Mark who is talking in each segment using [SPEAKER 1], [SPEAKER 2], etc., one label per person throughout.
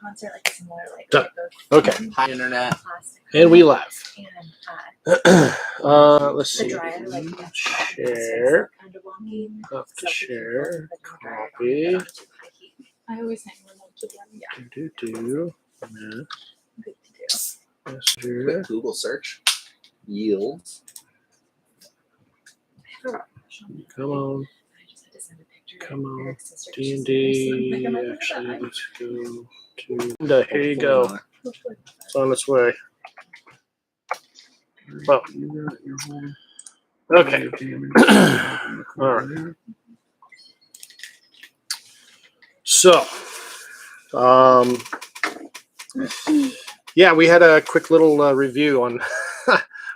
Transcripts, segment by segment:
[SPEAKER 1] concert, like a similar like.
[SPEAKER 2] Done. Okay.
[SPEAKER 3] Hi, internet.
[SPEAKER 2] And we live.
[SPEAKER 1] And
[SPEAKER 2] Let's
[SPEAKER 1] the
[SPEAKER 2] see.
[SPEAKER 1] dryer, like
[SPEAKER 2] Share.
[SPEAKER 1] kind of wonky.
[SPEAKER 2] Up
[SPEAKER 1] So
[SPEAKER 2] to
[SPEAKER 1] if you
[SPEAKER 2] share.
[SPEAKER 1] put the dryer on,
[SPEAKER 2] Copy.
[SPEAKER 1] put it on too high heat.
[SPEAKER 4] I always hang remote to them.
[SPEAKER 1] Yeah,
[SPEAKER 2] Do.
[SPEAKER 1] good to do.
[SPEAKER 2] Messenger.
[SPEAKER 3] Quick Google search. Yields.
[SPEAKER 1] I have a professional
[SPEAKER 2] Come on.
[SPEAKER 1] I just had to send a picture.
[SPEAKER 2] Come on.
[SPEAKER 1] Eric's sister, 'cause she's
[SPEAKER 2] D&D.
[SPEAKER 1] a nurse. Like, I'm like,
[SPEAKER 2] Actually,
[SPEAKER 1] "Look at
[SPEAKER 2] let's go to. Here you go.
[SPEAKER 1] that." Hopefully not.
[SPEAKER 2] It's on its way. Oh.
[SPEAKER 5] You got your whole
[SPEAKER 2] Okay. All right. So, yeah, we had a quick little review on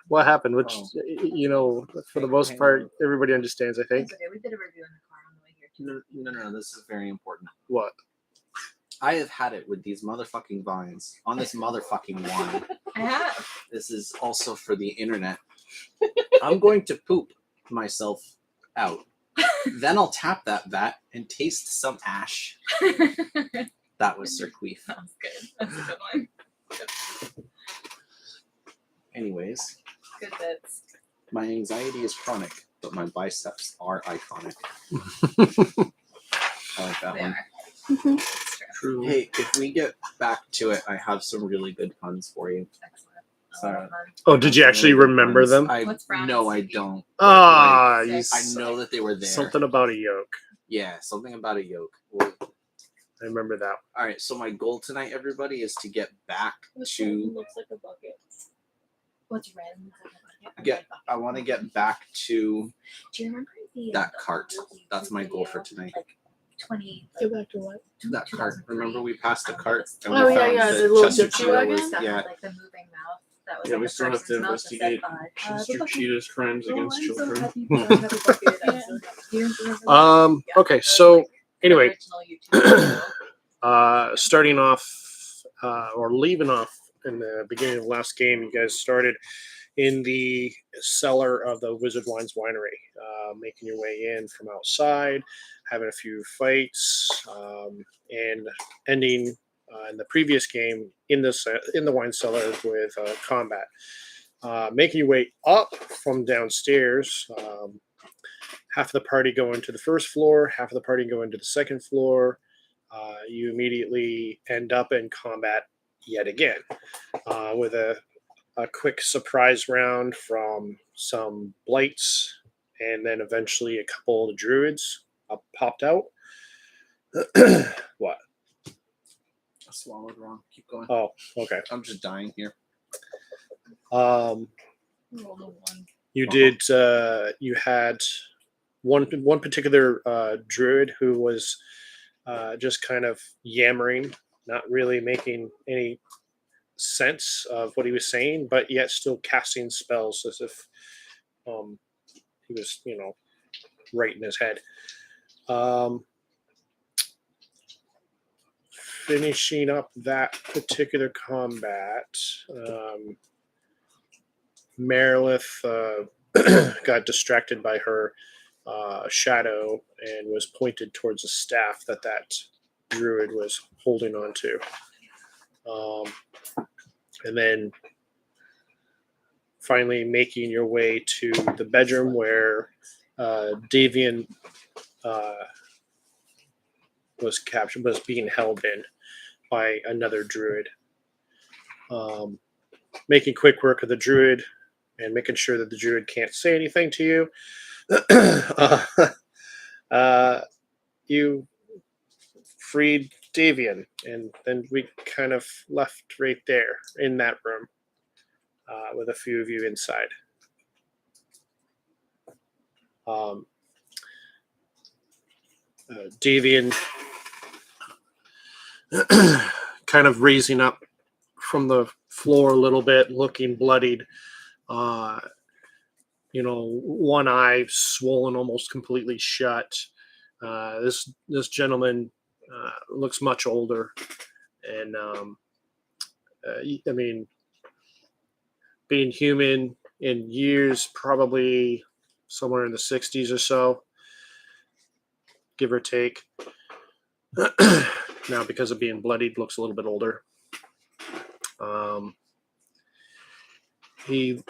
[SPEAKER 2] what happened, which, for the most part, everybody understands, I think.
[SPEAKER 1] It's okay. We did a review in the car on the way here too.
[SPEAKER 3] No. This is very important.
[SPEAKER 2] What?
[SPEAKER 3] I have had it with these motherfucking vines on this motherfucking wine.
[SPEAKER 1] I have.
[SPEAKER 3] This is also for the internet. I'm going to poop myself out. Then I'll tap that vat and taste some ash. That was Sir Queef.
[SPEAKER 1] That was good. That's a good one.
[SPEAKER 3] Anyways,
[SPEAKER 1] Good bits.
[SPEAKER 3] my anxiety is chronic, but my biceps are iconic. I like that
[SPEAKER 1] They
[SPEAKER 3] one.
[SPEAKER 1] are. It's true.
[SPEAKER 2] True.
[SPEAKER 3] Hey, if we get back to it, I have some really good puns for you.
[SPEAKER 1] Excellent.
[SPEAKER 3] Sorry.
[SPEAKER 2] Oh, did you actually remember them?
[SPEAKER 1] What's brown
[SPEAKER 3] No,
[SPEAKER 1] and
[SPEAKER 3] I
[SPEAKER 1] sticky?
[SPEAKER 3] don't.
[SPEAKER 2] Ah,
[SPEAKER 1] Like,
[SPEAKER 2] you
[SPEAKER 3] I know that they were there.
[SPEAKER 2] something about a yoke.
[SPEAKER 3] Yeah, something about a yoke. Well,
[SPEAKER 2] I remember that.
[SPEAKER 3] all right, so my goal tonight, everybody, is to get back to.
[SPEAKER 4] looks like a bucket.
[SPEAKER 1] What's red? and looks like a bucket?
[SPEAKER 3] Yeah, I want to get back to
[SPEAKER 1] Do you remember the
[SPEAKER 3] that
[SPEAKER 1] the
[SPEAKER 3] cart.
[SPEAKER 1] old
[SPEAKER 3] That's my goal for
[SPEAKER 1] video,
[SPEAKER 3] tonight.
[SPEAKER 1] Like 20.
[SPEAKER 4] Go back to what?
[SPEAKER 3] That cart.
[SPEAKER 1] 2003?
[SPEAKER 3] Remember we passed a cart and
[SPEAKER 4] Oh,
[SPEAKER 3] we
[SPEAKER 4] yeah,
[SPEAKER 3] found
[SPEAKER 4] yeah,
[SPEAKER 3] the
[SPEAKER 4] the little
[SPEAKER 3] Chester
[SPEAKER 4] gypsy
[SPEAKER 3] Cheetah
[SPEAKER 4] wagon?
[SPEAKER 3] was-
[SPEAKER 1] That
[SPEAKER 3] yeah.
[SPEAKER 1] had, like the moving mouth. That was
[SPEAKER 5] Yeah,
[SPEAKER 1] like
[SPEAKER 5] we
[SPEAKER 1] a
[SPEAKER 5] still have to
[SPEAKER 1] person's mouth that said
[SPEAKER 5] investigate
[SPEAKER 1] bye.
[SPEAKER 5] Chester
[SPEAKER 1] the
[SPEAKER 5] Cheetah's crimes
[SPEAKER 1] bucket.
[SPEAKER 5] against
[SPEAKER 1] I'm so
[SPEAKER 5] children.
[SPEAKER 1] happy for the happy bucket. I'm so happy. Do you remember that?
[SPEAKER 2] Okay,
[SPEAKER 1] it was
[SPEAKER 2] so
[SPEAKER 1] like the
[SPEAKER 2] anyway,
[SPEAKER 1] original YouTube video.
[SPEAKER 2] starting off or leaving off in the beginning of the last game, you guys started in the cellar of the Wizard of Wines Winery, making your way in from outside, having a few fights, and ending in the previous game in the wine cellar with combat. Making your way up from downstairs. Half of the party go into the first floor, half of the party go into the second floor. You immediately end up in combat yet again with a quick surprise round from some blights, and then eventually a couple of the druids popped out. What?
[SPEAKER 3] I swallowed wrong. Keep going.
[SPEAKER 2] Oh, okay.
[SPEAKER 3] I'm just dying here.
[SPEAKER 4] Roll the one.
[SPEAKER 2] You did. You had one particular druid who was just kind of yammering, not really making any sense of what he was saying, but yet still casting spells as if he was, right in his head. Finishing up that particular combat, Marilith got distracted by her shadow and was pointed towards a staff that druid was holding on to. And then finally making your way to the bedroom where Davian was being held in by another druid. Making quick work of the druid and making sure that the druid can't say anything to you. You freed Davian, and then we kind of left right there in that room with a few of you inside. Davian kind of raising up from the floor a little bit, looking bloodied. One eye swollen almost completely shut. This gentleman looks much older, and being human in years, probably somewhere in the 60s or so, give or take. now because of being bloodied, looks a little bit older. He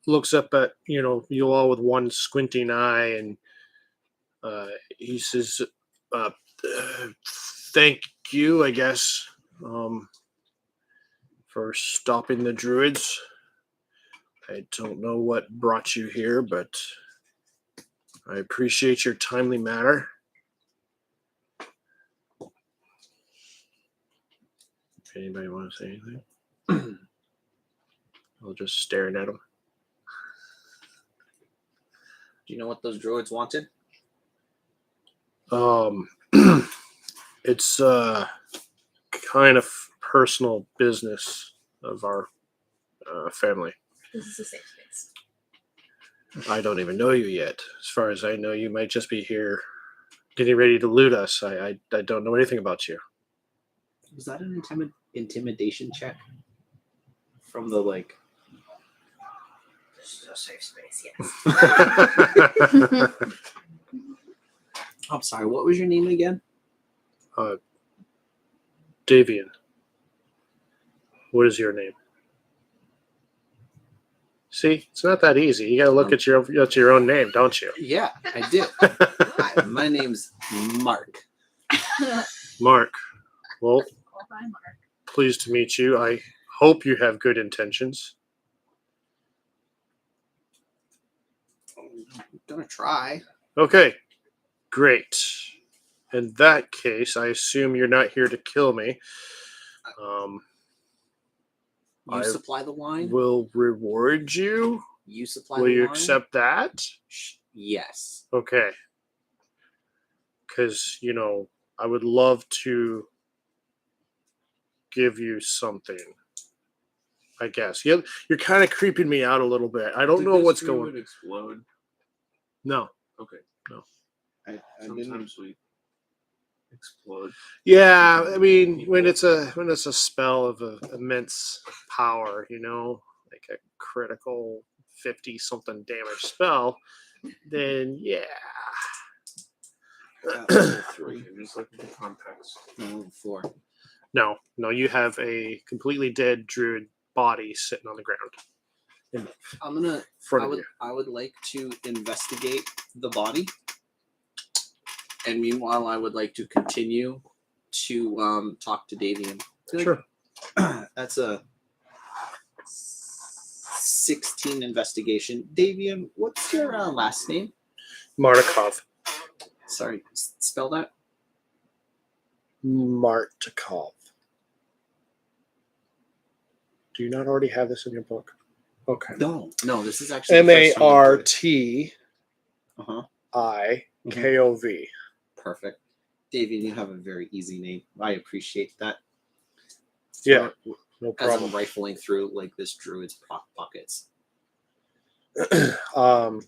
[SPEAKER 2] looks up at you all with one squinting eye, and he says, "Thank you, I guess, for stopping the druids. I don't know what brought you here, but I appreciate your timely manner." Anybody want to say anything? I'll just staring at him.
[SPEAKER 3] Do you know what those druids wanted?
[SPEAKER 2] It's kind of personal business of our family.
[SPEAKER 1] This is a safe space.
[SPEAKER 2] I don't even know you yet. As far as I know, you might just be here getting ready to loot us. I don't know anything about you.
[SPEAKER 3] Was that an intimidation check? From the like.
[SPEAKER 1] This is a safe space, yes.
[SPEAKER 3] I'm sorry. What was your name again?
[SPEAKER 2] Davian. What is your name? See, it's not that easy. You got to look at your own name, don't you?
[SPEAKER 3] Yeah, I did. Hi, my name's Mark.
[SPEAKER 2] Mark. Well,
[SPEAKER 1] Call by Mark.
[SPEAKER 2] pleased to meet you. I hope you have good intentions.
[SPEAKER 3] I'm gonna try.
[SPEAKER 2] Okay, great. In that case, I assume you're not here to kill me.
[SPEAKER 3] You
[SPEAKER 2] I
[SPEAKER 3] supply the wine.
[SPEAKER 2] Will reward you.
[SPEAKER 3] You supply
[SPEAKER 2] Will
[SPEAKER 3] the
[SPEAKER 2] you
[SPEAKER 3] wine.
[SPEAKER 2] accept that?
[SPEAKER 3] Yes.
[SPEAKER 2] Okay. Because, I would love to give you something, I guess. You're kind of creeping me out a little bit. I don't know what's going on.
[SPEAKER 5] Explode.
[SPEAKER 2] No.
[SPEAKER 5] Okay.
[SPEAKER 2] No.
[SPEAKER 3] I didn't.
[SPEAKER 5] Sometimes we explode.
[SPEAKER 2] Yeah, I mean, when it's a spell of immense power, like a critical 50-something damage spell, then yeah.
[SPEAKER 3] Level 3.
[SPEAKER 5] Okay, just like the context.
[SPEAKER 3] No, level 4.
[SPEAKER 2] No, you have a completely dead druid body sitting on the ground in front of you.
[SPEAKER 3] I would like to investigate the body, and meanwhile, I would like to continue to talk to Davian.
[SPEAKER 2] Sure.
[SPEAKER 3] That's a 16 investigation. Davian, what's your last name?
[SPEAKER 2] Martikov.
[SPEAKER 3] Sorry, spell that.
[SPEAKER 2] Martikov. Do you not already have this in your book? Okay.
[SPEAKER 3] No, this is actually the first time I've heard it.
[SPEAKER 2] MARTIKOV.
[SPEAKER 3] Perfect. Davian, you have a very easy name. I appreciate that.
[SPEAKER 2] Yeah, no
[SPEAKER 3] As
[SPEAKER 2] problem.
[SPEAKER 3] I'm rifling through like this druid's pockets.
[SPEAKER 2] Are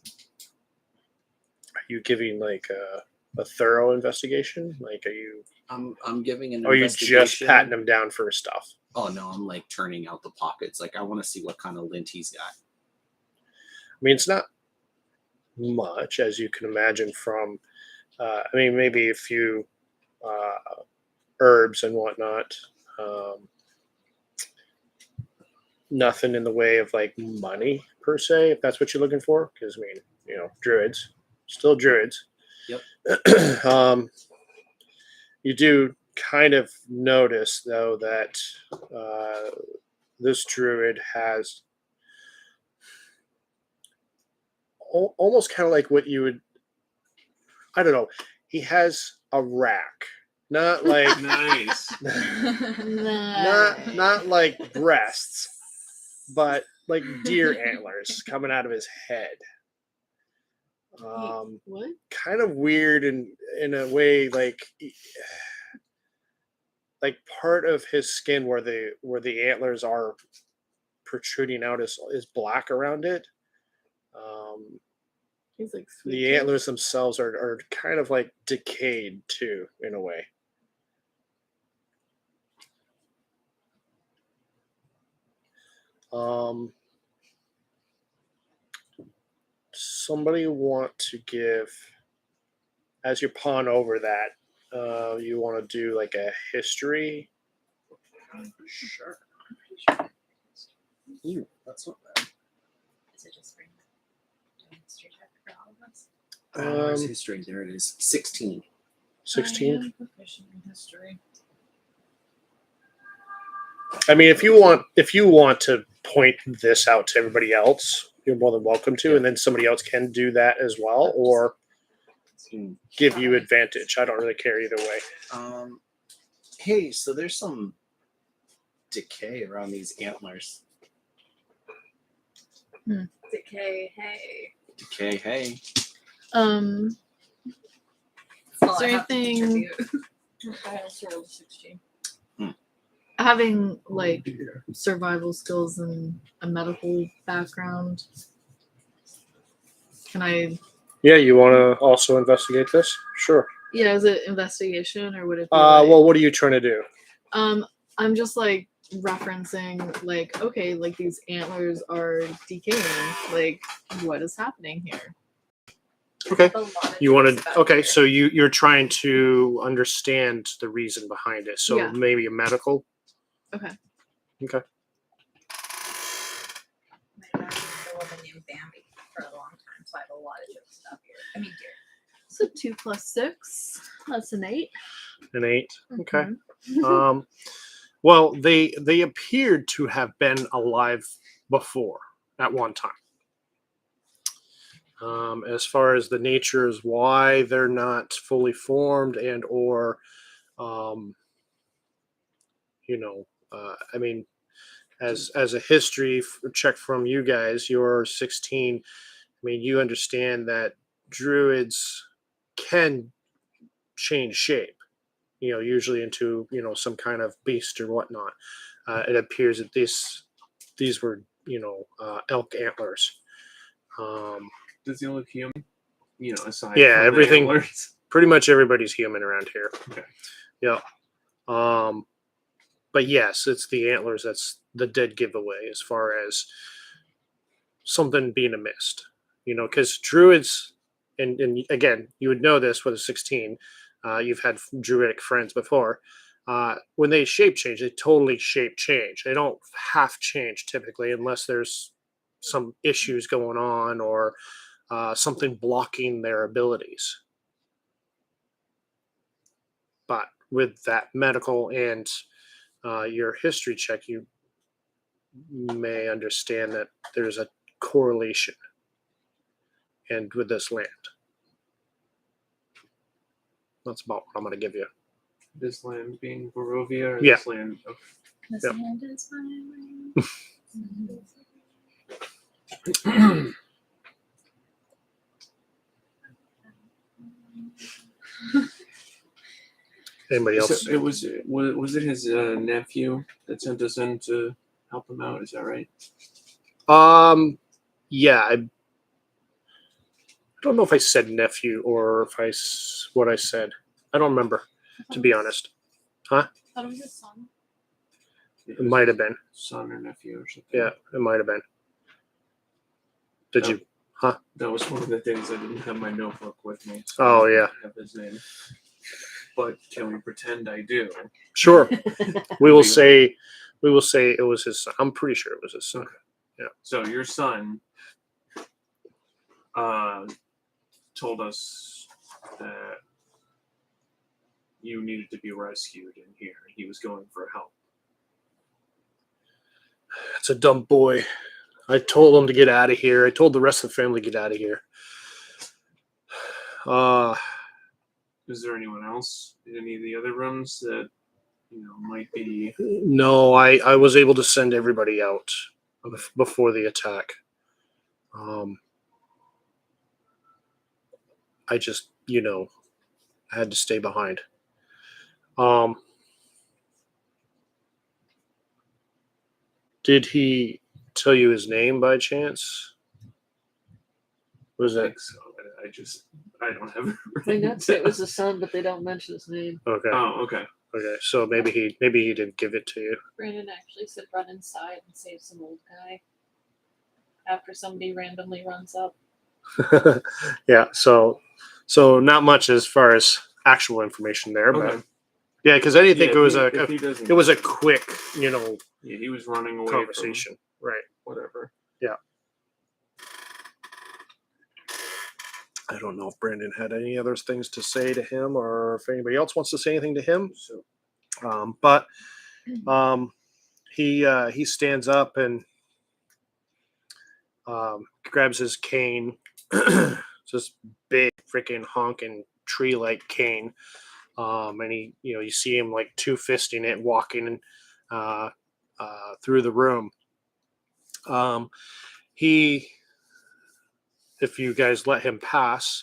[SPEAKER 2] you giving like a thorough investigation? Like, are you
[SPEAKER 3] giving an
[SPEAKER 2] Or are you
[SPEAKER 3] investigation.
[SPEAKER 2] just patting him down for stuff?
[SPEAKER 3] Oh no, I'm like turning out the pockets. Like I want to see what kind of lint he's got.
[SPEAKER 2] I mean, it's not much, as you can imagine from, maybe a few herbs and whatnot. Nothing in the way of like money per se, if that's what you're looking for. Because druids, still druids.
[SPEAKER 3] Yep.
[SPEAKER 2] You do kind of notice though that this druid has almost kind of like what you would, I don't know, he has a rack, not like
[SPEAKER 5] Nice.
[SPEAKER 2] not like breasts, but like deer antlers coming out of his head.
[SPEAKER 4] What?
[SPEAKER 2] Kind of weird in a way, like part of his skin where the antlers are protruding out is black around it.
[SPEAKER 4] He's like
[SPEAKER 2] The antlers themselves are kind of like decayed too, in a way. Somebody want to give, as you pawn over that, you want to do like a history?
[SPEAKER 3] Sure.
[SPEAKER 2] Ooh, that's not bad.
[SPEAKER 1] Is it just for doing history check for all of us?
[SPEAKER 3] Where's
[SPEAKER 2] Um,
[SPEAKER 3] history? There it is. 16.
[SPEAKER 2] 16.
[SPEAKER 4] I am proficient in history.
[SPEAKER 2] I mean, if you want to point this out to everybody else, you're more than welcome to,
[SPEAKER 3] Yeah.
[SPEAKER 2] and then somebody else can do that as well, or give you advantage. I don't really care either way.
[SPEAKER 3] Hey, so there's some decay around these antlers.
[SPEAKER 1] Decay, hey.
[SPEAKER 3] Decay, hey.
[SPEAKER 4] Is
[SPEAKER 1] That's all
[SPEAKER 4] there
[SPEAKER 1] I have to
[SPEAKER 4] anything-
[SPEAKER 1] contribute.
[SPEAKER 4] I also rolled a 16.
[SPEAKER 1] Having like survival skills and a medical background, can I?
[SPEAKER 2] Yeah, you want to also investigate this? Sure.
[SPEAKER 1] Yeah, is it investigation or would it be?
[SPEAKER 2] Well, what are you trying to do?
[SPEAKER 1] I'm just like referencing like, okay, like these antlers are decaying. Like, what is happening here?
[SPEAKER 2] Okay.
[SPEAKER 1] A lot of
[SPEAKER 2] You want
[SPEAKER 1] things
[SPEAKER 2] to?
[SPEAKER 1] about
[SPEAKER 2] Okay,
[SPEAKER 1] here.
[SPEAKER 2] so you're trying to understand the reason behind it. So
[SPEAKER 1] Yeah.
[SPEAKER 2] maybe a medical.
[SPEAKER 1] Okay.
[SPEAKER 2] Okay.
[SPEAKER 6] My dad used to live in Bambi for a long time, so I have a lot of jokes about deer. I mean deer.
[SPEAKER 1] So 2 + 6. That's an 8.
[SPEAKER 2] An 8. Okay.
[SPEAKER 1] Mhm.
[SPEAKER 2] Well, they appeared to have been alive before at one time. As far as the natures, why they're not fully formed and or, I mean, as a history check from you guys, you're 16. I mean, you understand that druids can change shape. Usually into some kind of beast or whatnot. It appears that these were elk antlers.
[SPEAKER 5] Does he look human? Aside
[SPEAKER 2] Yeah,
[SPEAKER 5] from
[SPEAKER 2] everything-
[SPEAKER 5] the antlers?
[SPEAKER 2] Pretty much everybody's human around here.
[SPEAKER 5] Okay.
[SPEAKER 2] Yeah. But yes, it's the antlers that's the dead giveaway as far as something being amiss. Because druids, and again, you would know this with a 16. You've had druidic friends before. When they shape change, they totally shape change. They don't half change typically unless there's some issues going on or something blocking their abilities. But with that medical and your history check, you may understand that there's a correlation and with this land. That's about what I'm going to give you.
[SPEAKER 5] This land being Barovia, or
[SPEAKER 2] Yeah.
[SPEAKER 5] this land? Okay.
[SPEAKER 1] This
[SPEAKER 2] Yep.
[SPEAKER 1] hand is mine.
[SPEAKER 2] Anybody else?
[SPEAKER 5] So it was it his nephew that sent us in to help him out? Is that right?
[SPEAKER 2] Yeah, I don't know if I said nephew or if what I said. I don't remember, to be honest.
[SPEAKER 4] I thought it was his son.
[SPEAKER 2] It might have been.
[SPEAKER 5] Son or nephew or something.
[SPEAKER 2] Yeah, it might have been. Did you?
[SPEAKER 5] That was one of the things I didn't have my notebook with me. So
[SPEAKER 2] Oh,
[SPEAKER 5] I
[SPEAKER 2] yeah.
[SPEAKER 5] don't have his name. But can we pretend I do?
[SPEAKER 2] Sure. We will say it was his son. I'm pretty sure it was his son.
[SPEAKER 5] So your son told us that you needed to be rescued in here. He was going for help.
[SPEAKER 2] It's a dumb boy. I told him to get out of here. I told the rest of the family to get out of here.
[SPEAKER 5] Is there anyone else in any of the other rooms that might be?
[SPEAKER 2] No, I was able to send everybody out before the attack. I just, had to stay behind. Did he tell you his name by chance? Was
[SPEAKER 5] I
[SPEAKER 2] it
[SPEAKER 5] think so. I don't have.
[SPEAKER 7] My notes say it was his son, but they don't mention his name.
[SPEAKER 2] okay?
[SPEAKER 5] Oh, okay.
[SPEAKER 2] Okay, so maybe he didn't give it to you.
[SPEAKER 4] Brandon actually said run inside and save some old guy after somebody randomly runs up.
[SPEAKER 2] Yeah, so not much as far as actual information there, but
[SPEAKER 5] Okay.
[SPEAKER 2] yeah, because I didn't think
[SPEAKER 5] Yeah,
[SPEAKER 2] it was
[SPEAKER 5] if he doesn't,
[SPEAKER 2] it was a quick, you know,
[SPEAKER 5] yeah, he was running away
[SPEAKER 2] conversation, right?
[SPEAKER 5] from whatever.
[SPEAKER 2] I don't know if Brandon had any other things to say to him, or if anybody else wants to say anything to him.
[SPEAKER 5] So
[SPEAKER 2] But he stands up and grabs his cane. It's this big freaking honking tree-like cane, and you see him like two-fisting it, walking through the room. He, if you guys let him pass,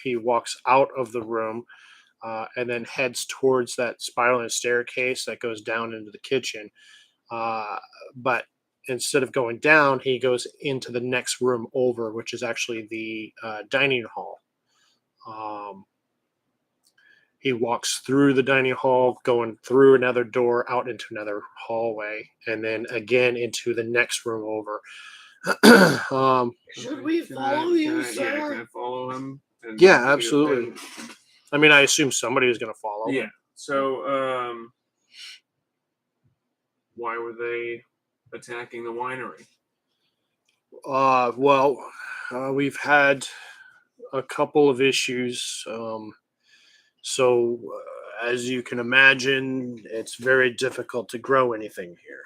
[SPEAKER 2] he walks out of the room and then heads towards that spiraling staircase that goes down into the kitchen. But instead of going down, he goes into the next room over, which is actually the dining hall. He walks through the dining hall, going through another door, out into another hallway, and then again into the next room over.
[SPEAKER 1] Should we
[SPEAKER 5] Can
[SPEAKER 1] follow
[SPEAKER 5] I-
[SPEAKER 1] you,
[SPEAKER 5] can I-
[SPEAKER 1] sir?
[SPEAKER 5] Yeah, can I follow him? And
[SPEAKER 2] Yeah, absolutely.
[SPEAKER 5] and-
[SPEAKER 2] I mean, I assume somebody is going to follow.
[SPEAKER 5] yeah. So, why were they attacking the winery?
[SPEAKER 2] Well, we've had a couple of issues. So, as you can imagine, it's very difficult to grow anything here.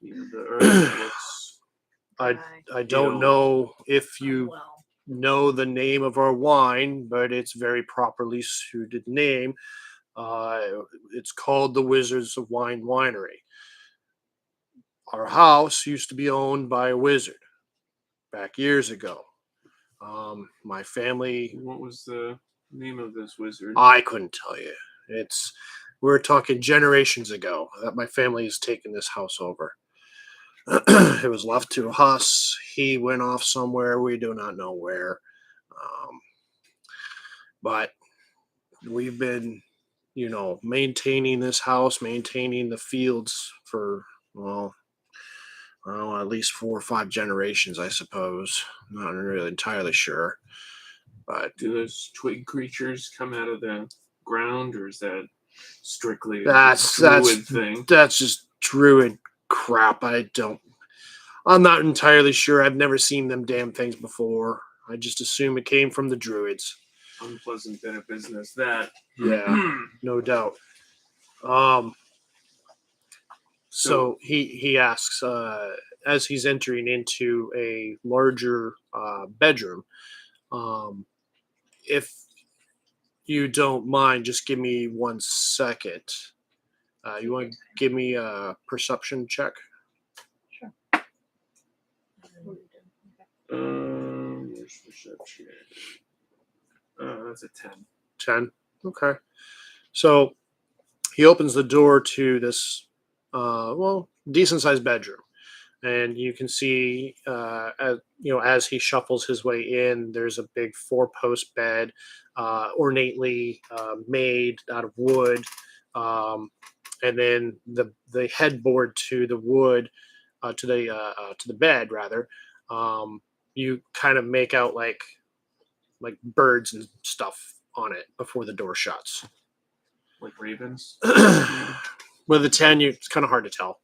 [SPEAKER 5] You know, the earth looks.
[SPEAKER 2] I don't know if you
[SPEAKER 6] Well,
[SPEAKER 2] know the name of our wine, but it's very properly suited name. It's called the Wizards of Wine Winery. Our house used to be owned by a wizard back years ago. My family,
[SPEAKER 5] What was the name of this wizard?
[SPEAKER 2] I couldn't tell you. We're talking generations ago that my family has taken this house over. It was left to us. He went off somewhere. We do not know where. But we've been, maintaining this house, maintaining the fields for, well, I don't know, at least 4 or 5 generations, I suppose. I'm not really entirely sure. But
[SPEAKER 5] Do those twig creatures come out of the ground, or is that strictly a
[SPEAKER 2] that's
[SPEAKER 5] druid thing?
[SPEAKER 2] that's just druid crap. I'm not entirely sure. I've never seen them damn things before. I just assume it came from the druids.
[SPEAKER 5] Unpleasant bit of business that.
[SPEAKER 2] Yeah, no doubt. So he asks, as he's entering into a larger bedroom, if you don't mind, just give me 1 second. You want to give me a perception check?
[SPEAKER 5] Where's perception? That's a 10.
[SPEAKER 2] 10. Okay. So he opens the door to this, decent sized bedroom. And you can see, as he shuffles his way in, there's a big 4-post bed, ornately made out of wood, and then the headboard to the wood, to the bed rather. You kind of make out like birds and stuff on it before the door shuts.
[SPEAKER 5] Like ravens?
[SPEAKER 2] With a 10, it's kind of hard to tell.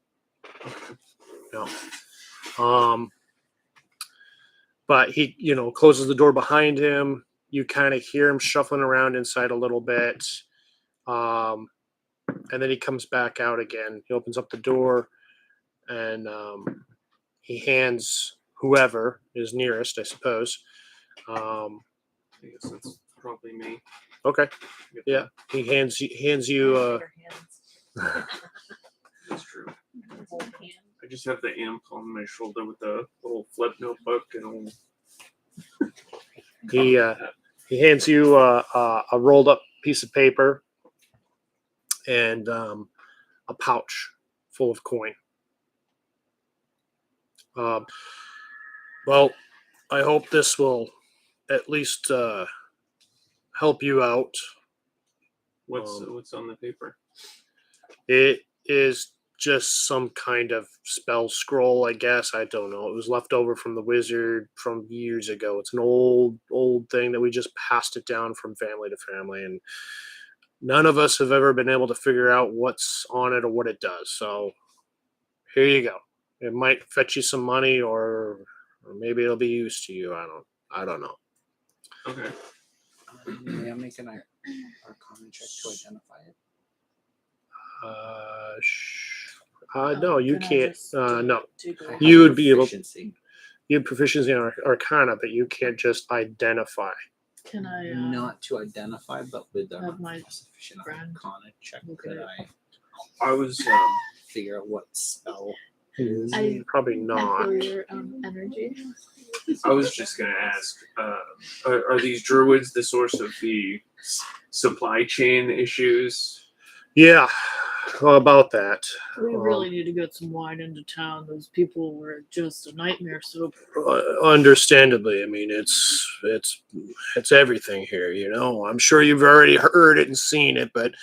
[SPEAKER 2] But he, closes the door behind him. You kind of hear him shuffling around inside a little bit. And then he comes back out again. He opens up the door and he hands whoever is nearest, I suppose.
[SPEAKER 5] I guess that's probably me.
[SPEAKER 2] Okay. Yeah. He hands you
[SPEAKER 5] That's true. I just have the amp on my shoulder with the little flip notebook and
[SPEAKER 2] he hands you a rolled up piece of paper and a pouch full of coin. Well, I hope this will at least help you out.
[SPEAKER 5] what's on the paper?
[SPEAKER 2] It is just some kind of spell scroll, I guess. I don't know. It was left over from the wizard from years ago. It's an old thing that we just passed it down from family to family, and none of us have ever been able to figure out what's on it or what it does. So here you go. It might fetch you some money, or maybe it'll be used to you. I don't know.
[SPEAKER 5] Okay.
[SPEAKER 3] May I make an Arcana check to identify it?
[SPEAKER 2] No, you
[SPEAKER 7] Can I
[SPEAKER 2] can't.
[SPEAKER 7] just
[SPEAKER 2] No,
[SPEAKER 7] take a
[SPEAKER 3] I
[SPEAKER 7] look?
[SPEAKER 2] You
[SPEAKER 3] have
[SPEAKER 2] would be able-
[SPEAKER 3] proficiency.
[SPEAKER 2] you have proficiency in Arcana, but you can't just identify.
[SPEAKER 7] Can I
[SPEAKER 3] Not to identify, but with
[SPEAKER 7] have my
[SPEAKER 3] a sufficient
[SPEAKER 7] friend
[SPEAKER 3] Arcana check,
[SPEAKER 7] look
[SPEAKER 3] could
[SPEAKER 7] at
[SPEAKER 3] I
[SPEAKER 5] I was
[SPEAKER 3] figure out what spell?
[SPEAKER 2] Probably
[SPEAKER 1] Echo
[SPEAKER 2] not.
[SPEAKER 1] your energy.
[SPEAKER 5] I was just gonna ask, are these druids the source of the supply chain issues?
[SPEAKER 2] Yeah, about that.
[SPEAKER 7] We really need to get some wine into town. Those people were just a nightmare soup.
[SPEAKER 2] Understandably, I mean it's everything here. I'm sure you've already heard it and seen it, but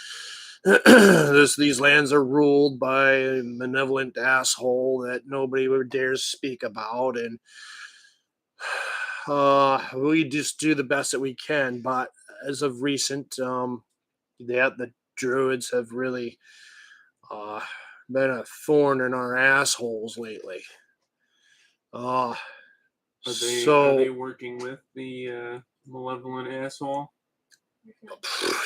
[SPEAKER 2] these lands are ruled by a malevolent asshole that nobody would dare speak about, and we just do the best that we can. But as of recent, the druids have really been a thorn in our assholes lately.
[SPEAKER 5] Are they working with the malevolent asshole?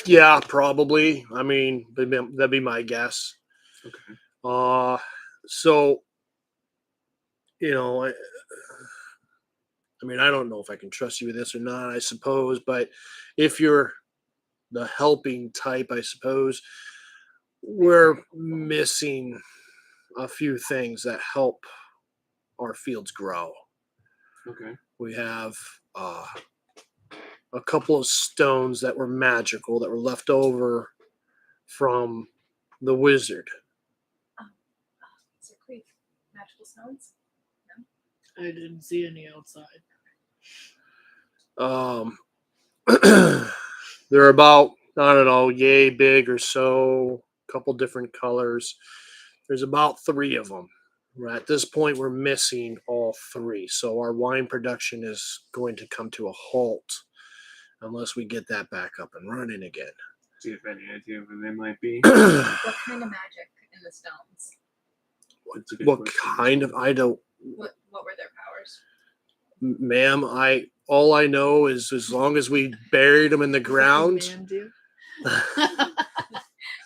[SPEAKER 2] Yeah, probably. I mean, that'd be my guess.
[SPEAKER 5] Okay.
[SPEAKER 2] So I mean, I don't know if I can trust you with this or not, I suppose, but if you're the helping type, I suppose we're missing a few things that help our fields grow.
[SPEAKER 5] Okay.
[SPEAKER 2] We have a couple of stones that were magical that were left over from the wizard.
[SPEAKER 6] Is there Creek magical stones?
[SPEAKER 7] I didn't see any outside.
[SPEAKER 2] They're about, I don't know, yay big or so, a couple different colors. There's about 3 of them. At this point, we're missing all 3. So our wine production is going to come to a halt unless we get that back up and running again.
[SPEAKER 5] Do you have any idea where they might be?
[SPEAKER 6] What kind of magic in the stones?
[SPEAKER 5] That's a good
[SPEAKER 2] What
[SPEAKER 5] question.
[SPEAKER 2] kind of, I don't,
[SPEAKER 6] What were their powers?
[SPEAKER 2] ma'am, all I know is as long as we buried them in the ground,
[SPEAKER 1] Command you.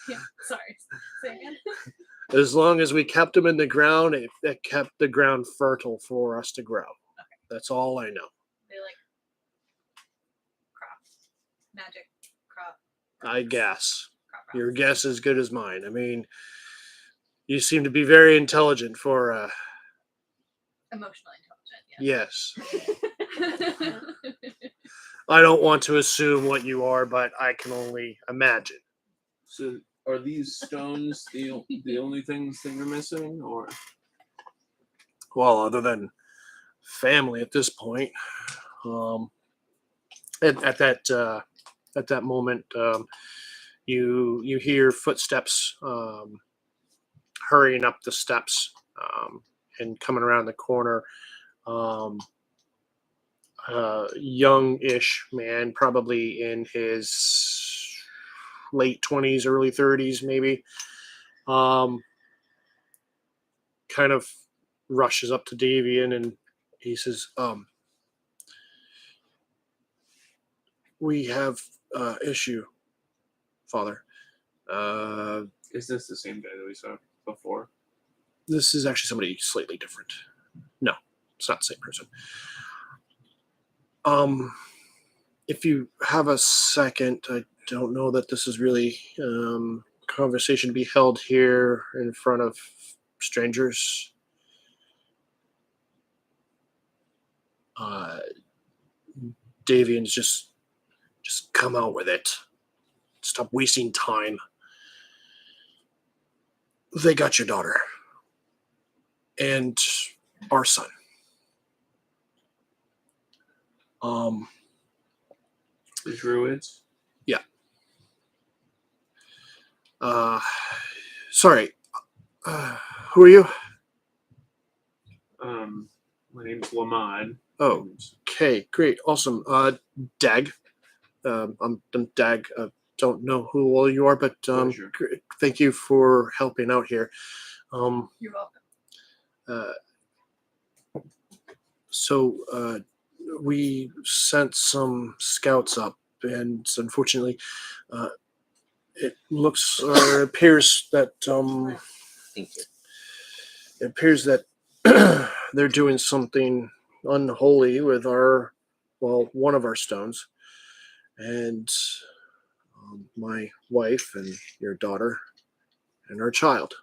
[SPEAKER 6] Yeah, sorry. Say again.
[SPEAKER 2] as long as we kept them in the ground, it kept the ground fertile for us to grow. That's all I know.
[SPEAKER 6] They like crop magic crop.
[SPEAKER 2] I guess.
[SPEAKER 6] Crop
[SPEAKER 2] Your
[SPEAKER 6] crops.
[SPEAKER 2] guess is as good as mine. I mean, you seem to be very intelligent for
[SPEAKER 6] Emotionally
[SPEAKER 2] yes.
[SPEAKER 6] intelligent.
[SPEAKER 2] I don't want to assume what you are, but I can only imagine.
[SPEAKER 5] So, are these stones the only things that you're missing, or?
[SPEAKER 2] Well, other than family at this point. At that moment, you hear footsteps hurrying up the steps and coming around the corner. Young-ish man, probably in his late 20s, early 30s, maybe. Kind of rushes up to Davian and he says, we have issue, Father.
[SPEAKER 5] Is this the same guy that we saw before?
[SPEAKER 2] This is actually somebody slightly different. No, it's not the same person. If you have a second, I don't know that this is really conversation to be held here in front of strangers. Davian's just come out with it. Stop wasting time. They got your daughter and our son.
[SPEAKER 5] The druids?
[SPEAKER 2] Sorry, Who are you?
[SPEAKER 5] My name's Lamad.
[SPEAKER 2] Oh, okay, great, awesome. Dag. I'm Dag. Don't know who all you are, but
[SPEAKER 5] Pleasure.
[SPEAKER 2] thank you for helping out here.
[SPEAKER 6] You're welcome.
[SPEAKER 2] So we sent some scouts up, and unfortunately, it looks or appears that
[SPEAKER 3] Thank you.
[SPEAKER 2] it appears that they're doing something unholy with one of our stones, and my wife and your daughter and our child.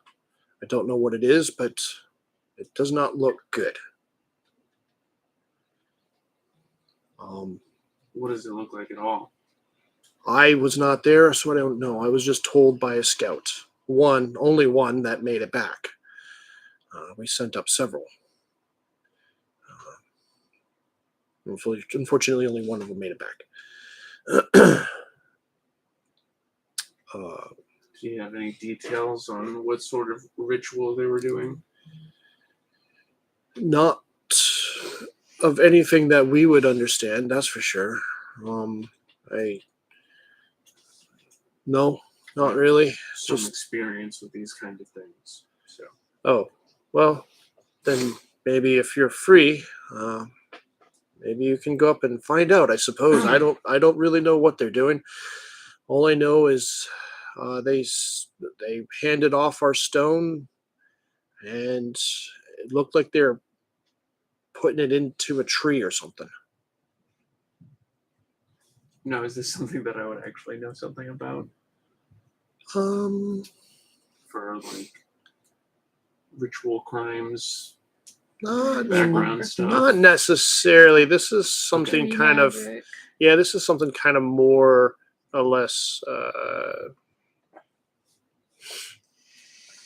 [SPEAKER 2] I don't know what it is, but it does not look good.
[SPEAKER 5] What does it look like at all?
[SPEAKER 2] I was not there, so I don't know. I was just told by a scout. Only one that made it back. We sent up several. Unfortunately, only one of them made it back.
[SPEAKER 5] Do you have any details on what sort of ritual they were doing?
[SPEAKER 2] Not of anything that we would understand, that's for sure. No, not really.
[SPEAKER 5] Some
[SPEAKER 2] Just
[SPEAKER 5] experience with these kind of things. So
[SPEAKER 2] oh, well, then maybe if you're free, maybe you can go up and find out. I suppose I don't really know what they're doing. All I know is they handed off our stone, and it looked like they're putting it into a tree or something.
[SPEAKER 5] no, is this something that I would actually know something about for like ritual crimes, background stuff?
[SPEAKER 2] Not necessarily. This is something
[SPEAKER 1] Any
[SPEAKER 2] kind of
[SPEAKER 1] magic?
[SPEAKER 2] this is something kind of more or less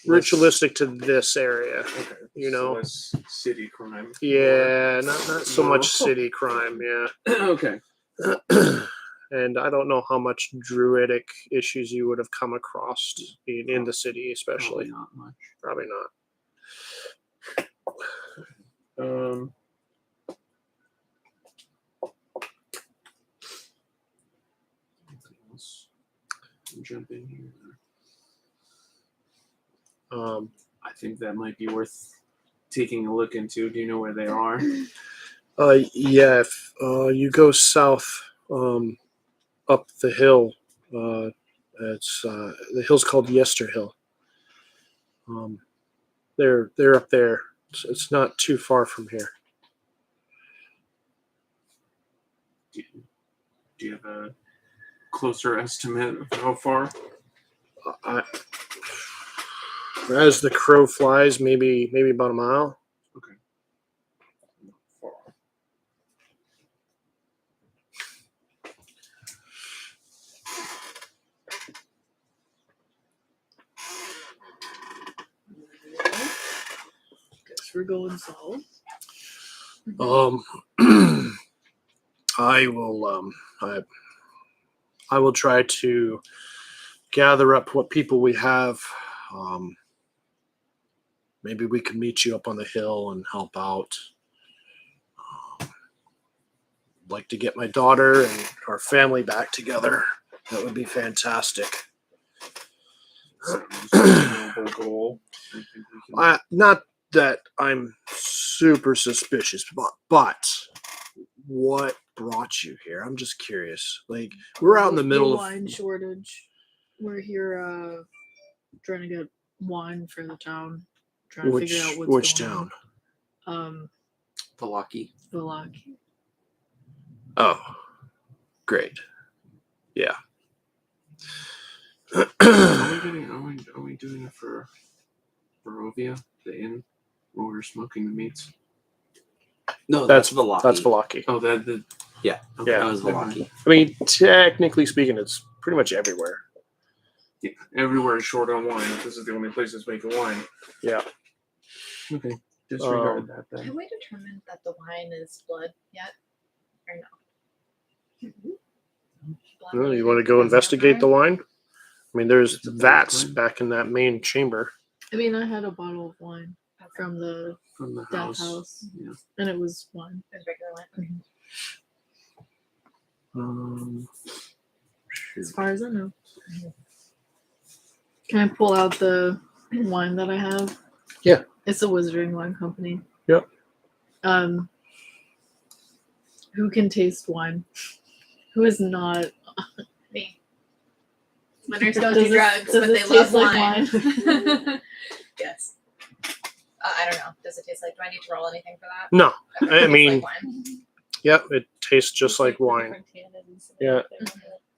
[SPEAKER 2] ritualistic to this area.
[SPEAKER 5] Okay,
[SPEAKER 2] You
[SPEAKER 5] so
[SPEAKER 2] know.
[SPEAKER 5] less city crime.
[SPEAKER 2] Yeah, not so much
[SPEAKER 5] No.
[SPEAKER 2] city crime. Yeah.
[SPEAKER 5] Okay.
[SPEAKER 2] And I don't know how much druidic issues you would have come across in the city, especially.
[SPEAKER 5] Probably not much.
[SPEAKER 2] Probably not.
[SPEAKER 5] Anything else? Jump in here. I think that might be worth taking a look into. Do you know where they are?
[SPEAKER 2] Yeah, if you go south up the hill, it's the hill's called Yester Hill. They're up there. It's not too far from here.
[SPEAKER 5] Do you have a closer estimate of how far?
[SPEAKER 2] As the crow flies, maybe about a mile.
[SPEAKER 5] Okay. Not far.
[SPEAKER 1] Guess we're going south.
[SPEAKER 2] I will try to gather up what people we have. Maybe we can meet you up on the hill and help out. Like to get my daughter and our family back together. That would be fantastic.
[SPEAKER 5] Sounds like a noble goal. I think we can-
[SPEAKER 2] Not that I'm super suspicious, but what brought you here? I'm just curious. Like, we're out in the middle of
[SPEAKER 1] wine shortage. We're here trying to get wine for the town. Trying to figure out what's
[SPEAKER 2] which
[SPEAKER 1] going
[SPEAKER 2] town?
[SPEAKER 1] on.
[SPEAKER 3] Palaki.
[SPEAKER 1] Velaki.
[SPEAKER 2] Oh, great. Yeah.
[SPEAKER 5] Are we doing it for Barovia, the inn, where we're smoking the meats?
[SPEAKER 3] No, that's Velaki.
[SPEAKER 2] That's Velaki.
[SPEAKER 5] Oh, that.
[SPEAKER 3] Yeah.
[SPEAKER 5] Okay,
[SPEAKER 2] Yeah.
[SPEAKER 3] That was
[SPEAKER 5] never mind.
[SPEAKER 3] Velaki.
[SPEAKER 2] I mean, technically speaking, it's pretty much everywhere.
[SPEAKER 5] Yeah, everywhere is short on wine. This is the only place that's making wine.
[SPEAKER 2] Yeah.
[SPEAKER 5] Okay, disregard that
[SPEAKER 6] Have
[SPEAKER 5] then.
[SPEAKER 6] we determined that the wine is blood yet? Or no? Blood
[SPEAKER 2] Well, you
[SPEAKER 6] related
[SPEAKER 2] want to go
[SPEAKER 6] to
[SPEAKER 2] investigate the
[SPEAKER 6] vampire?
[SPEAKER 2] wine? I mean, there's
[SPEAKER 5] It's a blood
[SPEAKER 2] vats
[SPEAKER 5] crime.
[SPEAKER 2] back in that main chamber.
[SPEAKER 1] I mean, I had a bottle of wine from the
[SPEAKER 2] From the
[SPEAKER 1] death
[SPEAKER 2] house.
[SPEAKER 1] house,
[SPEAKER 2] Yeah.
[SPEAKER 1] and it was wine.
[SPEAKER 6] It was regular wine.
[SPEAKER 1] As far as I know. Can I pull out the wine that I have?
[SPEAKER 2] Yeah.
[SPEAKER 1] It's a Wizard of Wine Company.
[SPEAKER 2] Yep.
[SPEAKER 1] Who can taste wine? Who is not?
[SPEAKER 6] Me. Winners don't
[SPEAKER 1] Does
[SPEAKER 6] do
[SPEAKER 1] it-
[SPEAKER 6] drugs,
[SPEAKER 1] does
[SPEAKER 6] but
[SPEAKER 1] it
[SPEAKER 6] they
[SPEAKER 1] taste
[SPEAKER 6] love
[SPEAKER 1] like
[SPEAKER 6] wine. Yes. I don't know. Does it taste like? Do I need to roll anything for that?
[SPEAKER 2] No.
[SPEAKER 6] Okay,
[SPEAKER 2] I
[SPEAKER 6] it tastes
[SPEAKER 2] mean,
[SPEAKER 6] like wine.
[SPEAKER 2] Yep, it tastes just like
[SPEAKER 4] the
[SPEAKER 2] wine.
[SPEAKER 4] different tannins and
[SPEAKER 2] Yeah.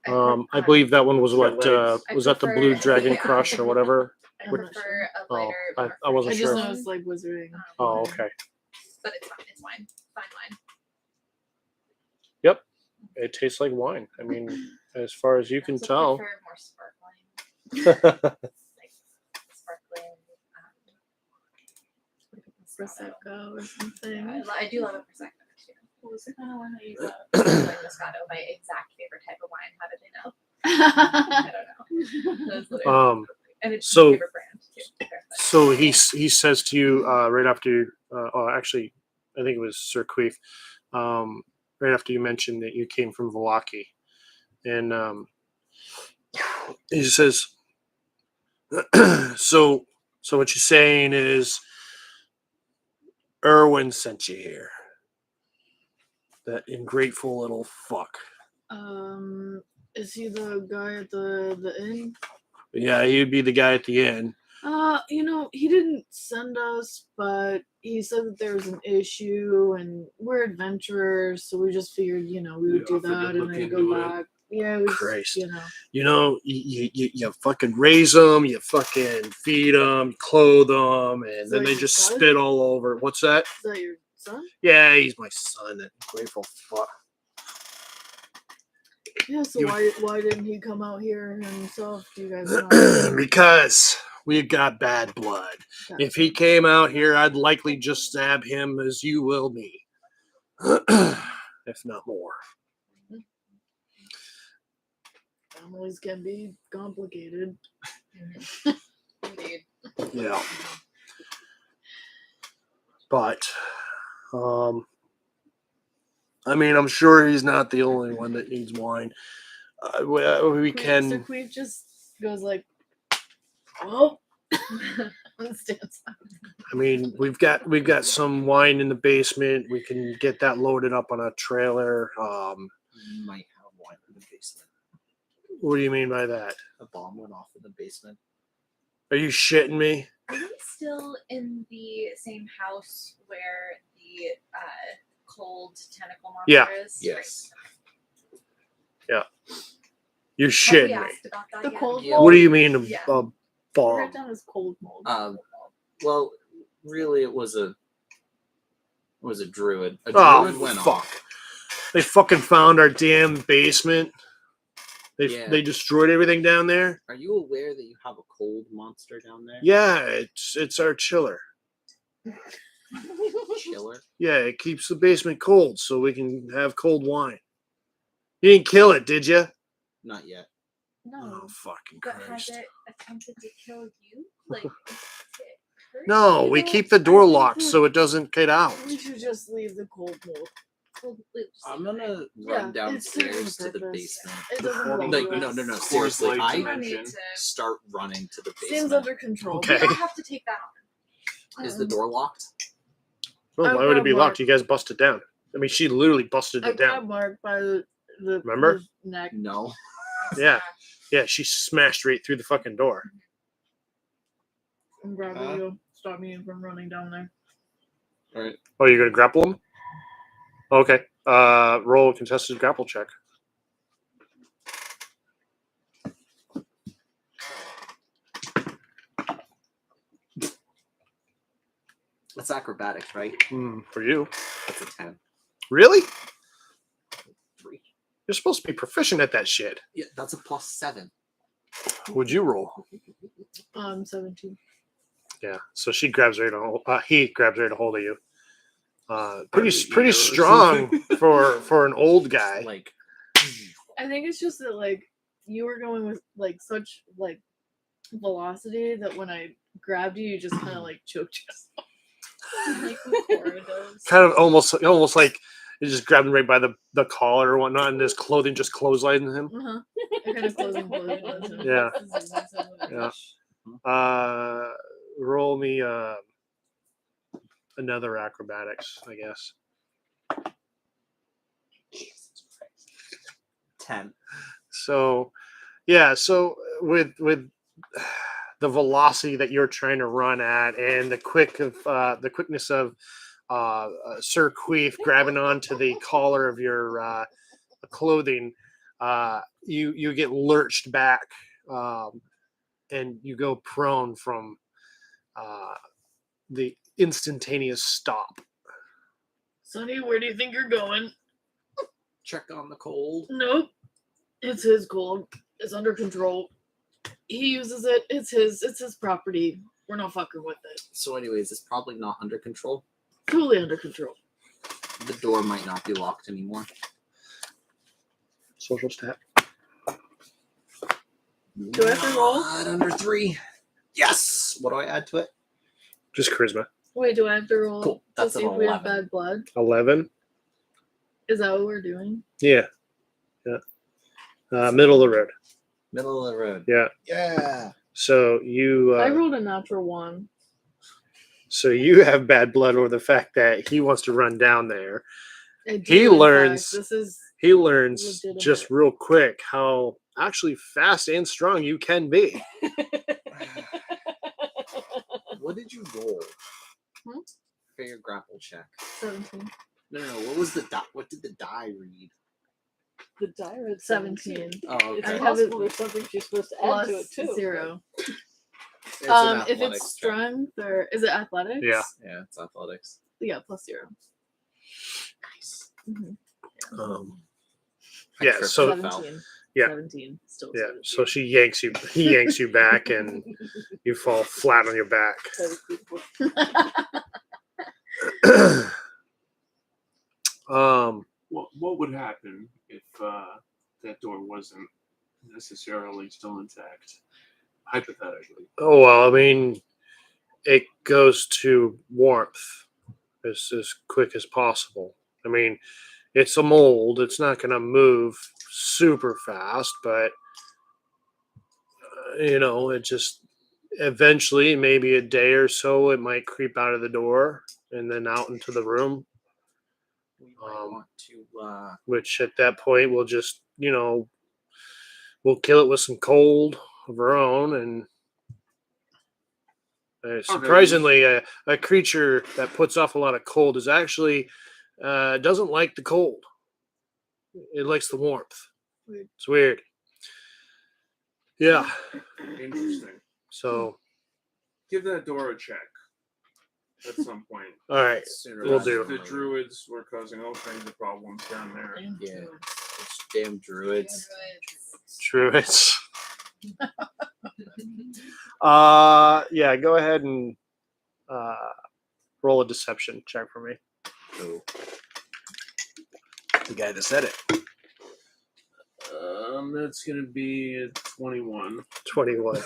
[SPEAKER 4] everything.
[SPEAKER 2] I believe that one was
[SPEAKER 5] Short
[SPEAKER 2] what
[SPEAKER 5] legs.
[SPEAKER 6] I
[SPEAKER 2] was that the
[SPEAKER 6] prefer-
[SPEAKER 2] Blue Dragon
[SPEAKER 6] yeah.
[SPEAKER 2] Crush or whatever?
[SPEAKER 6] I
[SPEAKER 1] I'm not
[SPEAKER 6] prefer a
[SPEAKER 2] Oh,
[SPEAKER 6] lighter.
[SPEAKER 2] I
[SPEAKER 6] more
[SPEAKER 2] wasn't
[SPEAKER 1] I
[SPEAKER 6] fruity
[SPEAKER 1] just
[SPEAKER 2] sure.
[SPEAKER 1] know it's like Wizard.
[SPEAKER 2] Oh,
[SPEAKER 1] wine.
[SPEAKER 2] okay.
[SPEAKER 6] But it's fine. It's wine. Fine wine.
[SPEAKER 2] It tastes like wine. I mean, as far as you
[SPEAKER 6] I
[SPEAKER 2] can
[SPEAKER 6] also
[SPEAKER 2] tell.
[SPEAKER 6] prefer more sparkling. Sparkling.
[SPEAKER 1] Prosecco or something.
[SPEAKER 6] I do love a prosecco too.
[SPEAKER 4] What was the kind of wine that you got?
[SPEAKER 6] Like Moscato, my exact favorite type of wine. How did they know? I don't know. That's literally- and it's
[SPEAKER 2] so-
[SPEAKER 6] my favorite brand too.
[SPEAKER 2] So he says to you right after. Actually, I think it was Sir Queef. Right after you mentioned that you came from Valaki, and he says, "So what you're saying is, Erwin sent you here. That ungrateful little fuck.
[SPEAKER 1] Is he the guy at the inn?
[SPEAKER 2] Yeah, he'd be the guy at the end.
[SPEAKER 1] He didn't send us, but he said that there was an issue, and we're adventurers, so we just figured, we would do
[SPEAKER 5] offered to
[SPEAKER 1] that and
[SPEAKER 5] look
[SPEAKER 1] then
[SPEAKER 5] into
[SPEAKER 1] go
[SPEAKER 5] it.
[SPEAKER 1] back. Yeah, we
[SPEAKER 2] Christ.
[SPEAKER 1] just,
[SPEAKER 2] You fucking raise them, you fucking feed them, clothe them, and
[SPEAKER 1] So
[SPEAKER 2] then they
[SPEAKER 1] your
[SPEAKER 2] just
[SPEAKER 1] son?
[SPEAKER 2] spit all over. What's that?
[SPEAKER 1] Is that your son?
[SPEAKER 2] Yeah, he's my son. That grateful fuck.
[SPEAKER 1] Yeah, so
[SPEAKER 2] You-
[SPEAKER 1] why didn't he come out here himself? Do you guys know?
[SPEAKER 2] Because we got bad blood. If he came out here, I'd likely just stab him as you will me. If not more.
[SPEAKER 1] Families can be complicated.
[SPEAKER 6] Indeed.
[SPEAKER 2] Yeah. But, I mean, I'm sure he's not the only one that needs wine. We
[SPEAKER 1] Sir
[SPEAKER 2] can.
[SPEAKER 1] Queef just goes like, oh, and stands up.
[SPEAKER 2] I mean, we've got some wine in the basement. We can get that loaded up on a trailer.
[SPEAKER 3] You might have wine in the basement.
[SPEAKER 2] What do you mean by that?
[SPEAKER 3] A bomb went off in the basement.
[SPEAKER 2] Are you shitting me?
[SPEAKER 6] Are we still in the same house where the cold tentacle monster
[SPEAKER 2] Yeah.
[SPEAKER 6] is?
[SPEAKER 3] Yes.
[SPEAKER 2] You're
[SPEAKER 6] Have we
[SPEAKER 2] shitting me.
[SPEAKER 6] asked about that
[SPEAKER 1] The
[SPEAKER 6] yet?
[SPEAKER 1] cold
[SPEAKER 3] Yeah.
[SPEAKER 1] mold.
[SPEAKER 2] What do you mean a
[SPEAKER 6] Yeah.
[SPEAKER 1] Write
[SPEAKER 2] bomb?
[SPEAKER 1] down as cold mold.
[SPEAKER 3] Well, really, it was a druid. A
[SPEAKER 2] Oh,
[SPEAKER 3] druid went
[SPEAKER 2] fuck.
[SPEAKER 3] off.
[SPEAKER 2] They fucking found our damn basement.
[SPEAKER 3] Yeah.
[SPEAKER 2] They destroyed everything down there.
[SPEAKER 3] Are you aware that you have a cold monster down there?
[SPEAKER 2] Yeah, it's our chiller.
[SPEAKER 3] Chiller.
[SPEAKER 2] Yeah, it keeps the basement cold so we can have cold wine. You didn't kill it, did you?
[SPEAKER 3] Not yet.
[SPEAKER 1] No.
[SPEAKER 2] Oh, fucking
[SPEAKER 6] But has
[SPEAKER 2] Christ.
[SPEAKER 6] it attempted to kill you? Like, has it hurt
[SPEAKER 2] No,
[SPEAKER 6] you?
[SPEAKER 2] we keep the door locked so it doesn't get out.
[SPEAKER 1] We should just leave the cold mold.
[SPEAKER 6] Well, let's
[SPEAKER 3] I'm
[SPEAKER 6] see.
[SPEAKER 3] gonna
[SPEAKER 1] Yeah,
[SPEAKER 3] run
[SPEAKER 1] it serves
[SPEAKER 3] downstairs
[SPEAKER 1] a
[SPEAKER 3] to the
[SPEAKER 1] purpose.
[SPEAKER 3] basement.
[SPEAKER 1] It doesn't
[SPEAKER 5] Like,
[SPEAKER 1] belong
[SPEAKER 3] Like,
[SPEAKER 1] to
[SPEAKER 3] no,
[SPEAKER 1] us.
[SPEAKER 3] no, no.
[SPEAKER 5] Coors
[SPEAKER 3] Seriously,
[SPEAKER 5] Light
[SPEAKER 3] I
[SPEAKER 6] We don't need
[SPEAKER 5] dimension.
[SPEAKER 6] to.
[SPEAKER 3] start running to the
[SPEAKER 1] Seems
[SPEAKER 3] basement.
[SPEAKER 1] under control.
[SPEAKER 2] Okay.
[SPEAKER 6] We don't have to take that on.
[SPEAKER 3] Is the door locked?
[SPEAKER 2] Well,
[SPEAKER 1] I
[SPEAKER 2] why would it be
[SPEAKER 1] grabbed
[SPEAKER 2] locked? You guys busted down. I mean, she literally busted
[SPEAKER 1] I
[SPEAKER 2] it down.
[SPEAKER 1] grabbed Mark by the
[SPEAKER 2] Remember?
[SPEAKER 1] his neck.
[SPEAKER 3] No.
[SPEAKER 2] Yeah. Yeah, she smashed right through the fucking door.
[SPEAKER 1] And grabbing you. Stop me from running down there.
[SPEAKER 3] All right.
[SPEAKER 2] Oh, you're gonna grapple him? Okay. Roll a contested grapple check.
[SPEAKER 3] That's acrobatics, right?
[SPEAKER 2] For you.
[SPEAKER 3] That's a 10.
[SPEAKER 2] Really?
[SPEAKER 3] 3.
[SPEAKER 2] You're supposed to be proficient at that shit.
[SPEAKER 3] Yeah, that's a +7.
[SPEAKER 2] Would you roll?
[SPEAKER 1] 17.
[SPEAKER 2] Yeah. So she grabs right a he grabs right a hold of you. Pretty
[SPEAKER 5] Eat or
[SPEAKER 2] strong
[SPEAKER 5] something.
[SPEAKER 2] for an old guy.
[SPEAKER 3] Like,
[SPEAKER 1] I think it's just that like you were going with like such like velocity that when I grabbed you, you just kind of like choked yourself.
[SPEAKER 6] Like what Cora does.
[SPEAKER 2] Kind of almost like you just grabbed him right by the collar or whatnot, and his clothing just clotheslined him.
[SPEAKER 1] Uh-huh. I kind of closing.
[SPEAKER 2] Yeah. Yeah. Roll me another acrobatics, I guess.
[SPEAKER 3] 10.
[SPEAKER 2] So, yeah. So with the velocity that you're trying to run at, and the quickness of Sir Queef grabbing onto the collar of your clothing, you get lurched back, and you go prone from the instantaneous stop.
[SPEAKER 7] Sonny, where do you think you're going?
[SPEAKER 3] Check on the cold.
[SPEAKER 7] Nope. It's his cold. It's under control. He uses it. It's his property. We're not fucking with it.
[SPEAKER 3] So, anyways, it's probably not under control.
[SPEAKER 7] Totally under control.
[SPEAKER 3] The door might not be locked anymore.
[SPEAKER 2] Social stat.
[SPEAKER 1] Do I have to roll?
[SPEAKER 3] Not under 3. Yes. What do I add to it?
[SPEAKER 2] Just charisma.
[SPEAKER 1] Wait, do I have to roll
[SPEAKER 3] Cool.
[SPEAKER 1] to
[SPEAKER 3] That's
[SPEAKER 1] see
[SPEAKER 3] an
[SPEAKER 1] if we have
[SPEAKER 3] 11.
[SPEAKER 1] bad blood?
[SPEAKER 2] 11.
[SPEAKER 1] Is that what we're doing?
[SPEAKER 2] Yeah. Middle of the road.
[SPEAKER 3] Middle of the road.
[SPEAKER 2] Yeah.
[SPEAKER 3] Yeah.
[SPEAKER 2] So you.
[SPEAKER 1] I rolled a natural 1.
[SPEAKER 2] So you have bad blood over the fact that he wants to run down there.
[SPEAKER 1] I do,
[SPEAKER 2] He
[SPEAKER 1] in
[SPEAKER 2] learns-
[SPEAKER 1] fact. This is
[SPEAKER 2] He learns
[SPEAKER 1] Legitimate.
[SPEAKER 2] just real quick how actually fast and strong you can be.
[SPEAKER 3] What did you roll?
[SPEAKER 1] Hmm?
[SPEAKER 3] For your grapple check.
[SPEAKER 1] 17.
[SPEAKER 3] No. What was the die? What did the die read?
[SPEAKER 4] The die read
[SPEAKER 1] 17.
[SPEAKER 3] Oh,
[SPEAKER 4] It's
[SPEAKER 3] okay.
[SPEAKER 1] I have
[SPEAKER 4] possible
[SPEAKER 1] it
[SPEAKER 4] there's something she's supposed to add
[SPEAKER 1] Plus
[SPEAKER 4] to it too.
[SPEAKER 1] 0.
[SPEAKER 3] It's an
[SPEAKER 1] If
[SPEAKER 3] athletics
[SPEAKER 1] it's
[SPEAKER 3] check.
[SPEAKER 1] strength or is it athletics?
[SPEAKER 2] Yeah.
[SPEAKER 3] Yeah, it's athletics.
[SPEAKER 1] Yeah, plus 0.
[SPEAKER 3] Nice.
[SPEAKER 1] Mhm.
[SPEAKER 2] Yeah,
[SPEAKER 3] Extra
[SPEAKER 2] so-
[SPEAKER 3] for the foul.
[SPEAKER 7] 17.
[SPEAKER 2] Yeah.
[SPEAKER 7] 17. Still
[SPEAKER 2] Yeah.
[SPEAKER 7] 17.
[SPEAKER 2] So he yanks you back, and you fall flat on your back.
[SPEAKER 4] That was beautiful.
[SPEAKER 5] What would happen if that door wasn't necessarily still intact? Hypothetically.
[SPEAKER 2] Oh well, I mean, it goes to warmth as quick as possible. I mean, it's a mold; it's not going to move super fast, but it just eventually, maybe a day or so, it might creep out of the door and then out into the room.
[SPEAKER 3] We might want to.
[SPEAKER 2] Which at that point we'll just we'll kill it with some cold of our own, and surprisingly a creature that puts off a lot of cold is actually doesn't like the cold. It likes the warmth.
[SPEAKER 1] Weird.
[SPEAKER 2] It's weird. Yeah.
[SPEAKER 5] Interesting.
[SPEAKER 2] So
[SPEAKER 5] Give that door a check at some point.
[SPEAKER 2] all right,
[SPEAKER 3] Sooner
[SPEAKER 2] We'll
[SPEAKER 3] rather
[SPEAKER 2] do.
[SPEAKER 3] than
[SPEAKER 5] The
[SPEAKER 3] later.
[SPEAKER 5] druids were causing all kinds of problems down there.
[SPEAKER 3] Yeah. Those damn druids.
[SPEAKER 2] true. It's yeah. Go ahead and roll a deception check for me.
[SPEAKER 3] Oh. The guy that said it.
[SPEAKER 5] That's gonna be a 21.
[SPEAKER 2] 21.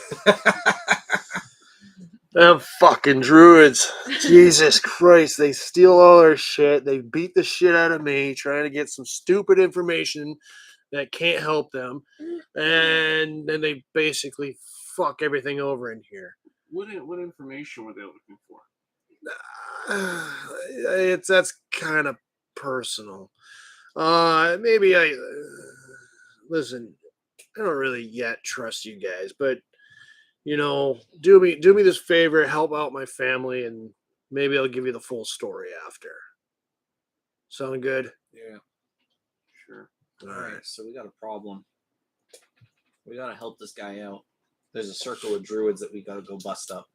[SPEAKER 2] Them fucking druids. Jesus Christ. They steal all our shit. They beat the shit out of me trying to get some stupid information that can't help them. And then they basically fuck everything over in here.
[SPEAKER 5] What information were they looking for?
[SPEAKER 2] That's kind of personal. Maybe listen, I don't really yet trust you guys, but do me this favor, help out my family, and maybe I'll give you the full story after. Sound good?
[SPEAKER 3] Yeah.
[SPEAKER 5] Sure.
[SPEAKER 2] All
[SPEAKER 3] All
[SPEAKER 2] right.
[SPEAKER 3] right, so we got a problem. We gotta help this guy out. There's a circle of druids that we gotta go bust up.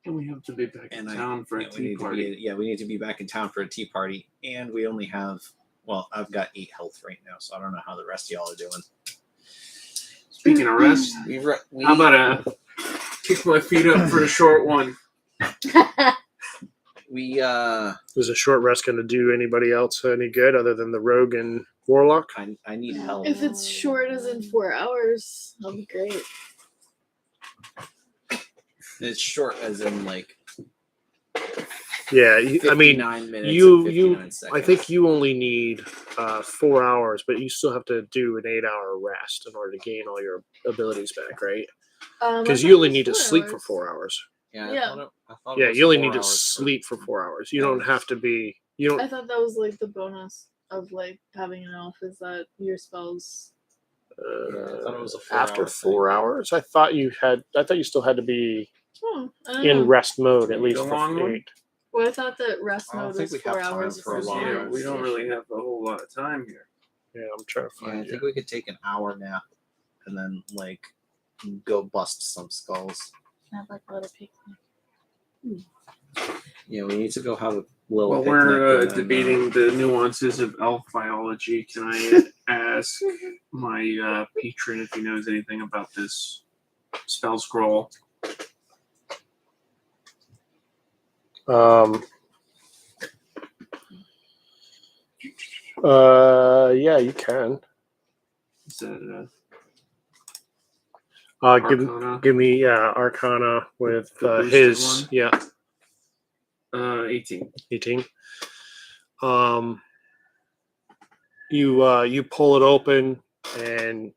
[SPEAKER 5] And we have to be back in town for a
[SPEAKER 3] we
[SPEAKER 5] tea
[SPEAKER 3] need
[SPEAKER 5] party.
[SPEAKER 3] to be, we need to be back in town for a tea party, and we only have. Well, I've got 8 health right now, so I don't know how the rest of y'all are doing.
[SPEAKER 5] Speaking of rest,
[SPEAKER 3] We
[SPEAKER 5] how about kick my feet up for a short one?
[SPEAKER 3] we
[SPEAKER 2] Is a short rest going to do anybody else any good other than the rogue and warlock?
[SPEAKER 3] I need help.
[SPEAKER 1] If it's short as in 4 hours, that'll be great.
[SPEAKER 3] It's short, as in like.
[SPEAKER 2] Yeah, I mean,
[SPEAKER 3] 59 minutes
[SPEAKER 2] you
[SPEAKER 3] and 59 seconds.
[SPEAKER 2] I think you only need 4 hours, but you still have to do an 8-hour rest in order to gain all your abilities back, right? Because you only need to sleep for 4 hours.
[SPEAKER 3] Yeah.
[SPEAKER 7] Yeah.
[SPEAKER 3] I thought it
[SPEAKER 2] Yeah,
[SPEAKER 3] was
[SPEAKER 2] you only
[SPEAKER 3] 4
[SPEAKER 2] need to
[SPEAKER 3] hours for-
[SPEAKER 2] sleep for 4 hours. You
[SPEAKER 3] Yeah.
[SPEAKER 2] don't have to be. You don't.
[SPEAKER 7] I thought that was like the bonus of like having an elf is that your spells.
[SPEAKER 3] Yeah, I thought it was a
[SPEAKER 2] After
[SPEAKER 3] 4 hour
[SPEAKER 2] 4
[SPEAKER 3] thing.
[SPEAKER 2] hours, I thought you still had to be
[SPEAKER 7] Oh, I don't
[SPEAKER 2] in
[SPEAKER 7] know.
[SPEAKER 2] rest mode at
[SPEAKER 5] Maybe
[SPEAKER 2] least
[SPEAKER 5] the
[SPEAKER 2] for
[SPEAKER 5] long one?
[SPEAKER 2] 8.
[SPEAKER 7] Well, I thought that rest
[SPEAKER 3] I don't
[SPEAKER 7] mode
[SPEAKER 3] think
[SPEAKER 7] was
[SPEAKER 3] we have
[SPEAKER 7] 4
[SPEAKER 3] time
[SPEAKER 7] hours
[SPEAKER 3] for a
[SPEAKER 7] before
[SPEAKER 3] long
[SPEAKER 5] Yeah,
[SPEAKER 3] rest.
[SPEAKER 5] we don't really have a whole lot of time here.
[SPEAKER 2] Yeah, I'm trying to
[SPEAKER 3] Yeah, I
[SPEAKER 2] find
[SPEAKER 3] think
[SPEAKER 2] you.
[SPEAKER 3] we could take an hour nap and then like go bust some skulls.
[SPEAKER 6] Have like a little picnic.
[SPEAKER 3] Yeah, we need to go have a little.
[SPEAKER 5] While
[SPEAKER 3] picnic
[SPEAKER 5] we're
[SPEAKER 3] and then,
[SPEAKER 5] debating the nuances of elf biology, can I ask my patron if he knows anything about this spell scroll?
[SPEAKER 2] Yeah, you can.
[SPEAKER 5] Is that
[SPEAKER 2] Give me Arcana with
[SPEAKER 5] The boosted
[SPEAKER 2] his
[SPEAKER 5] one?
[SPEAKER 2] yeah
[SPEAKER 5] 18?
[SPEAKER 2] 18. You pull it open and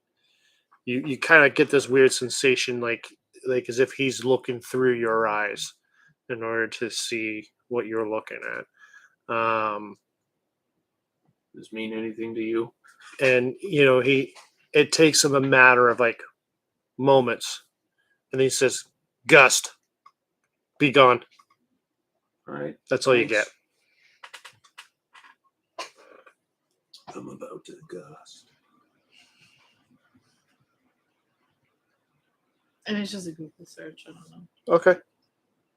[SPEAKER 2] you kind of get this weird sensation like as if he's looking through your eyes in order to see what you're looking at.
[SPEAKER 5] Does this mean anything to you?
[SPEAKER 2] And it takes him a matter of like moments, and he says, "Gust, be gone."
[SPEAKER 5] All right.
[SPEAKER 2] That's all you get.
[SPEAKER 5] I'm about to gust.
[SPEAKER 7] And it's just a Google search. I don't know.
[SPEAKER 2] Okay.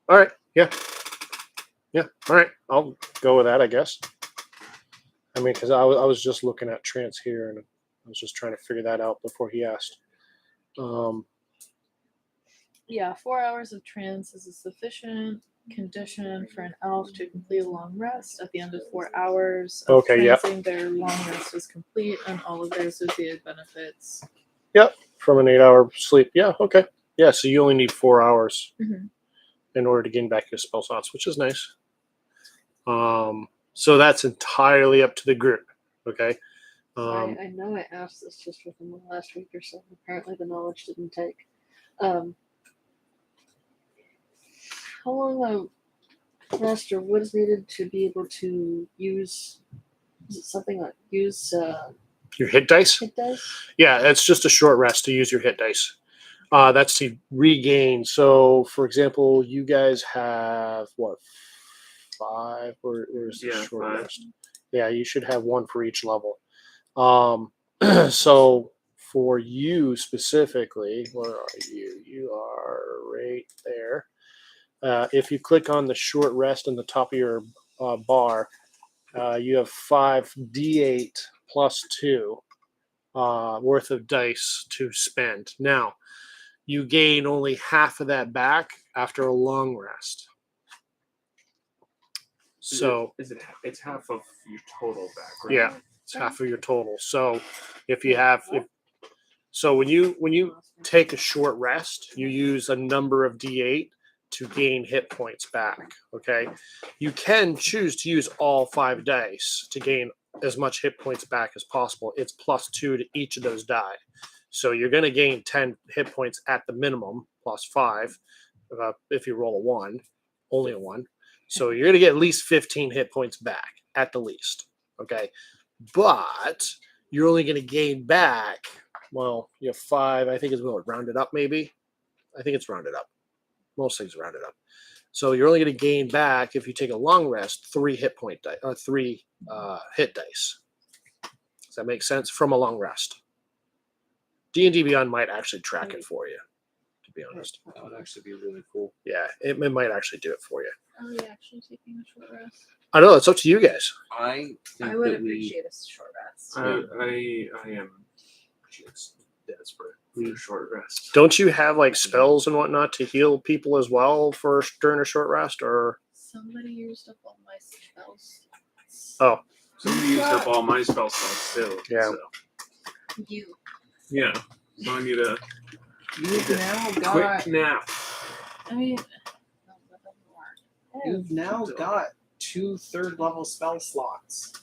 [SPEAKER 2] All right. Yeah. All right. I'll go with that, I guess. I mean, because I was just looking at trance here, and I was just trying to figure that out before he asked.
[SPEAKER 7] Yeah, 4 hours of trance is a sufficient condition for an elf to complete a long rest. At the end of 4 hours of
[SPEAKER 2] Okay, yeah.
[SPEAKER 7] trancing, their long rest is complete and all of their associated benefits.
[SPEAKER 2] Yep. From an 8-hour sleep. Yeah. Okay. Yeah. So you only need 4 hours in order to gain back your spell slots, which is nice. So that's entirely up to the group. Okay.
[SPEAKER 4] I know I asked this just within the last week or so. Apparently the knowledge didn't take. How long a rest or what is needed to be able to use? Is it something like use
[SPEAKER 2] Your hit dice?
[SPEAKER 4] hit dice?
[SPEAKER 2] Yeah, it's just a short rest to use your hit dice. That's to regain. So, for example, you guys have what, 5? Where's the short
[SPEAKER 5] 5.
[SPEAKER 2] rest? Yeah, you should have 1 for each level. So for you specifically, where are you? You are right there. If you click on the short rest in the top of your bar, you have 5d8 plus 2 worth of dice to spend. Now, you gain only half of that back after a long rest. So
[SPEAKER 5] it's half of your total back, right?
[SPEAKER 2] yeah, it's half of your total. So when you take a short rest, you use a number of d8 to gain hit points back. Okay, you can choose to use all 5 dice to gain as much hit points back as possible. It's plus 2 to each of those die, so you're going to gain 10 hit points at the minimum, plus 5 if you roll a 1, only a 1. So you're going to get at least 15 hit points back at the least. Okay, but you're only going to gain back. Well, you have 5. I think it's rounded up, maybe. I think it's rounded up. Most things are rounded up. So you're only going to gain back, if you take a long rest, 3 hit point dice, or 3 hit dice. Does that make sense? From a long rest. D&D Beyond might actually track it for you, to be honest.
[SPEAKER 3] That would actually be really cool.
[SPEAKER 2] Yeah, it might actually do it for you.
[SPEAKER 6] Are we actually taking a short rest?
[SPEAKER 2] I don't know. It's up to you guys.
[SPEAKER 3] I think
[SPEAKER 6] I would
[SPEAKER 3] that we.
[SPEAKER 6] appreciate a short rest.
[SPEAKER 5] I am just desperate for a short rest.
[SPEAKER 2] Don't you have like spells and whatnot to heal people as well during a short rest, or?
[SPEAKER 6] Somebody used up all my spells.
[SPEAKER 2] Oh,
[SPEAKER 5] Somebody used up all my spell slots too.
[SPEAKER 2] Yeah.
[SPEAKER 5] So,
[SPEAKER 6] You.
[SPEAKER 5] yeah. So I need a
[SPEAKER 6] Now,
[SPEAKER 5] quick nap.
[SPEAKER 7] I mean, no, that doesn't work.
[SPEAKER 3] You've now got 2 third-level spell slots.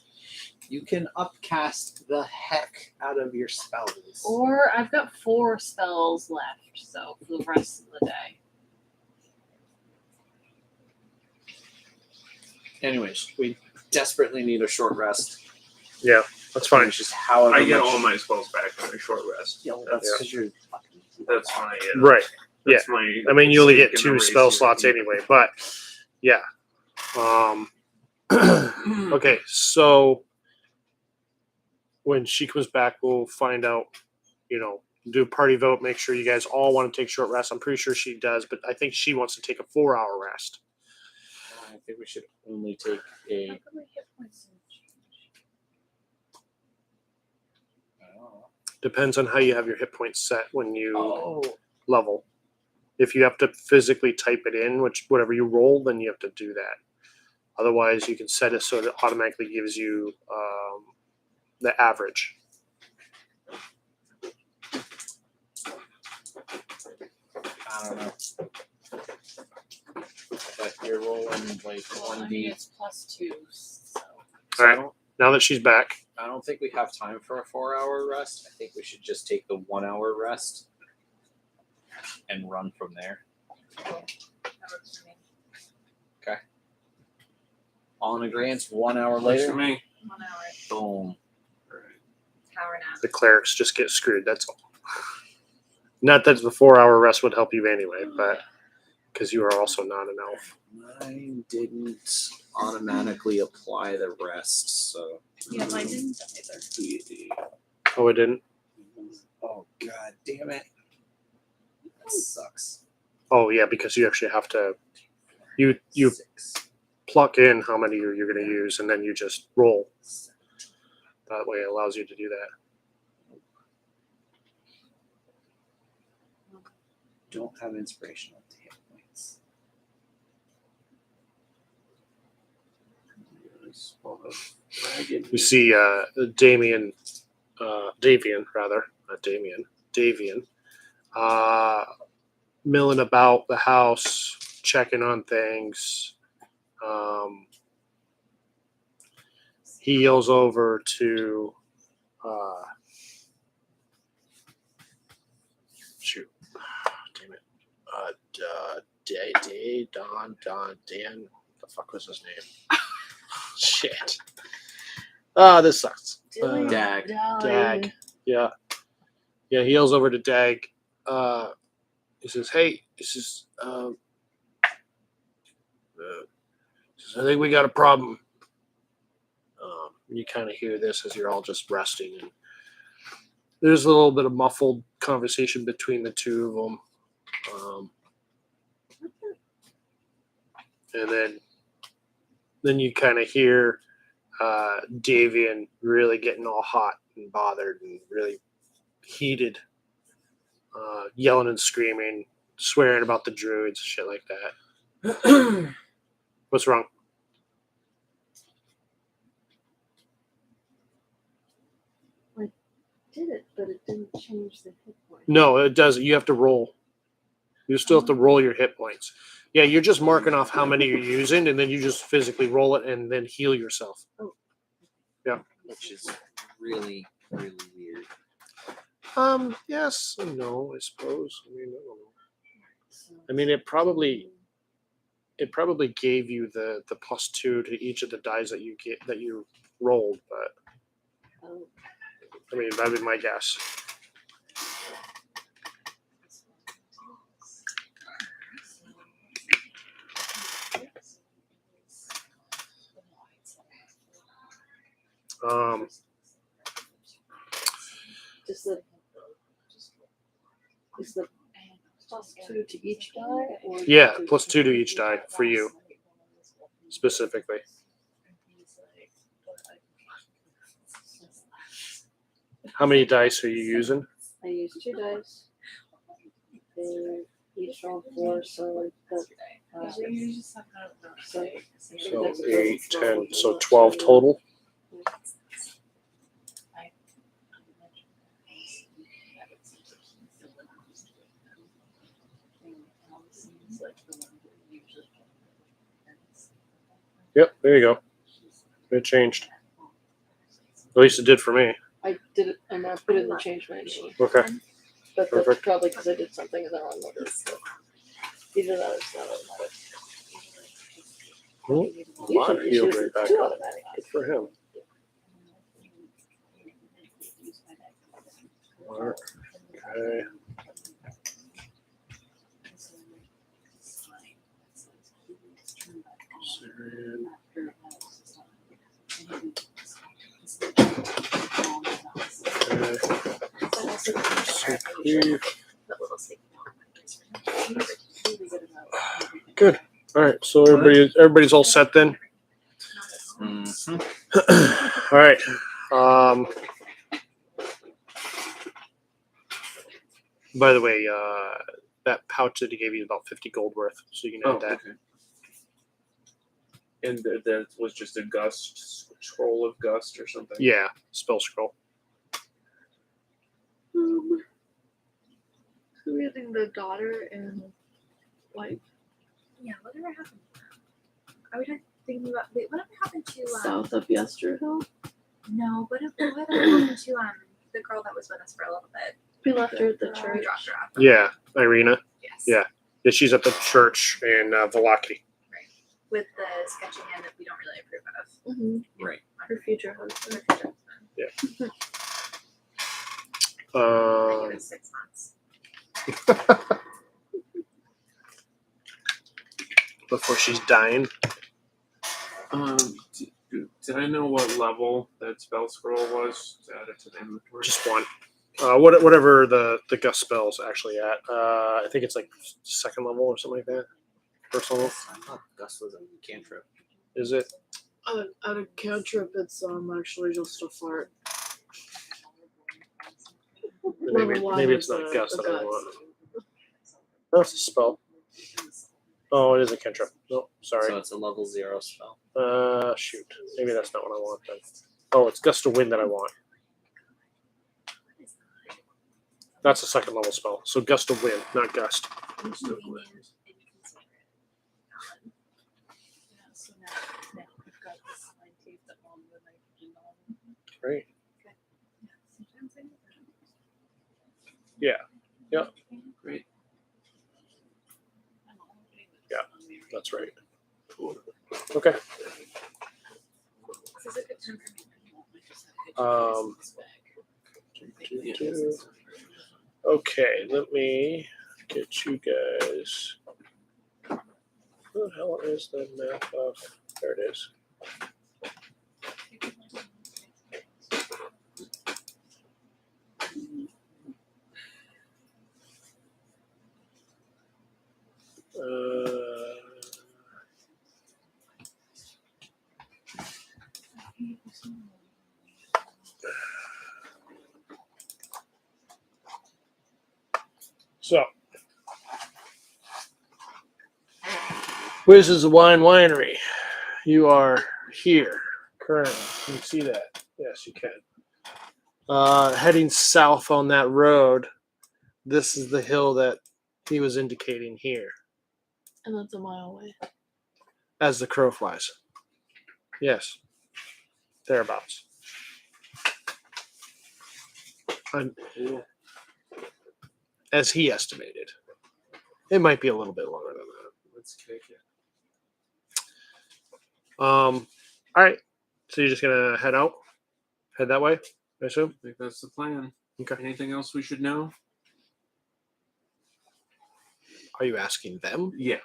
[SPEAKER 3] You can upcast the heck out of your spells.
[SPEAKER 7] Or I've got 4 spells left, so for the rest of the day.
[SPEAKER 3] Anyways, we desperately need a short rest.
[SPEAKER 2] Yeah, that's fine.
[SPEAKER 3] It's just however
[SPEAKER 5] I get
[SPEAKER 3] much-
[SPEAKER 5] all my spells back on a short rest.
[SPEAKER 3] Yeah, well, that's
[SPEAKER 2] Yeah.
[SPEAKER 3] because you're fucking.
[SPEAKER 5] That's my
[SPEAKER 2] Right.
[SPEAKER 5] That's my.
[SPEAKER 2] I mean, you only
[SPEAKER 5] stake
[SPEAKER 2] get
[SPEAKER 5] in the
[SPEAKER 2] 2
[SPEAKER 5] race
[SPEAKER 2] spell
[SPEAKER 5] here.
[SPEAKER 2] slots anyway, but yeah. Okay, so when she comes back, we'll find out, do a party vote, make sure you guys all want to take short rests. I'm pretty sure she does, but I think she wants to take a 4-hour rest.
[SPEAKER 3] I think we should only take a.
[SPEAKER 7] How come my hit points didn't change?
[SPEAKER 2] Depends on how you have your hit points set when you
[SPEAKER 3] Oh,
[SPEAKER 2] level. If you have to physically type it in, whatever you roll, then you have to do that. Otherwise, you can set it so it automatically gives you the average.
[SPEAKER 3] I don't know. But you're rolling like
[SPEAKER 7] Well, I
[SPEAKER 3] 1d.
[SPEAKER 7] mean, it's +2s, so.
[SPEAKER 3] So
[SPEAKER 2] All right. Now that she's back,
[SPEAKER 3] I don't think we have time for a 4-hour rest. I think we should just take the 1-hour rest and run from there.
[SPEAKER 6] That works for me.
[SPEAKER 3] All in agreement, 1 hour
[SPEAKER 5] Works
[SPEAKER 3] later.
[SPEAKER 5] for me.
[SPEAKER 6] 1 hour.
[SPEAKER 3] Boom.
[SPEAKER 6] Power nap.
[SPEAKER 2] the clerics just get screwed. That's all. Not that the 4-hour rest would help you anyway, but because you are also not an elf.
[SPEAKER 3] Mine didn't automatically apply the rest, so.
[SPEAKER 6] Yeah, mine didn't either.
[SPEAKER 2] Oh, it didn't?
[SPEAKER 3] Oh god damn it. That sucks.
[SPEAKER 2] Oh, yeah, because you actually have to. You
[SPEAKER 3] 6.
[SPEAKER 2] pluck in how many you're going to use, and then you just roll. That way it allows you to do that.
[SPEAKER 3] Don't have inspirational hit points.
[SPEAKER 2] You see Davian, milling about the house, checking on things. He yells over to shoot, damn it, Dan. What the fuck was his name? Shit. This sucks.
[SPEAKER 3] Dag.
[SPEAKER 2] Dag. Yeah. Yeah, he yells over to Dag. He says, "Hey, this is I think we got a problem." You kind of hear this as you're all just resting, and there's a little bit of muffled conversation between the two of them, and then you kind of hear Davian really getting all hot and bothered and really heated, yelling and screaming, swearing about the druids, shit like that. What's wrong?
[SPEAKER 4] Did it, but it didn't change the hit point.
[SPEAKER 2] No, it doesn't. You have to roll. You still have to roll your hit points. Yeah, you're just marking off how many you're using, and then you just physically roll it and then heal yourself.
[SPEAKER 3] Which is really, really weird.
[SPEAKER 2] Yes and no, I suppose. I don't know.
[SPEAKER 4] So,
[SPEAKER 2] I mean, it probably gave you the +2 to each of the dice that you rolled, but
[SPEAKER 4] oh,
[SPEAKER 2] I mean that'd be my guess.
[SPEAKER 4] is the +2 to each die? Or
[SPEAKER 2] Yeah, +2 to each die for you specifically. How many dice are you using?
[SPEAKER 4] I use 2 dice. They each roll 4, so that's so
[SPEAKER 2] So 8, 10, so 12 total. Yep, there you go. It changed. At least it did for me.
[SPEAKER 4] I did it, and I put it in the change manually.
[SPEAKER 2] Okay.
[SPEAKER 4] But
[SPEAKER 2] Perfect.
[SPEAKER 4] that's probably because I did something in the wrong order. So either that or it's not automatic.
[SPEAKER 2] Cool.
[SPEAKER 4] You
[SPEAKER 2] Lot
[SPEAKER 4] should
[SPEAKER 2] of healed
[SPEAKER 4] issue
[SPEAKER 2] right back
[SPEAKER 4] two
[SPEAKER 2] up.
[SPEAKER 4] automatic.
[SPEAKER 2] Good for him. Mark. Okay. Syrian. Okay. CP. Good. All right. So everybody's all set then.
[SPEAKER 3] Mhm.
[SPEAKER 2] All right. By the way, that pouch that he gave you is about 50 gold worth, so you can add that.
[SPEAKER 5] Okay. And that was just a gust scroll of gust or something.
[SPEAKER 2] Yeah, spell scroll.
[SPEAKER 7] Who are we getting the daughter and wife?
[SPEAKER 6] Yeah, whatever happened? Are we thinking about whatever happened to
[SPEAKER 7] South of Yesterhill?
[SPEAKER 6] No, whatever happened to the girl that was with us for a little bit?
[SPEAKER 7] We left her at the
[SPEAKER 6] We
[SPEAKER 7] church.
[SPEAKER 6] dropped her off.
[SPEAKER 2] Yeah, Irina.
[SPEAKER 6] Yes.
[SPEAKER 2] Yeah. Yeah, she's at the church in Valaki.
[SPEAKER 6] With the sketching in that we don't really approve of.
[SPEAKER 7] Mm-hmm.
[SPEAKER 3] Right.
[SPEAKER 7] Her future husband.
[SPEAKER 6] Negative 6 months.
[SPEAKER 2] Before she's dying.
[SPEAKER 5] Did I know what level that spell scroll was to add it to the inventory?
[SPEAKER 2] Just one. Whatever the gust spell's actually at. I think it's like second level or something like that. First level.
[SPEAKER 3] I thought Gus was a cantrip.
[SPEAKER 2] Is it?
[SPEAKER 1] At a cantrip, it's actually just a fart.
[SPEAKER 2] Maybe it's not gust that I want. No, it's a spell. Oh, it is a cantrip. No, sorry.
[SPEAKER 3] So it's a level 0 spell.
[SPEAKER 2] Shoot. Maybe that's not what I want then. Oh, it's gust of wind that I want. That's a second level spell. So gust of wind, not gust. Great. Yeah. Yep.
[SPEAKER 5] Great.
[SPEAKER 2] Yeah, that's right. Okay.
[SPEAKER 6] This is a good time for me.
[SPEAKER 2] Okay, let me get you guys. Where the hell is the map of? There it is. So, Wizards of Wine Winery. You are here currently. Can you see that? Yes, you can. Heading south on that road. This is the hill that he was indicating here.
[SPEAKER 7] And that's a mile away.
[SPEAKER 2] As the crow flies. Yes. Thereabouts. As he estimated. It might be a little bit longer than that.
[SPEAKER 5] Let's kick it.
[SPEAKER 2] All right. So you're just gonna head out? Head that way, I assume?
[SPEAKER 5] I think that's the plan.
[SPEAKER 2] Okay.
[SPEAKER 5] Anything else we should know?
[SPEAKER 2] Are you asking them?
[SPEAKER 5] Yeah.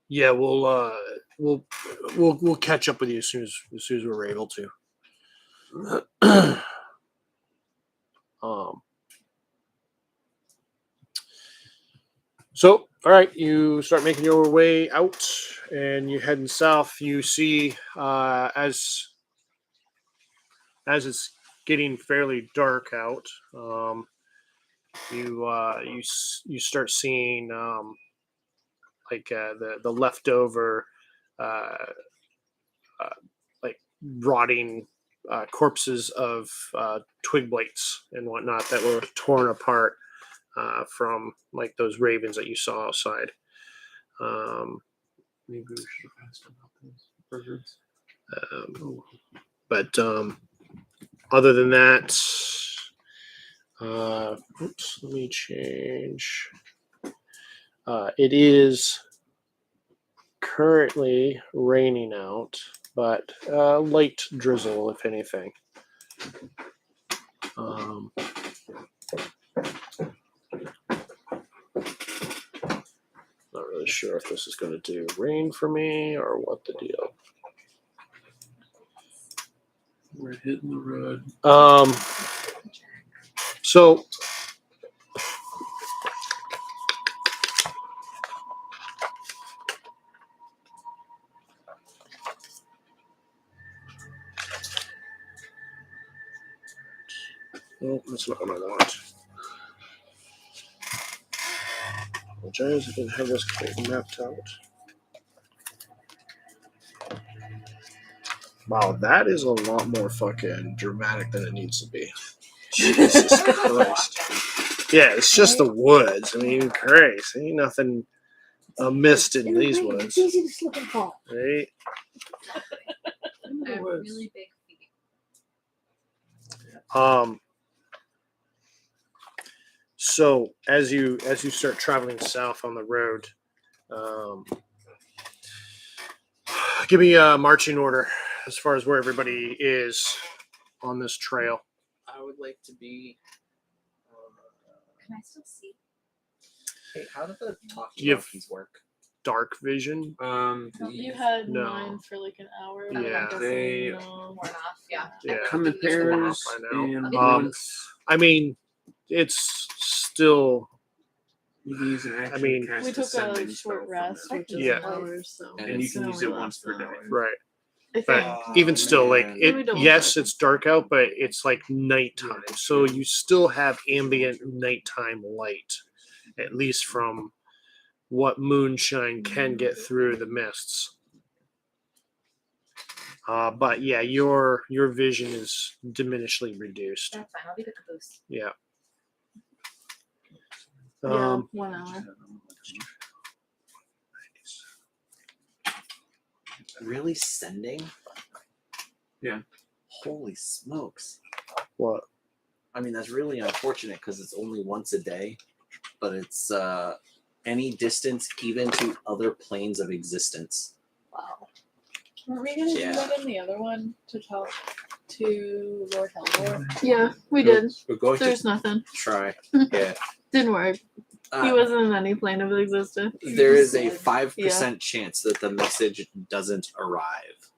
[SPEAKER 2] Yeah, we'll catch up with you as soon as we're able to. So, all right, you start making your way out, and you're heading south. You see, as it's getting fairly dark out, you start seeing the leftover like rotting corpses of twig blights and whatnot that were torn apart from like those ravens that you saw outside.
[SPEAKER 5] Maybe we should have asked about those burgers.
[SPEAKER 2] But other than that, oops, let me change. It is currently raining out, but light drizzle, if anything. Not really sure if this is going to do rain for me or what the deal.
[SPEAKER 5] We're hitting the road.
[SPEAKER 2] So no, that's not what I want. Apologize, I didn't have this quite mapped out. Wow, that is a lot more fucking dramatic than it needs to be. Jesus Christ. Yeah, it's just the woods. I mean, Christ, ain't nothing mist in these woods.
[SPEAKER 4] It's easy to slip and fall.
[SPEAKER 2] Right?
[SPEAKER 6] I have really big feet.
[SPEAKER 2] So as you start traveling south on the road, give me a marching order as far as where everybody is on this trail.
[SPEAKER 3] I would like to be.
[SPEAKER 6] Can I still see?
[SPEAKER 3] Hey, how do the talkie
[SPEAKER 2] You have-
[SPEAKER 3] donkeys work?
[SPEAKER 2] Dark vision.
[SPEAKER 7] You had
[SPEAKER 2] No.
[SPEAKER 7] mine for like an hour.
[SPEAKER 2] Yeah.
[SPEAKER 7] I'm guessing
[SPEAKER 5] They-
[SPEAKER 7] no.
[SPEAKER 6] Worn off, yeah.
[SPEAKER 2] Yeah.
[SPEAKER 5] Come in pairs
[SPEAKER 2] I know.
[SPEAKER 5] and
[SPEAKER 6] Um,
[SPEAKER 5] once
[SPEAKER 2] I mean, it's still.
[SPEAKER 5] you can use an action
[SPEAKER 2] I mean-
[SPEAKER 5] cast
[SPEAKER 7] We took
[SPEAKER 5] ascending
[SPEAKER 7] a
[SPEAKER 5] spell
[SPEAKER 7] short
[SPEAKER 5] from
[SPEAKER 7] rest,
[SPEAKER 5] it.
[SPEAKER 7] which is
[SPEAKER 2] Yeah.
[SPEAKER 7] an hour, so
[SPEAKER 3] And
[SPEAKER 5] And you
[SPEAKER 7] it's
[SPEAKER 5] can
[SPEAKER 7] gonna
[SPEAKER 5] use it
[SPEAKER 7] only
[SPEAKER 5] once
[SPEAKER 7] last
[SPEAKER 5] per
[SPEAKER 7] an
[SPEAKER 5] day.
[SPEAKER 7] hour.
[SPEAKER 2] Right.
[SPEAKER 7] I
[SPEAKER 2] But
[SPEAKER 7] think.
[SPEAKER 2] even still, like
[SPEAKER 3] man.
[SPEAKER 7] Let me
[SPEAKER 2] it,
[SPEAKER 7] double
[SPEAKER 2] yes,
[SPEAKER 7] check.
[SPEAKER 2] it's dark out, but it's like nighttime, so you still have ambient nighttime light, at least from what moonshine can get through the mists. But yeah, your vision is diminishingly reduced.
[SPEAKER 6] That's fine. I'll be the caboose.
[SPEAKER 2] Yeah.
[SPEAKER 7] Yeah, 1 hour.
[SPEAKER 3] Really sending?
[SPEAKER 5] Yeah.
[SPEAKER 3] Holy smokes.
[SPEAKER 2] What?
[SPEAKER 3] I mean, that's really unfortunate because it's only once a day, but it's any distance even to other planes of existence.
[SPEAKER 7] Wow. Weren't we gonna
[SPEAKER 3] Yeah.
[SPEAKER 7] do that in the other one to talk to Lord Hellbore?
[SPEAKER 1] Yeah, we did.
[SPEAKER 3] We're going
[SPEAKER 1] There's
[SPEAKER 3] to
[SPEAKER 1] nothing.
[SPEAKER 3] try. Yeah.
[SPEAKER 1] Didn't work. He
[SPEAKER 3] Uh,
[SPEAKER 1] wasn't in any plane of existence.
[SPEAKER 3] there is a
[SPEAKER 7] said-
[SPEAKER 3] 5% chance that the message doesn't arrive.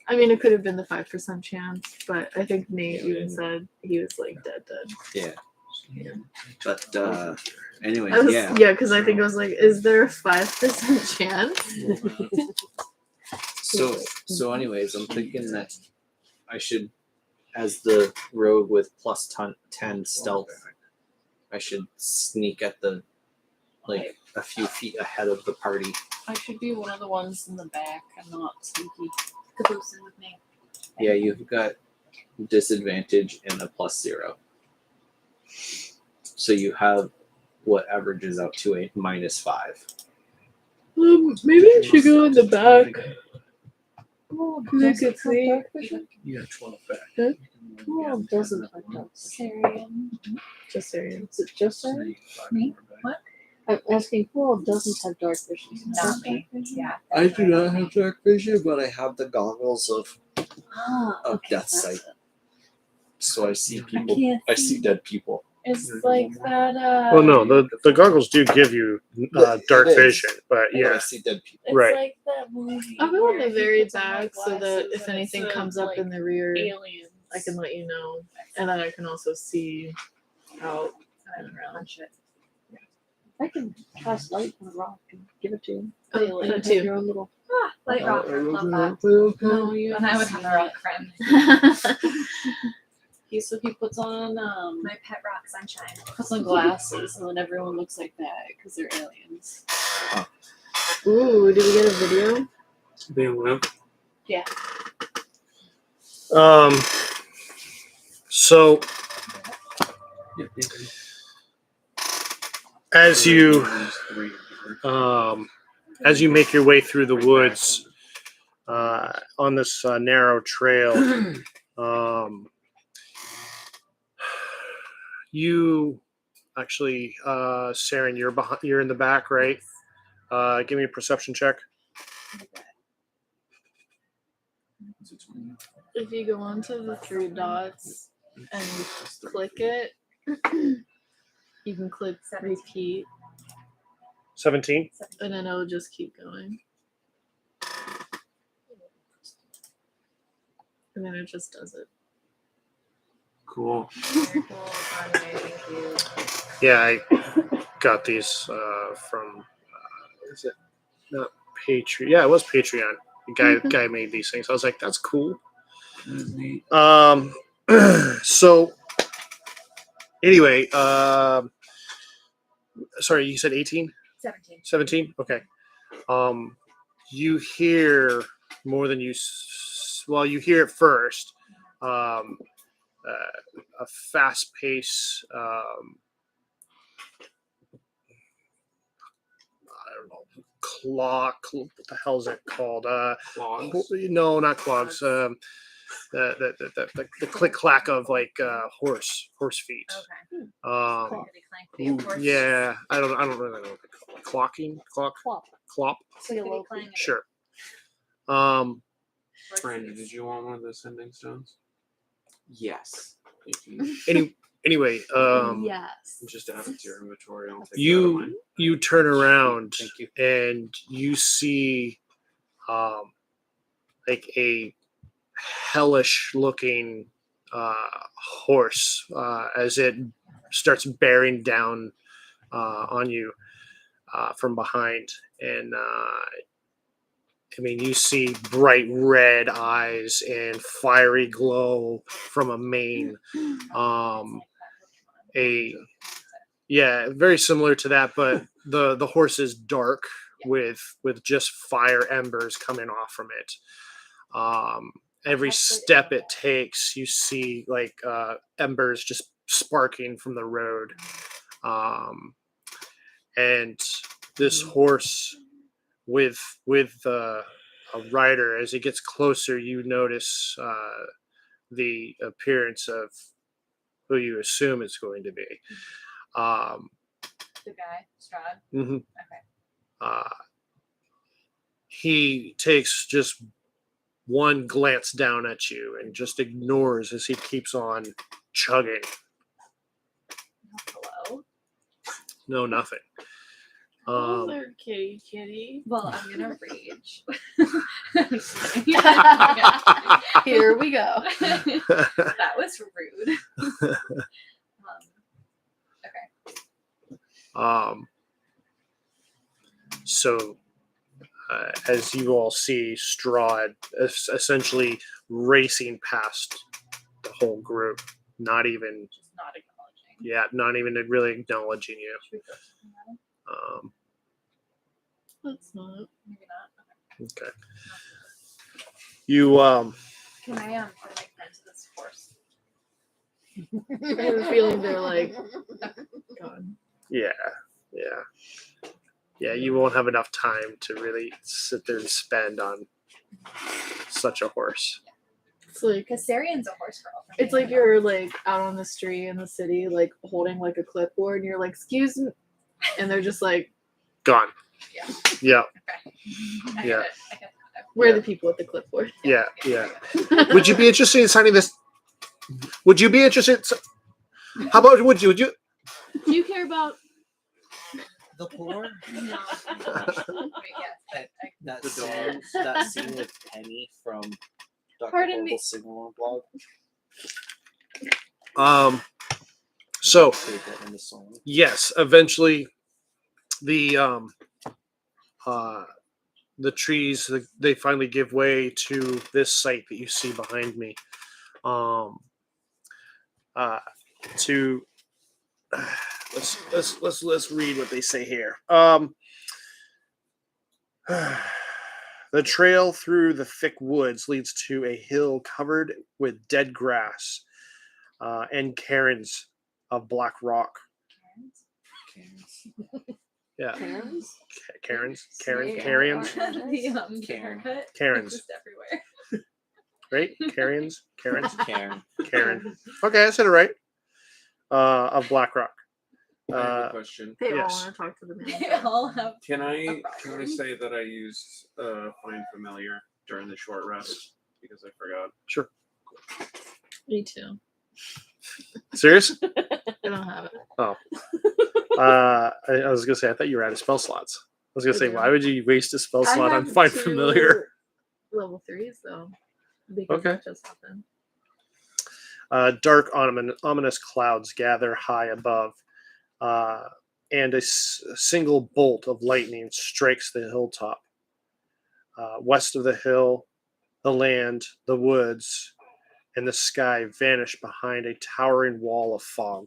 [SPEAKER 1] I mean, it could have been the 5% chance, but I think Nate
[SPEAKER 3] Yeah.
[SPEAKER 1] even said he was like dead.
[SPEAKER 3] Yeah.
[SPEAKER 1] Yeah.
[SPEAKER 3] But anyways,
[SPEAKER 1] I was,
[SPEAKER 3] yeah.
[SPEAKER 1] because I think I was like, is there a 5% chance?
[SPEAKER 3] So anyways, I'm thinking that I should, as the rogue with plus 10 stealth, I should sneak at the like a few feet ahead of the party.
[SPEAKER 7] I should be one of the ones in the back. I'm not sneaky.
[SPEAKER 6] Caboosing with me.
[SPEAKER 3] Yeah, you've got disadvantage and a +0. So you have what averages out to a -5.
[SPEAKER 1] Maybe I should go in the back.
[SPEAKER 4] Oh,
[SPEAKER 1] They
[SPEAKER 4] doesn't
[SPEAKER 1] could
[SPEAKER 4] have
[SPEAKER 1] see.
[SPEAKER 4] dark vision?
[SPEAKER 5] You got 12 back.
[SPEAKER 1] Huh?
[SPEAKER 4] Oh, doesn't have dark vision.
[SPEAKER 7] Syrian.
[SPEAKER 1] Just saying.
[SPEAKER 4] Is it just that?
[SPEAKER 6] Me? What?
[SPEAKER 4] I'm asking who all doesn't have dark vision?
[SPEAKER 6] Not me. Yeah.
[SPEAKER 3] I do not have dark vision, but I have the goggles of
[SPEAKER 4] Ah, okay,
[SPEAKER 3] death
[SPEAKER 4] that's
[SPEAKER 3] sight.
[SPEAKER 4] it.
[SPEAKER 3] So I see people.
[SPEAKER 7] can't
[SPEAKER 3] I see dead people.
[SPEAKER 7] It's like that.
[SPEAKER 2] Well, no, the goggles do give you dark
[SPEAKER 3] It is.
[SPEAKER 2] vision, but
[SPEAKER 3] I
[SPEAKER 2] yeah,
[SPEAKER 3] see dead people.
[SPEAKER 7] It's
[SPEAKER 2] Right.
[SPEAKER 7] like that movie.
[SPEAKER 1] I'll go in
[SPEAKER 7] where
[SPEAKER 1] the
[SPEAKER 7] he
[SPEAKER 1] very
[SPEAKER 7] puts on
[SPEAKER 1] back so that
[SPEAKER 7] glasses
[SPEAKER 1] if
[SPEAKER 7] and
[SPEAKER 1] anything
[SPEAKER 7] it's,
[SPEAKER 1] comes up
[SPEAKER 7] like,
[SPEAKER 1] in the rear,
[SPEAKER 7] aliens.
[SPEAKER 1] I can let you know. And then I can also see out and around.
[SPEAKER 6] Punch it.
[SPEAKER 4] I can cast light on a rock and give it to you.
[SPEAKER 1] Oh,
[SPEAKER 4] And
[SPEAKER 1] that
[SPEAKER 4] have
[SPEAKER 1] too.
[SPEAKER 4] your own little.
[SPEAKER 6] Ah, light rock. Love that.
[SPEAKER 7] No, you.
[SPEAKER 6] And I would
[SPEAKER 7] haven't
[SPEAKER 6] have a rock
[SPEAKER 7] seen
[SPEAKER 6] friend.
[SPEAKER 7] it. He puts on
[SPEAKER 6] My pet rock sunshine.
[SPEAKER 7] puts on glasses, and then everyone looks like that because they're aliens.
[SPEAKER 1] Ooh, did we get a video?
[SPEAKER 5] They will.
[SPEAKER 2] So as you as you make your way through the woods on this narrow trail, you actually, Saren, you're in the back, right? Give me a perception check.
[SPEAKER 7] If you go onto the three dots and you click it, you can click repeat,
[SPEAKER 2] 17.
[SPEAKER 7] and then it'll just keep going. And then it just does it.
[SPEAKER 5] Cool.
[SPEAKER 6] Very cool, Kanye, thank you.
[SPEAKER 2] Yeah, I got these from. Is it not Patreon? Yeah, it was Patreon. The guy made these things. I was like, that's cool.
[SPEAKER 5] That is neat.
[SPEAKER 2] So anyway, sorry, you said 18?
[SPEAKER 6] 17.
[SPEAKER 2] 17? Okay. You hear more than you. Well, you hear it first. A fast pace. I don't know. Clock. What the hell is it called?
[SPEAKER 5] Clogs.
[SPEAKER 2] No, not clogs. The click clack of like horse feet.
[SPEAKER 6] Okay. Clickety clankety, of course.
[SPEAKER 2] Yeah, I don't really know what they call it. Clocking, clock, clop.
[SPEAKER 4] It's like a low
[SPEAKER 6] Clickety clankety.
[SPEAKER 2] Sure.
[SPEAKER 5] Brandon, did you want one of the sending stones?
[SPEAKER 3] Yes.
[SPEAKER 2] Anyway,
[SPEAKER 7] Yes.
[SPEAKER 5] Just add it to your inventory. I'll take it out of mine.
[SPEAKER 2] you turn around
[SPEAKER 3] Thank you.
[SPEAKER 2] and you see like a hellish looking horse as it starts bearing down on you from behind, and I mean, you see bright red eyes and fiery glow from a mane. Very similar to that, but the horse is dark with just fire embers coming off from it. Every step it takes, you see like embers just sparking from the road. And this horse with a rider, as it gets closer, you notice the appearance of who you assume it's going to be.
[SPEAKER 6] The guy, Strahd.
[SPEAKER 2] Mm-hmm.
[SPEAKER 6] Okay.
[SPEAKER 2] He takes just one glance down at you and just ignores as he keeps on chugging.
[SPEAKER 6] Hello.
[SPEAKER 2] No, nothing.
[SPEAKER 7] Hello there, kitty.
[SPEAKER 6] Well, I'm gonna rage.
[SPEAKER 7] Here we go.
[SPEAKER 6] That was rude. Okay.
[SPEAKER 2] So as you all see, Strahd essentially racing past the whole group, not even
[SPEAKER 6] Just not acknowledging.
[SPEAKER 2] not even really acknowledging you.
[SPEAKER 6] Should we go something at him?
[SPEAKER 7] That's not.
[SPEAKER 6] Maybe not.
[SPEAKER 2] Okay. You
[SPEAKER 6] Can I make friends with this horse?
[SPEAKER 7] I have a feeling they're like gone.
[SPEAKER 2] yeah. You won't have enough time to really sit there and spend on such a horse.
[SPEAKER 7] It's like
[SPEAKER 6] Because Sarian's a horse girl.
[SPEAKER 7] it's like you're like out on the street in the city, like holding like a clipboard, and you're like, "Excuse me," and they're just like,
[SPEAKER 2] Gone.
[SPEAKER 6] Yeah.
[SPEAKER 2] Yeah.
[SPEAKER 6] I
[SPEAKER 2] Yeah.
[SPEAKER 6] get it. I get that.
[SPEAKER 7] "We're the people with the clipboard."
[SPEAKER 2] Yeah. Would you be interested in signing this? Would you be interested? How about would you?
[SPEAKER 7] Do you care about?
[SPEAKER 3] The poor?
[SPEAKER 6] No. Wait, yes.
[SPEAKER 3] That
[SPEAKER 5] The
[SPEAKER 3] scene, that scene with Penny from Dr.
[SPEAKER 7] Pardon me.
[SPEAKER 3] Horrible's Sing-Along blog.
[SPEAKER 2] So
[SPEAKER 3] Put that in the song.
[SPEAKER 2] yes, eventually the trees they finally give way to this site that you see behind me. To let's read what they say here. The trail through the thick woods leads to a hill covered with dead grass and cairns of black rock. Yeah.
[SPEAKER 4] Karens?
[SPEAKER 2] Karens.
[SPEAKER 4] Yeah.
[SPEAKER 2] Karens.
[SPEAKER 6] The
[SPEAKER 3] Karen.
[SPEAKER 6] haircut.
[SPEAKER 2] Karens.
[SPEAKER 6] Just everywhere.
[SPEAKER 2] Right? Karens.
[SPEAKER 3] Karen.
[SPEAKER 2] Karen. Okay, I said it right. Of Blackrock.
[SPEAKER 5] I have a question.
[SPEAKER 1] They all
[SPEAKER 2] Yes.
[SPEAKER 1] want to talk to the
[SPEAKER 6] They
[SPEAKER 1] manager.
[SPEAKER 6] all have.
[SPEAKER 5] Can I
[SPEAKER 6] problem.
[SPEAKER 5] say that I used Find Familiar during the short rest because I forgot?
[SPEAKER 2] Sure.
[SPEAKER 1] Me too.
[SPEAKER 2] Serious?
[SPEAKER 1] I don't have it.
[SPEAKER 2] I was gonna say I thought you were out of spell slots. I was gonna
[SPEAKER 1] I
[SPEAKER 2] say
[SPEAKER 1] do.
[SPEAKER 2] why would you waste a spell
[SPEAKER 1] I
[SPEAKER 2] slot on
[SPEAKER 1] have
[SPEAKER 2] Find
[SPEAKER 1] 2
[SPEAKER 2] Familiar?
[SPEAKER 1] level 3s though. Because
[SPEAKER 2] Okay.
[SPEAKER 1] that just happened.
[SPEAKER 2] Dark ominous clouds gather high above, and a single bolt of lightning strikes the hilltop. West of the hill, the land, the woods, and the sky vanish behind a towering wall of fog.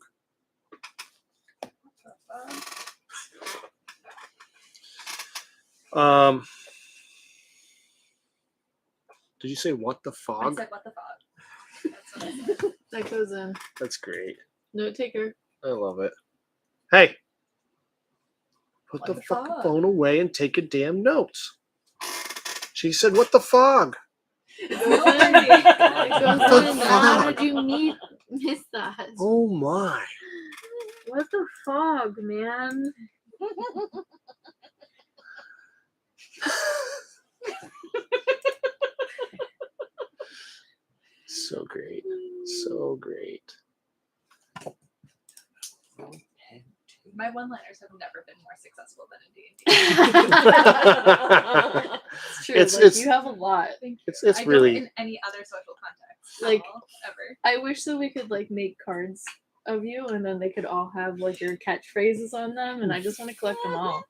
[SPEAKER 2] Did you say what the
[SPEAKER 6] I
[SPEAKER 2] fog?
[SPEAKER 6] said, what the fuck? That's what I said.
[SPEAKER 1] That goes in.
[SPEAKER 2] That's great.
[SPEAKER 1] Note taker.
[SPEAKER 2] I love it. Hey, put
[SPEAKER 6] What
[SPEAKER 2] the
[SPEAKER 6] the
[SPEAKER 2] fucking
[SPEAKER 6] fog?
[SPEAKER 2] phone away and take a damn notes. She said, "What the fog?"
[SPEAKER 1] It
[SPEAKER 6] No,
[SPEAKER 1] goes in.
[SPEAKER 6] Andy.
[SPEAKER 1] It goes
[SPEAKER 2] What the
[SPEAKER 1] in. How
[SPEAKER 2] fuck?
[SPEAKER 1] did you miss that?
[SPEAKER 2] Oh my!
[SPEAKER 1] What the fog, man?
[SPEAKER 2] So great, so great.
[SPEAKER 6] My one-liners have never been more successful than in D&D.
[SPEAKER 1] It's true.
[SPEAKER 2] It's-
[SPEAKER 1] you have a lot.
[SPEAKER 6] Thank you.
[SPEAKER 2] It's
[SPEAKER 6] I
[SPEAKER 2] really-
[SPEAKER 6] don't in any other social context.
[SPEAKER 1] Like-
[SPEAKER 6] Ever.
[SPEAKER 1] I wish that we could make cards of you, and then they could all have your catchphrases on them, and I just want to collect them all.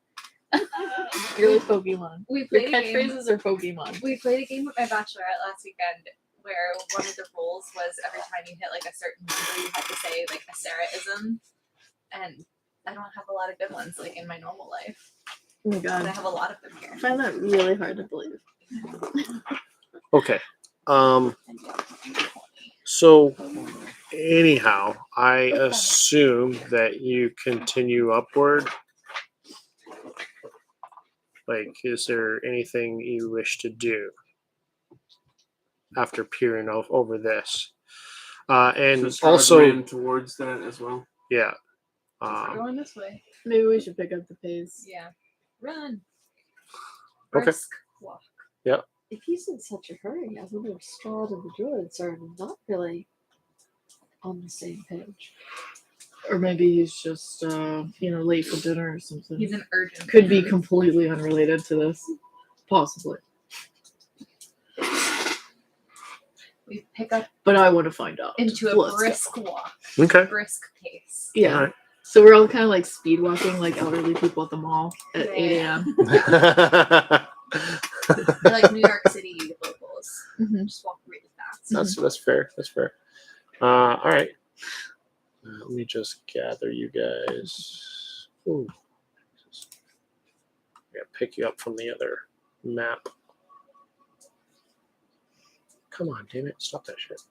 [SPEAKER 1] You're like Pokemon.
[SPEAKER 6] We
[SPEAKER 1] Your
[SPEAKER 6] played a game.
[SPEAKER 1] catchphrases are Pokemon.
[SPEAKER 6] We played a game with my bachelorette last weekend where one of the rules was every time you hit a certain number, you had to say a Sarah-ism. And I don't have a lot of good ones in my normal life,
[SPEAKER 1] Oh my
[SPEAKER 6] but I
[SPEAKER 1] god.
[SPEAKER 6] have a lot of them
[SPEAKER 1] I
[SPEAKER 6] here.
[SPEAKER 1] find that really hard to believe.
[SPEAKER 2] Okay. So anyhow, I assume that you continue upward. Is there anything you wish to do after peering over this? And
[SPEAKER 5] So
[SPEAKER 2] also,
[SPEAKER 5] ran towards that as well.
[SPEAKER 2] yeah.
[SPEAKER 6] We're going this way.
[SPEAKER 1] Maybe we should pick up the pace.
[SPEAKER 6] Yeah. Run.
[SPEAKER 2] Okay.
[SPEAKER 6] Brisk walk.
[SPEAKER 4] If he's in such a hurry, I wonder if Strahd and the druids are not really on the same page.
[SPEAKER 1] Or maybe he's just late for dinner or something.
[SPEAKER 6] He's an urgent.
[SPEAKER 1] Could be completely unrelated to this. Possibly.
[SPEAKER 6] We pick up
[SPEAKER 1] But I want to find out.
[SPEAKER 6] into a
[SPEAKER 1] Let's go.
[SPEAKER 6] brisk walk.
[SPEAKER 2] Okay.
[SPEAKER 6] Brisk pace.
[SPEAKER 1] Yeah.
[SPEAKER 2] All right.
[SPEAKER 1] So we're all kind of speed walking like elderly people at the mall at 8 a.m.
[SPEAKER 6] We're New York City locals.
[SPEAKER 1] Mhm.
[SPEAKER 6] Just walk really fast.
[SPEAKER 2] That's fair. That's fair. All right. Let me just gather you guys. Ooh. Yeah, pick you up from the other map. Come on, damn it! Stop that shit.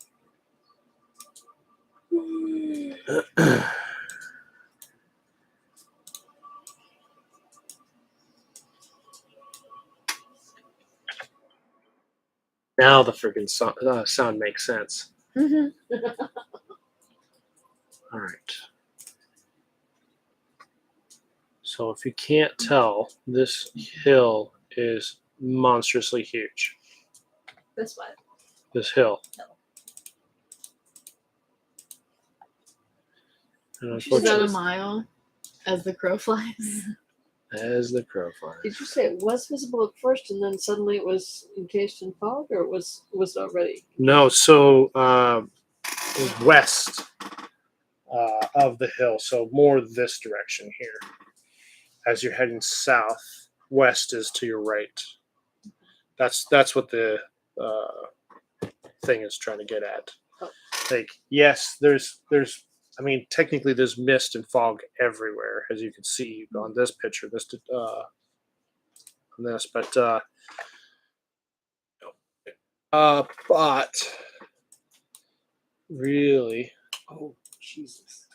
[SPEAKER 2] Now the friggin' sound makes sense.
[SPEAKER 1] Mhm.
[SPEAKER 2] All right. So if you can't tell, this hill is monstrously huge.
[SPEAKER 6] This what?
[SPEAKER 2] This hill. And
[SPEAKER 1] Is that a
[SPEAKER 2] unfortunately,
[SPEAKER 1] mile as the crow flies?
[SPEAKER 2] as the crow flies.
[SPEAKER 4] Did you say it was visible at first and then suddenly it was encased in fog, or was it already?
[SPEAKER 2] No, so west of the hill, so more this direction here. As you're heading south, west is to your right. That's what the thing is trying to get at. Yes, there's technically there's mist and fog everywhere, as you can see on this picture, but really,
[SPEAKER 3] Oh, Jesus.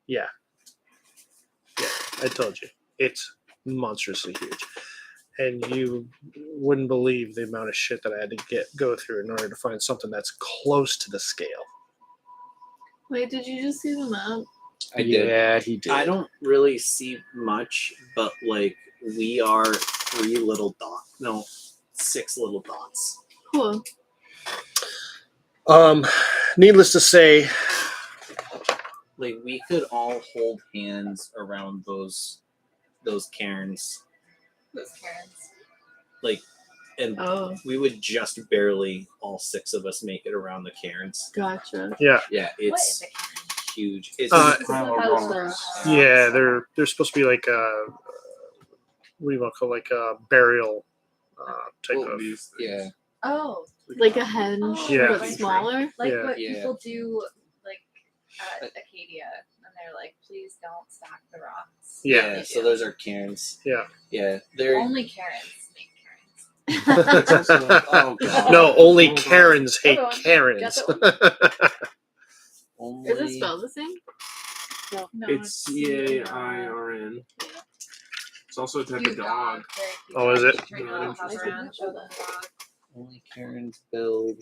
[SPEAKER 2] yeah, I told you, it's monstrously huge. And you wouldn't believe the amount of shit that I had to go through in order to find something that's close to the scale.
[SPEAKER 1] Wait, did you just see the map?
[SPEAKER 3] I did.
[SPEAKER 2] Yeah, he did.
[SPEAKER 3] I don't really see much, but like we are 3 little dots. No, 6 little dots.
[SPEAKER 1] Cool.
[SPEAKER 2] Needless to say,
[SPEAKER 3] Like we could all hold hands around those cairns.
[SPEAKER 6] Those Karens.
[SPEAKER 3] Like, and
[SPEAKER 1] Oh,
[SPEAKER 3] we would just barely, all 6 of us, make it around the cairns.
[SPEAKER 1] gotcha.
[SPEAKER 2] yeah,
[SPEAKER 3] Yeah,
[SPEAKER 6] What is
[SPEAKER 3] it's
[SPEAKER 6] a Karen?
[SPEAKER 3] huge. It's
[SPEAKER 1] This is
[SPEAKER 5] Pile
[SPEAKER 1] the
[SPEAKER 5] of
[SPEAKER 1] house
[SPEAKER 5] rocks.
[SPEAKER 1] there.
[SPEAKER 2] yeah, they're supposed to be like what do you want to call like a burial type
[SPEAKER 3] Well,
[SPEAKER 2] of.
[SPEAKER 5] These
[SPEAKER 3] yeah.
[SPEAKER 5] things.
[SPEAKER 6] Oh,
[SPEAKER 1] Like a henge,
[SPEAKER 6] Oh,
[SPEAKER 2] Yeah.
[SPEAKER 1] but smaller.
[SPEAKER 6] like
[SPEAKER 2] Yeah.
[SPEAKER 6] what
[SPEAKER 3] Yeah.
[SPEAKER 6] people do, like at Acadia, and they're like, "Please don't stack the rocks."
[SPEAKER 2] Yeah.
[SPEAKER 3] So those are cairns.
[SPEAKER 2] Yeah.
[SPEAKER 3] Yeah, they're
[SPEAKER 6] Only Karens make Karens.
[SPEAKER 5] It's also, oh god.
[SPEAKER 2] No, only
[SPEAKER 5] Hold on.
[SPEAKER 2] Karens hate
[SPEAKER 1] Hold on.
[SPEAKER 2] Karens.
[SPEAKER 1] Got
[SPEAKER 3] only.
[SPEAKER 1] Is it spelled the same?
[SPEAKER 6] No,
[SPEAKER 5] It's CAIRN. It's also a type
[SPEAKER 6] cute
[SPEAKER 5] of dog.
[SPEAKER 6] Very cute
[SPEAKER 2] Oh, is
[SPEAKER 6] dog.
[SPEAKER 2] it?
[SPEAKER 6] Trying to
[SPEAKER 5] Yeah.
[SPEAKER 6] hop around, show them the dog.
[SPEAKER 3] Only Karens build.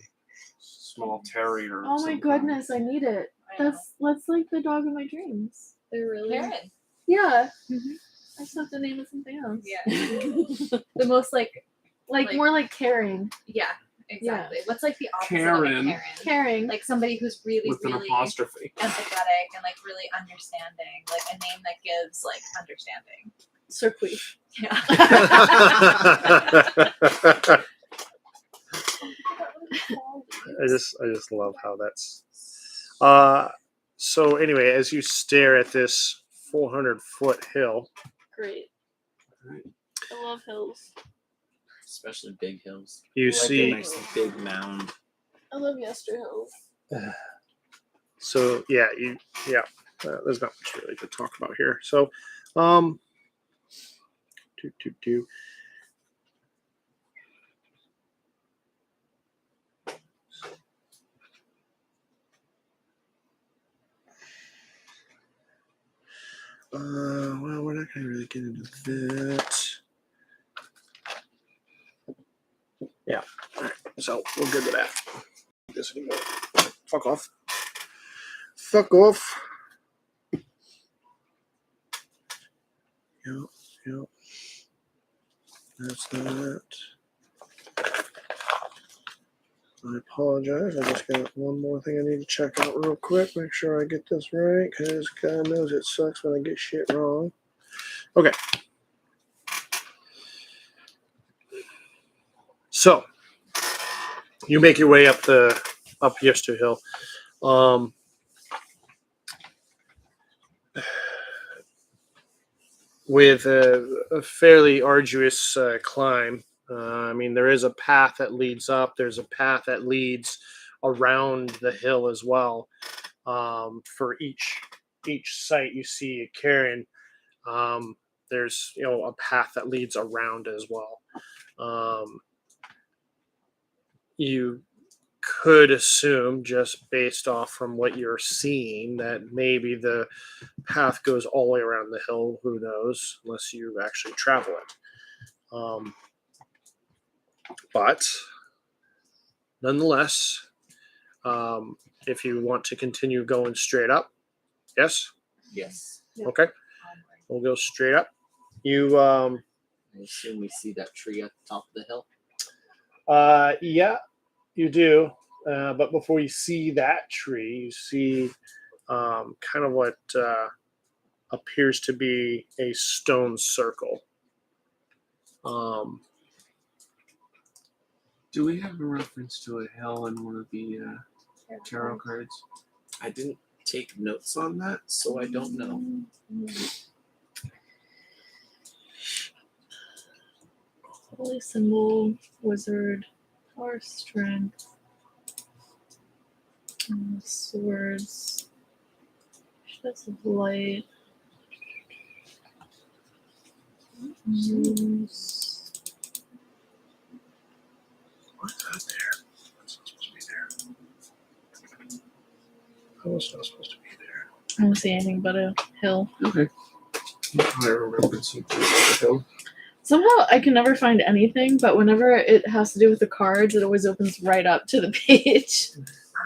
[SPEAKER 5] Small terrier. of
[SPEAKER 1] Oh my
[SPEAKER 5] some kind.
[SPEAKER 1] goodness, I need it.
[SPEAKER 6] I know.
[SPEAKER 1] That's like the dog of my dreams. They're really
[SPEAKER 6] Karen.
[SPEAKER 1] Yeah.
[SPEAKER 6] Mhm.
[SPEAKER 1] I just have to name it something else.
[SPEAKER 6] Yeah. The most like
[SPEAKER 1] Like more like caring.
[SPEAKER 6] yeah, exactly. What's like the opposite
[SPEAKER 5] Karen.
[SPEAKER 6] of a Karen?
[SPEAKER 1] Caring.
[SPEAKER 6] Like somebody who's really,
[SPEAKER 5] With an
[SPEAKER 6] really
[SPEAKER 5] apostrophe.
[SPEAKER 6] empathetic and like really understanding. Like a name that gives like understanding.
[SPEAKER 1] Circuit.
[SPEAKER 6] Yeah.
[SPEAKER 2] I just love how that's. So anyway, as you stare at this 400-foot hill,
[SPEAKER 1] Great. I love hills.
[SPEAKER 3] Especially big hills.
[SPEAKER 2] you
[SPEAKER 1] Like
[SPEAKER 3] Like a
[SPEAKER 2] see.
[SPEAKER 3] nice big mound.
[SPEAKER 1] I love Yester Hills.
[SPEAKER 2] So yeah, there's not much really to talk about here. So, do. Well, we're not gonna really get into that. Yeah. All right. So we're good with that. This anymore. Fuck off. Fuck off. Yep. That's that. I apologize. I just got one more thing I need to check out real quick. Make sure I get this right, because God knows it sucks when I get shit wrong. Okay. So you make your way up Yester Hill. With a fairly arduous climb. I mean, there is a path that leads up. There's a path that leads around the hill as well. For each site, you see a cairn. There's a path that leads around as well. You could assume, just based off from what you're seeing, that maybe the path goes all the way around the hill. Who knows, unless you actually travel it. But nonetheless, if you want to continue going straight up, yes,
[SPEAKER 3] Yes.
[SPEAKER 2] okay, we'll go straight up. You,
[SPEAKER 3] I assume we see that tree at the top of the hill.
[SPEAKER 2] yeah, you do. But before you see that tree, you see kind of what appears to be a stone circle.
[SPEAKER 5] Do we have a reference to a hill in one of the tarot cards?
[SPEAKER 3] I didn't take notes on that, so I don't know.
[SPEAKER 1] Holy symbol, wizard, power, strength, swords, sheds of light.
[SPEAKER 2] What's out there? What's not supposed to be there? I was not supposed to be there.
[SPEAKER 1] I don't see anything but a hill.
[SPEAKER 5] Okay. I remembered something about the hill.
[SPEAKER 7] Somehow I can never find anything, but whenever it has to do with the cards, it always opens right up to the page.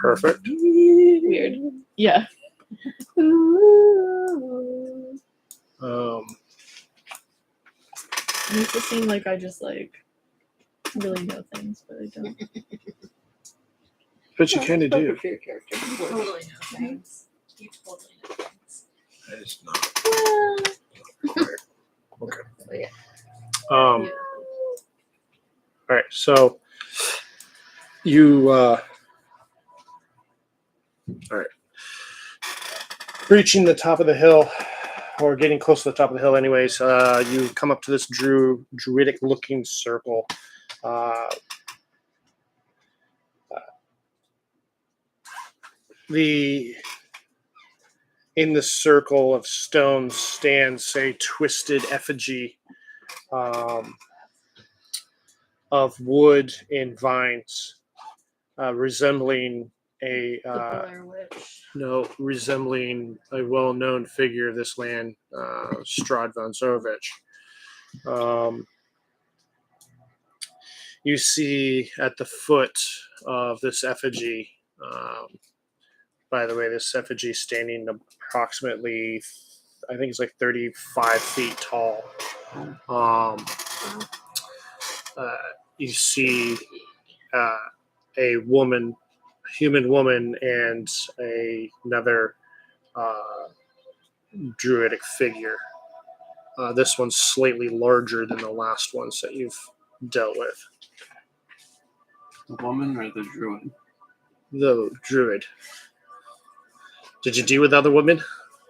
[SPEAKER 2] Perfect.
[SPEAKER 7] Weird. Yeah.
[SPEAKER 2] Um,
[SPEAKER 7] It makes it seem like I just really know things, but I don't.
[SPEAKER 2] but you kind of do.
[SPEAKER 4] For your character.
[SPEAKER 6] You totally know things. You totally know things.
[SPEAKER 2] That is not correct. Okay. All right. So you. All right. Reaching the top of the hill, or getting close to the top of the hill, anyways. You come up to this druidic-looking circle. In the circle of stones stands a twisted effigy of wood and vines, resembling a
[SPEAKER 7] Blair Witch.
[SPEAKER 2] resembling a well-known figure of this land, Strahd von Zovich. You see at the foot of this effigy. By the way, this effigy is standing approximately, I think it's like 35 feet tall. You see a woman, human woman, and another druidic figure. This one's slightly larger than the last ones that you've dealt with.
[SPEAKER 5] The woman or the druid?
[SPEAKER 2] The druid. Did you deal with other women?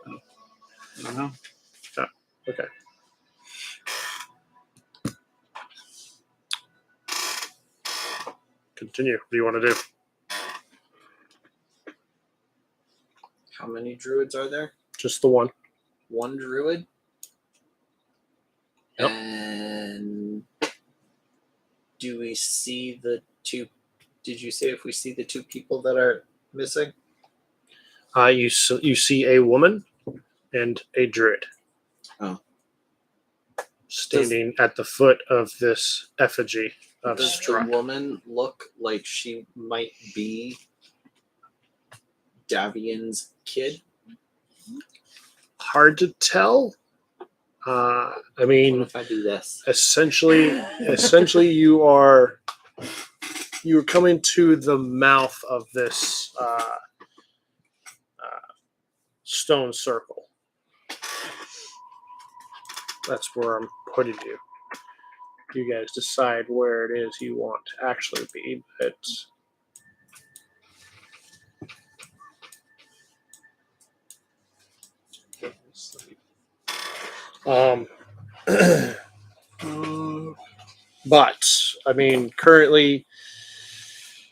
[SPEAKER 5] I don't know.
[SPEAKER 2] Okay. Continue. What do you want to do?
[SPEAKER 3] How many druids are there?
[SPEAKER 2] Just the one.
[SPEAKER 3] One druid?
[SPEAKER 2] Yep.
[SPEAKER 3] And do we see the two? Did you say if we see the two people that are missing?
[SPEAKER 2] You see a woman and a druid.
[SPEAKER 3] Oh.
[SPEAKER 2] Standing at the foot of this effigy of
[SPEAKER 3] Does the
[SPEAKER 2] Strahd.
[SPEAKER 3] woman look like she might be Davian's kid?
[SPEAKER 2] Hard to tell. I
[SPEAKER 3] What
[SPEAKER 2] mean,
[SPEAKER 3] if I do this?
[SPEAKER 2] essentially, you're coming to the mouth of this stone circle. That's where I'm putting you. You guys decide where it is you want to actually be, but but I mean, currently,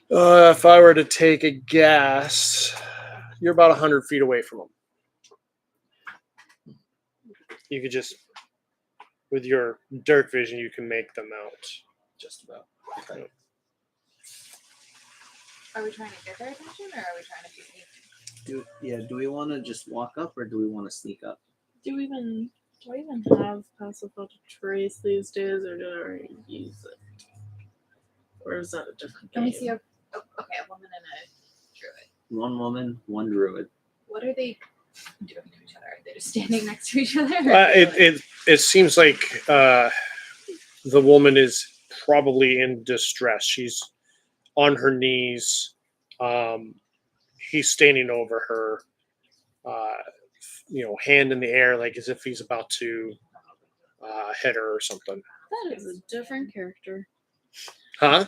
[SPEAKER 2] if I were to take a guess, you're about 100 feet away from them. You could just, with your dark vision, you can make them out.
[SPEAKER 3] Just about. Okay.
[SPEAKER 6] Are we trying to get their attention or are we trying to be sneaky?
[SPEAKER 3] Do we want to just walk up or do we want to sneak up?
[SPEAKER 7] Do I even have passive thought to trace these days, or did I already use it? Or is that a different
[SPEAKER 6] Can
[SPEAKER 7] game?
[SPEAKER 6] we see a woman and a druid?
[SPEAKER 3] One woman, one druid.
[SPEAKER 6] What are they doing to each other? Are they just standing next to each other?
[SPEAKER 2] It seems like the woman is probably in distress. She's on her knees. He's standing over her, hand in the air, like as if he's about to hit her or something.
[SPEAKER 7] That is a different character.
[SPEAKER 2] Huh?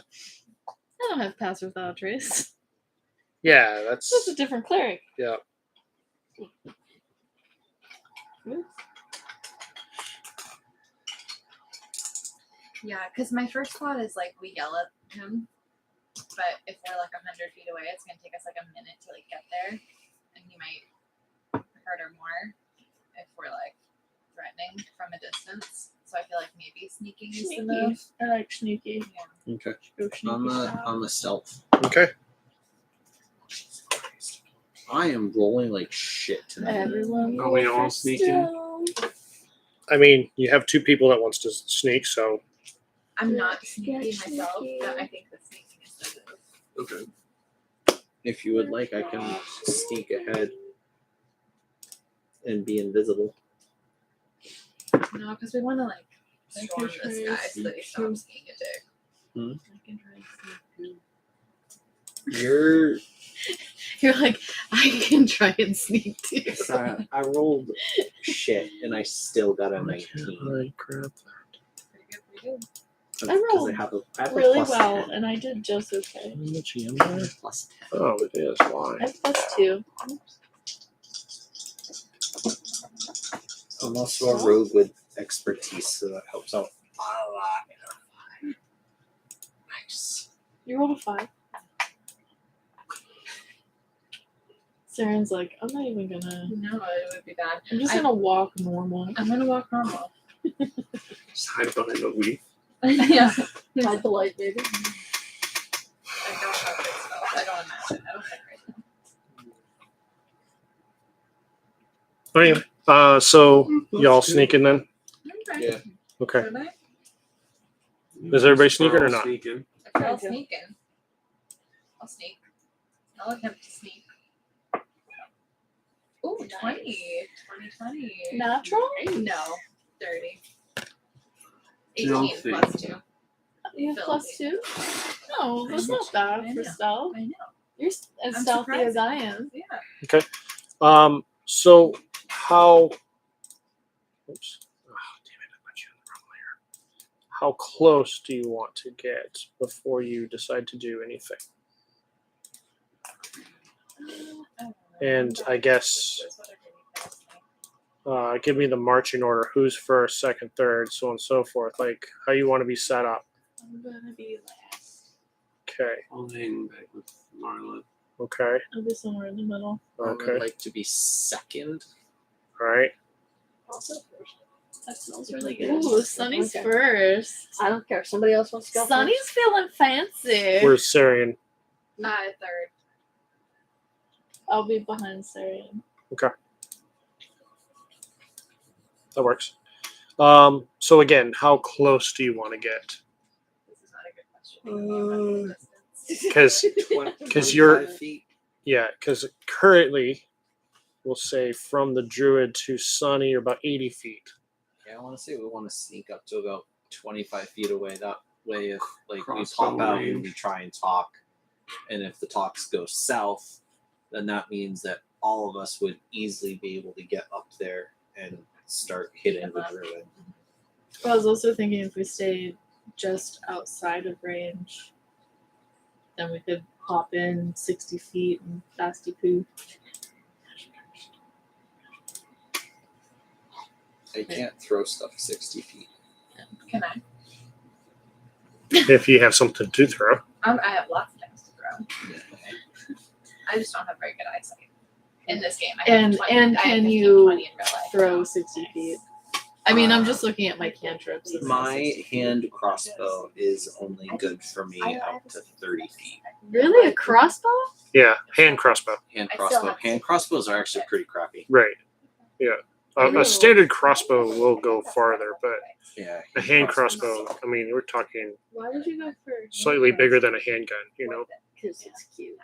[SPEAKER 7] I don't have pass without trace.
[SPEAKER 2] Yeah,
[SPEAKER 7] That's a different cleric.
[SPEAKER 2] yeah.
[SPEAKER 6] Yeah, because my first thought is like we yell at him, but if we're like 100 feet away, it's gonna take us like a minute to like get there, and he might hurt her more if we're like threatening from a distance. So I feel like maybe sneaking is the move.
[SPEAKER 7] I like sneaky.
[SPEAKER 6] Yeah.
[SPEAKER 3] Okay.
[SPEAKER 7] Go sneaky.
[SPEAKER 3] I'm a stealth.
[SPEAKER 2] Okay.
[SPEAKER 3] I am rolling like shit tonight.
[SPEAKER 7] Everyone.
[SPEAKER 5] Are we
[SPEAKER 7] roll
[SPEAKER 5] all
[SPEAKER 7] for
[SPEAKER 5] sneaking?
[SPEAKER 7] stealth.
[SPEAKER 2] I mean, you have two people that wants to sneak, so
[SPEAKER 6] I'm not sneaky myself, but I think the sneaking is the move.
[SPEAKER 5] Okay.
[SPEAKER 3] If you would like, I can sneak ahead and be invisible.
[SPEAKER 6] No, because we want to like storm this guy so that he stops being a dick.
[SPEAKER 3] Hmm?
[SPEAKER 4] I can try and sneak too.
[SPEAKER 3] You're
[SPEAKER 4] You're like, I can try and sneak too.
[SPEAKER 3] sorry, I rolled shit and I still got a
[SPEAKER 2] I
[SPEAKER 3] 19.
[SPEAKER 2] can't crap.
[SPEAKER 6] Pretty good, pretty good.
[SPEAKER 3] That's
[SPEAKER 4] I
[SPEAKER 3] 'cause
[SPEAKER 4] rolled
[SPEAKER 3] I have a
[SPEAKER 4] really
[SPEAKER 3] plus
[SPEAKER 4] well,
[SPEAKER 3] 10.
[SPEAKER 4] and I did just okay.
[SPEAKER 2] How much am I?
[SPEAKER 3] Plus 10.
[SPEAKER 2] Oh, it is. Why?
[SPEAKER 4] I have +2.
[SPEAKER 3] I'm also a rogue with expertise, so that helps out a lot. Nice.
[SPEAKER 4] You rolled a 5. Saren's like, I'm not even gonna.
[SPEAKER 6] No, it would be bad.
[SPEAKER 4] I'm just
[SPEAKER 6] I-
[SPEAKER 4] gonna walk normal.
[SPEAKER 6] I'm gonna walk normal.
[SPEAKER 5] Just hide behind the weed.
[SPEAKER 6] Yeah.
[SPEAKER 4] Hide the light, baby.
[SPEAKER 6] I don't have good spells. I don't imagine. I don't think right
[SPEAKER 2] Anyway, so y'all sneaking then?
[SPEAKER 6] now. Okay.
[SPEAKER 3] Yeah.
[SPEAKER 2] Okay.
[SPEAKER 6] Should I?
[SPEAKER 2] Is everybody sneaking or not?
[SPEAKER 5] Sneaking.
[SPEAKER 6] If you're all
[SPEAKER 4] Okay.
[SPEAKER 6] sneaking, I'll sneak. I'll attempt to sneak. Ooh, 20. 20.
[SPEAKER 4] Natural?
[SPEAKER 6] No, 30. 18
[SPEAKER 5] Filthy.
[SPEAKER 6] plus 2.
[SPEAKER 4] You have
[SPEAKER 6] Filthy.
[SPEAKER 4] +2? No, that's
[SPEAKER 6] I know.
[SPEAKER 4] not bad
[SPEAKER 6] I
[SPEAKER 4] for
[SPEAKER 6] know.
[SPEAKER 4] stealth.
[SPEAKER 6] I know.
[SPEAKER 4] You're as
[SPEAKER 6] I'm
[SPEAKER 4] stealthy as
[SPEAKER 6] surprised.
[SPEAKER 4] I am.
[SPEAKER 6] Yeah.
[SPEAKER 2] So how? Oops. Oh, damn it! I put you in the wrong layer. How close do you want to get before you decide to do anything? And I guess give me the marching order. Who's first, second, third, so on and so forth. Like how you want to be set up.
[SPEAKER 4] I'm gonna be last.
[SPEAKER 2] Okay.
[SPEAKER 5] I'll hang back with Marla.
[SPEAKER 2] Okay.
[SPEAKER 4] I'll be somewhere in the middle.
[SPEAKER 3] I
[SPEAKER 2] Okay.
[SPEAKER 3] would like to be second.
[SPEAKER 2] All right.
[SPEAKER 4] Also first. That smells really good.
[SPEAKER 7] Ooh, Sunny's
[SPEAKER 4] Okay.
[SPEAKER 7] first.
[SPEAKER 4] I don't care. Somebody else wants to go
[SPEAKER 7] Sunny's
[SPEAKER 4] first?
[SPEAKER 7] feeling fancy.
[SPEAKER 2] Where's Sarian?
[SPEAKER 6] Third.
[SPEAKER 7] I'll be behind Sarian.
[SPEAKER 2] That works. So again, how close do you want to get?
[SPEAKER 6] This is not a good question.
[SPEAKER 2] Because
[SPEAKER 3] 'Cause
[SPEAKER 2] you're-
[SPEAKER 3] 25 feet.
[SPEAKER 2] yeah, because currently, we'll say from the druid to Sunny, you're about 80 feet.
[SPEAKER 3] Yeah, I want to say we want to sneak up to about 25 feet away. That way, if like we
[SPEAKER 5] Crossbow
[SPEAKER 3] pop out and
[SPEAKER 5] range.
[SPEAKER 3] we try and talk, and if the talks go south, then that means that all of us would easily be able to get up there and start hitting the druid.
[SPEAKER 7] I was also thinking if we stayed just outside of range, then we could hop in 60 feet and fasty poo.
[SPEAKER 3] I can't throw stuff 60 feet.
[SPEAKER 6] Can I?
[SPEAKER 2] If you have something to throw.
[SPEAKER 6] I have lots of things to throw. I just don't have very good eyesight in this game. I have
[SPEAKER 7] And
[SPEAKER 6] 20,
[SPEAKER 7] and
[SPEAKER 6] I have
[SPEAKER 7] can
[SPEAKER 6] 15,
[SPEAKER 7] you
[SPEAKER 6] 20 in real life.
[SPEAKER 7] throw 60 feet? I mean, I'm just looking at my cantrips. It's not
[SPEAKER 3] My
[SPEAKER 7] 60 feet.
[SPEAKER 3] hand crossbow is only good for me up to 30 feet.
[SPEAKER 7] Really? A crossbow?
[SPEAKER 2] Yeah, hand crossbow.
[SPEAKER 3] Hand
[SPEAKER 6] I still
[SPEAKER 3] crossbow.
[SPEAKER 6] have
[SPEAKER 3] Hand crossbows are actually pretty crappy.
[SPEAKER 2] Right. Yeah. A standard crossbow will go farther, but
[SPEAKER 3] Yeah.
[SPEAKER 2] a hand crossbow, I mean, we're talking
[SPEAKER 4] Why would you go first?
[SPEAKER 2] slightly bigger than a handgun, you know?
[SPEAKER 4] Because it's cute.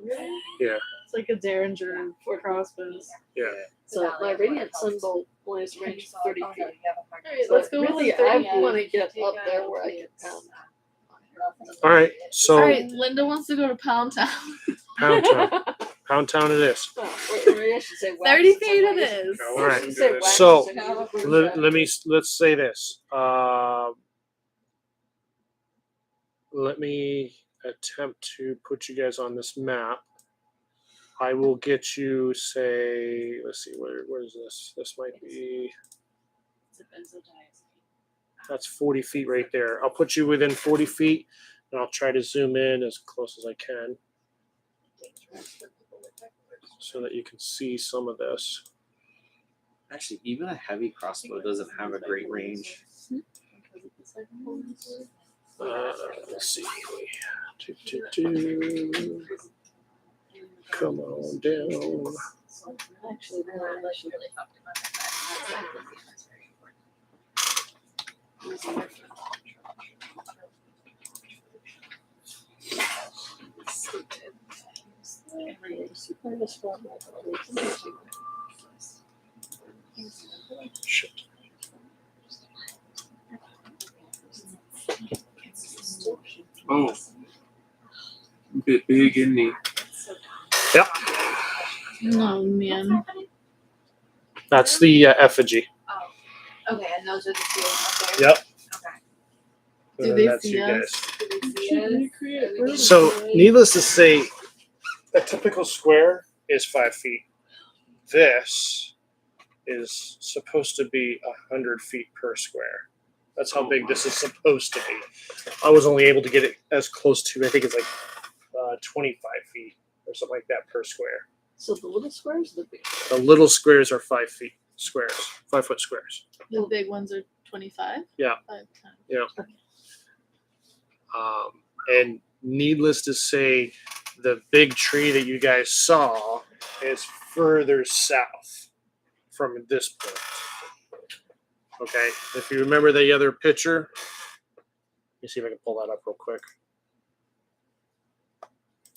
[SPEAKER 2] Yeah.
[SPEAKER 7] It's like a derringer for crossbows.
[SPEAKER 2] Yeah.
[SPEAKER 4] So my radiant sunbolt only has range 30 feet.
[SPEAKER 7] Alright,
[SPEAKER 4] So
[SPEAKER 7] let's go with
[SPEAKER 4] really,
[SPEAKER 7] the 30
[SPEAKER 4] I want to get up there where I can pound.
[SPEAKER 2] All right. So
[SPEAKER 7] Alright, Linda wants to go to Pound Town.
[SPEAKER 2] Pound Town. Pound Town it is.
[SPEAKER 4] Oh, wait, I should say wax
[SPEAKER 7] 30
[SPEAKER 4] in some
[SPEAKER 7] feet it
[SPEAKER 4] ways.
[SPEAKER 7] is.
[SPEAKER 2] All right.
[SPEAKER 4] I should say wax
[SPEAKER 2] So,
[SPEAKER 4] in some ways.
[SPEAKER 2] Let's say this. Let me attempt to put you guys on this map. I will get you, say, let's see, where is this? This might be, that's 40 feet right there. I'll put you within 40 feet, and I'll try to zoom in as close as I can so that you can see some of this.
[SPEAKER 3] Actually, even a heavy crossbow doesn't have a great range.
[SPEAKER 2] Let's see. Come on down.
[SPEAKER 4] Actually,
[SPEAKER 6] Really fucked about that.
[SPEAKER 2] Shit.
[SPEAKER 5] Oh. Bit big, isn't he?
[SPEAKER 2] Yep.
[SPEAKER 7] Oh man.
[SPEAKER 2] That's the effigy.
[SPEAKER 6] Oh. Okay, and those are the two up there?
[SPEAKER 2] Yep.
[SPEAKER 6] Okay.
[SPEAKER 7] Do
[SPEAKER 2] And
[SPEAKER 7] they
[SPEAKER 2] that's
[SPEAKER 7] see
[SPEAKER 2] you
[SPEAKER 7] us?
[SPEAKER 2] guys.
[SPEAKER 6] Do they see
[SPEAKER 7] Should we
[SPEAKER 6] us?
[SPEAKER 7] create
[SPEAKER 6] Are we
[SPEAKER 7] vertical?
[SPEAKER 2] So, needless to say, a typical square is 5 feet. This is supposed to be 100 feet per square. That's how big this is supposed to be. I was only able to get it as close to, I think it's like 25 feet or something like that per square.
[SPEAKER 4] So the little squares, the big.
[SPEAKER 2] The little squares are 5 feet squares, 5 foot squares.
[SPEAKER 7] The big ones are 25?
[SPEAKER 2] Yeah.
[SPEAKER 7] 5 times.
[SPEAKER 2] Yeah. And needless to say, the big tree that you guys saw is further south from this point. Okay, if you remember the other picture, let me see if I can pull that up real quick.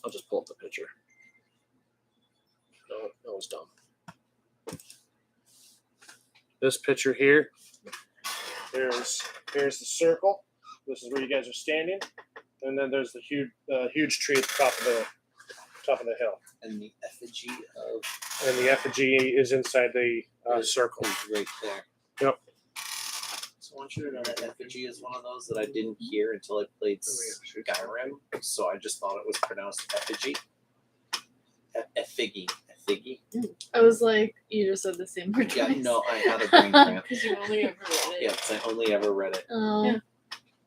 [SPEAKER 2] I'll just pull up the picture. No, that was dumb. This picture here, here's the circle. This is where you guys are standing, and then there's the huge tree at the top of the hill,
[SPEAKER 3] And the effigy of
[SPEAKER 2] and the effigy is inside the circle.
[SPEAKER 3] is right there.
[SPEAKER 2] Yep.
[SPEAKER 3] So I want you to know that effigy is one of those that I didn't hear until I played Skyrim, so I just thought it was pronounced effigy. Effigy. Effigy.
[SPEAKER 7] I was like, you just said the same word
[SPEAKER 3] Yeah,
[SPEAKER 7] twice.
[SPEAKER 3] no, I had a brain cramp.
[SPEAKER 4] Because you only ever read it.
[SPEAKER 3] Yeah, 'cause I only ever read it.
[SPEAKER 7] Oh.
[SPEAKER 4] Yeah.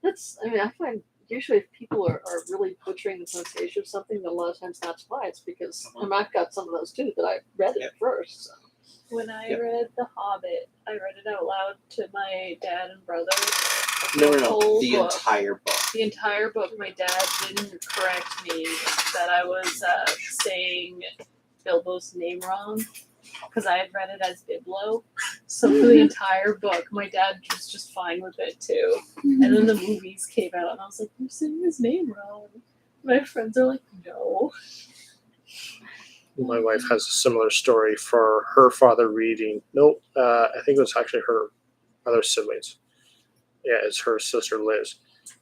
[SPEAKER 4] I find usually if people are really butchering the pronunciation of something, that a lot of times that's why. It's because I've got some of those too that I read it
[SPEAKER 3] Yep.
[SPEAKER 4] first. So.
[SPEAKER 7] When I
[SPEAKER 3] Yep.
[SPEAKER 7] read The Hobbit, I read it out loud to my dad and brother.
[SPEAKER 3] No,
[SPEAKER 7] The whole
[SPEAKER 3] the
[SPEAKER 7] book.
[SPEAKER 3] entire book.
[SPEAKER 7] The entire book, my dad didn't correct me that I was saying Bilbo's name wrong because I had read it as Biblo. So for the entire book, my dad was just fine with it too. And then the movies came out, and I was like, "You're saying his name wrong." My friends are like, "No."
[SPEAKER 2] My wife has a similar story for her father reading. No, I think it was actually her other siblings. Yeah, it's her sister Liz.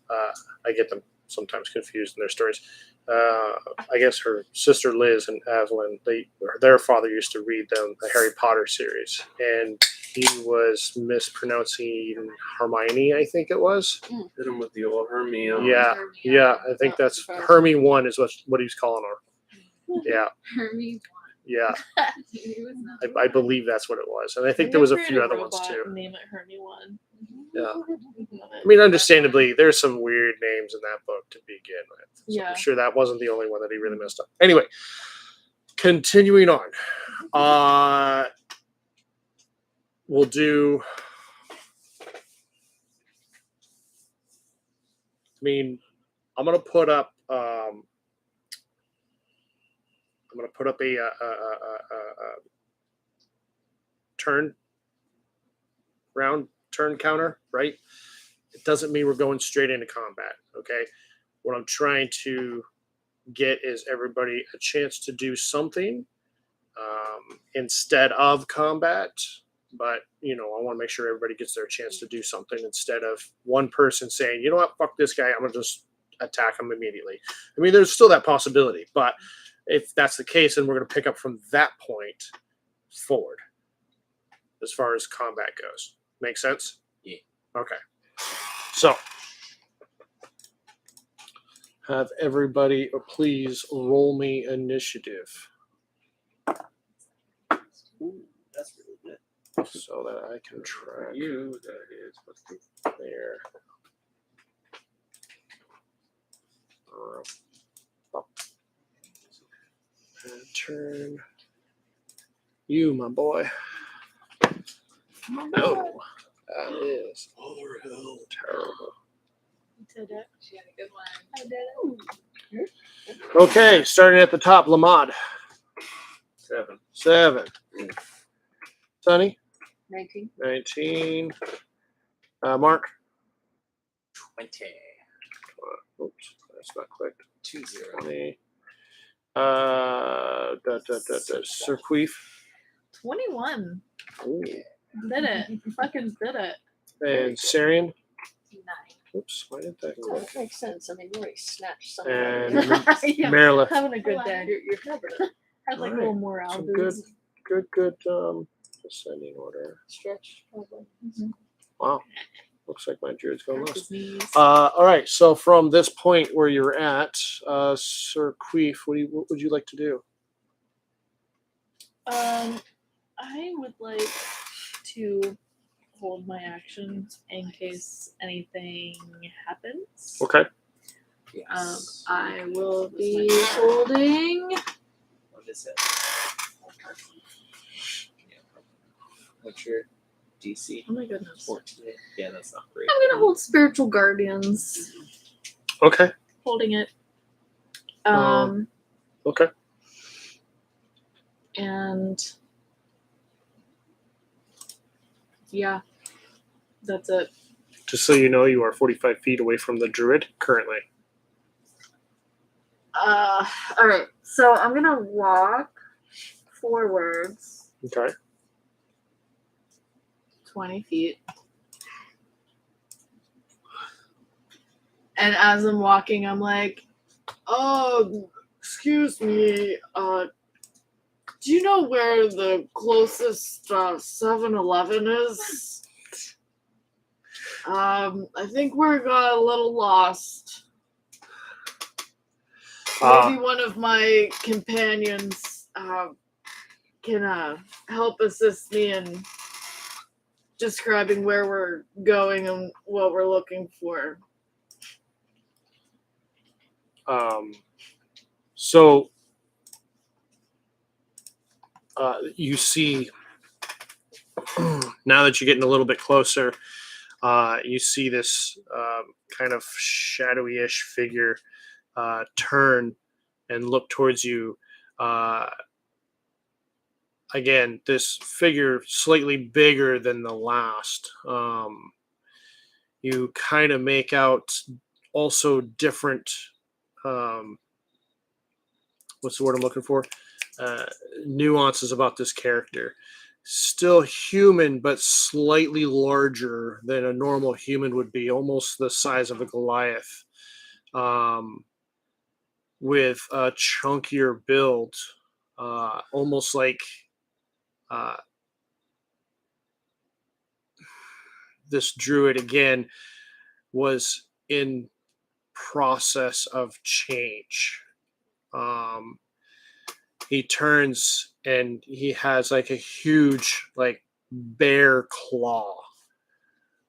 [SPEAKER 2] I get them sometimes confused in their stories. I guess her sister Liz and Evelyn, their father used to read them the Harry Potter series, and he was mispronouncing Hermione, I think it was.
[SPEAKER 5] Hit him with the old Hermia.
[SPEAKER 2] Yeah, I think that's Hermie 1 is what he was calling her. Yeah,
[SPEAKER 6] Hermes
[SPEAKER 2] yeah,
[SPEAKER 6] one. He was not.
[SPEAKER 2] I believe that's what it was, and I think there was a few other ones too.
[SPEAKER 7] Name it Hermie One.
[SPEAKER 2] Yeah. I mean, understandably, there's some weird names in that book to begin with. So
[SPEAKER 7] Yeah.
[SPEAKER 2] I'm sure that wasn't the only one that he really messed up. Anyway, continuing on. We'll do. I mean, I'm gonna put up. I'm gonna put up a turn counter, right? It doesn't mean we're going straight into combat, okay? What I'm trying to get is everybody a chance to do something instead of combat. But, I want to make sure everybody gets their chance to do something instead of one person saying, you know what, fuck this guy, I'm going to just attack him immediately. I mean, there's still that possibility. But if that's the case, then we're going to pick up from that point forward as far as combat goes. Make sense?
[SPEAKER 3] Yeah.
[SPEAKER 2] Okay. So, have everybody please roll me initiative
[SPEAKER 3] Ooh, that's really good.
[SPEAKER 2] so that I can track
[SPEAKER 5] You, that is. What's the
[SPEAKER 2] there. Turn. You, my boy. No, that is terrible.
[SPEAKER 7] Did it.
[SPEAKER 6] She had a good one.
[SPEAKER 7] I did it.
[SPEAKER 2] Okay, starting at the top, Lamad. 7. Sonny,
[SPEAKER 4] 19.
[SPEAKER 2] 19. Mark,
[SPEAKER 3] 20.
[SPEAKER 2] Oops, that's not clicked.
[SPEAKER 3] 20.
[SPEAKER 2] 20. Sir Queef.
[SPEAKER 1] 21.
[SPEAKER 2] Ooh.
[SPEAKER 1] Did it. Fucking did it.
[SPEAKER 2] And Sarian.
[SPEAKER 6] 9.
[SPEAKER 2] Oops, why did that
[SPEAKER 4] Oh,
[SPEAKER 2] go?
[SPEAKER 4] that makes sense. I mean, you already snatched some
[SPEAKER 2] And
[SPEAKER 4] of it.
[SPEAKER 1] Yeah,
[SPEAKER 2] Marilyn.
[SPEAKER 1] having a good day.
[SPEAKER 4] You're having a
[SPEAKER 1] Had like
[SPEAKER 2] Alright,
[SPEAKER 1] little morale
[SPEAKER 2] some
[SPEAKER 1] boost.
[SPEAKER 2] good ascending order.
[SPEAKER 4] stretch, probably.
[SPEAKER 2] Wow. Looks like my druid's going
[SPEAKER 1] Crack
[SPEAKER 2] lost.
[SPEAKER 1] his knees.
[SPEAKER 2] All right, so from this point where you're at, Sir Queef, what would you like to do?
[SPEAKER 1] I would like to hold my action in case anything happens.
[SPEAKER 2] Okay.
[SPEAKER 3] Yes.
[SPEAKER 1] I will be holding.
[SPEAKER 3] What is it? Yeah. What's your DC?
[SPEAKER 1] Oh my goodness.
[SPEAKER 3] 14. Yeah, that's not great.
[SPEAKER 1] I'm gonna hold spiritual guardians.
[SPEAKER 2] Okay.
[SPEAKER 1] Holding it.
[SPEAKER 2] Okay.
[SPEAKER 1] And yeah, that's it.
[SPEAKER 2] Just so you know, you are 45 feet away from the druid currently.
[SPEAKER 1] All right. So I'm gonna walk forwards
[SPEAKER 2] Okay.
[SPEAKER 1] 20 feet. And as I'm walking, I'm like, "Oh, excuse me. Do you know where the closest 7-Eleven is? I think we're got a little lost. Maybe one of my companions can help assist me in describing where we're going and what we're looking for."
[SPEAKER 2] So you see, now that you're getting a little bit closer, you see this kind of shadowy-ish figure turn and look towards you. Again, this figure slightly bigger than the last. You kind of make out also different. What's the word I'm looking for? Nuances about this character. Still human, but slightly larger than a normal human would be, almost the size of a Goliath, with a chunkier build, almost like this druid again was in process of change. He turns and he has like a huge like bear claw,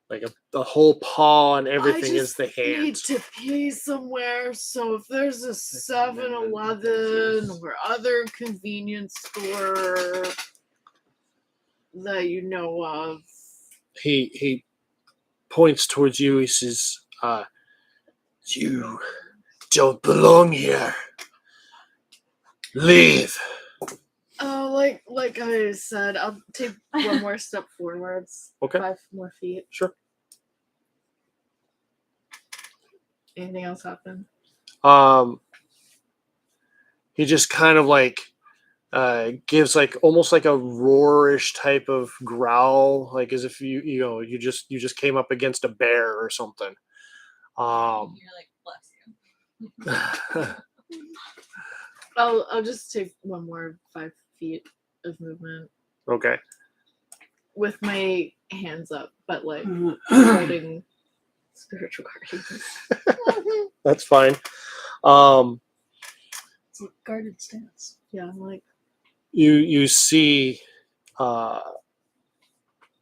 [SPEAKER 2] like the whole paw and everything is the hand.
[SPEAKER 1] Need to pee somewhere, so if there's a 7-Eleven or other convenience store that you know of.
[SPEAKER 2] He points towards you. He says, "You don't belong here. Leave."
[SPEAKER 1] Like I said, I'll take one more step forwards.
[SPEAKER 2] Okay.
[SPEAKER 1] 5 more feet.
[SPEAKER 2] Sure.
[SPEAKER 1] Anything else happen?
[SPEAKER 2] He just kind of like gives like almost like a roarish type of growl, like as if you just came up against a bear or something.
[SPEAKER 6] You're like, bless you.
[SPEAKER 1] I'll just take one more 5 feet of movement
[SPEAKER 2] Okay.
[SPEAKER 1] with my hands up, but like holding spiritual guardians.
[SPEAKER 2] That's fine.
[SPEAKER 4] It's a guarded stance.
[SPEAKER 1] Yeah, I'm like,
[SPEAKER 2] You see, all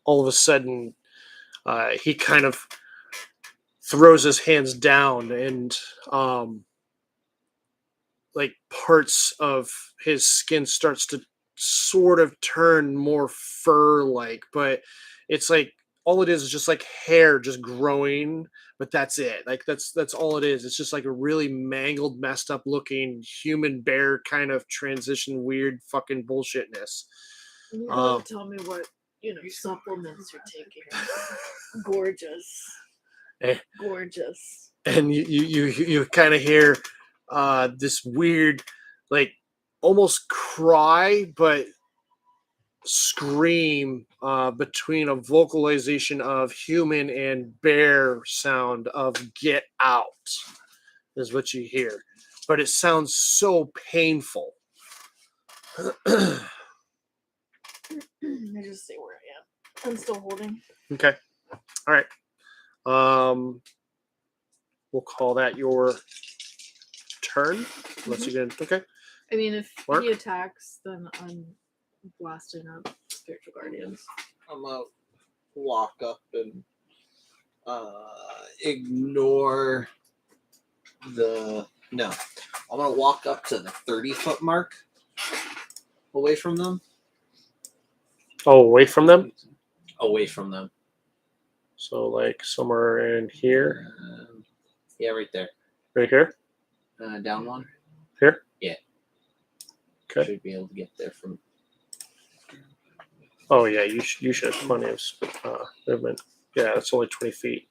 [SPEAKER 2] of a sudden, he kind of throws his hands down, and like parts of his skin starts to sort of turn more fur-like, but it's like all it is just like hair just growing, but that's it. Like that's all it is. It's just like a really mangled, messed up looking human bear kind of transition, weird fucking bullshitness.
[SPEAKER 1] you gotta tell me what supplements you're taking. Gorgeous.
[SPEAKER 4] Gorgeous.
[SPEAKER 2] and you kind of hear this weird, like almost cry, but scream between a vocalization of human and bear sound of "get out" is what you hear, but it sounds so painful.
[SPEAKER 4] I just see where I am. I'm still holding.
[SPEAKER 2] Okay, all right. We'll call that your turn. Unless you get okay.
[SPEAKER 1] I mean, if
[SPEAKER 2] Mark?
[SPEAKER 1] he attacks, then I'm blasting up spiritual guardians.
[SPEAKER 3] I'm gonna walk up and ignore the no. I'm gonna walk up to the 30-foot mark away from them.
[SPEAKER 2] Oh, away from them.
[SPEAKER 3] Away from them.
[SPEAKER 2] So like somewhere in here,
[SPEAKER 3] Yeah, right there.
[SPEAKER 2] right here,
[SPEAKER 3] Down one.
[SPEAKER 2] here.
[SPEAKER 3] Yeah.
[SPEAKER 2] Okay.
[SPEAKER 3] Should be able to get there from.
[SPEAKER 2] Oh yeah, you should have plenty of movement. Yeah, it's only 20 feet.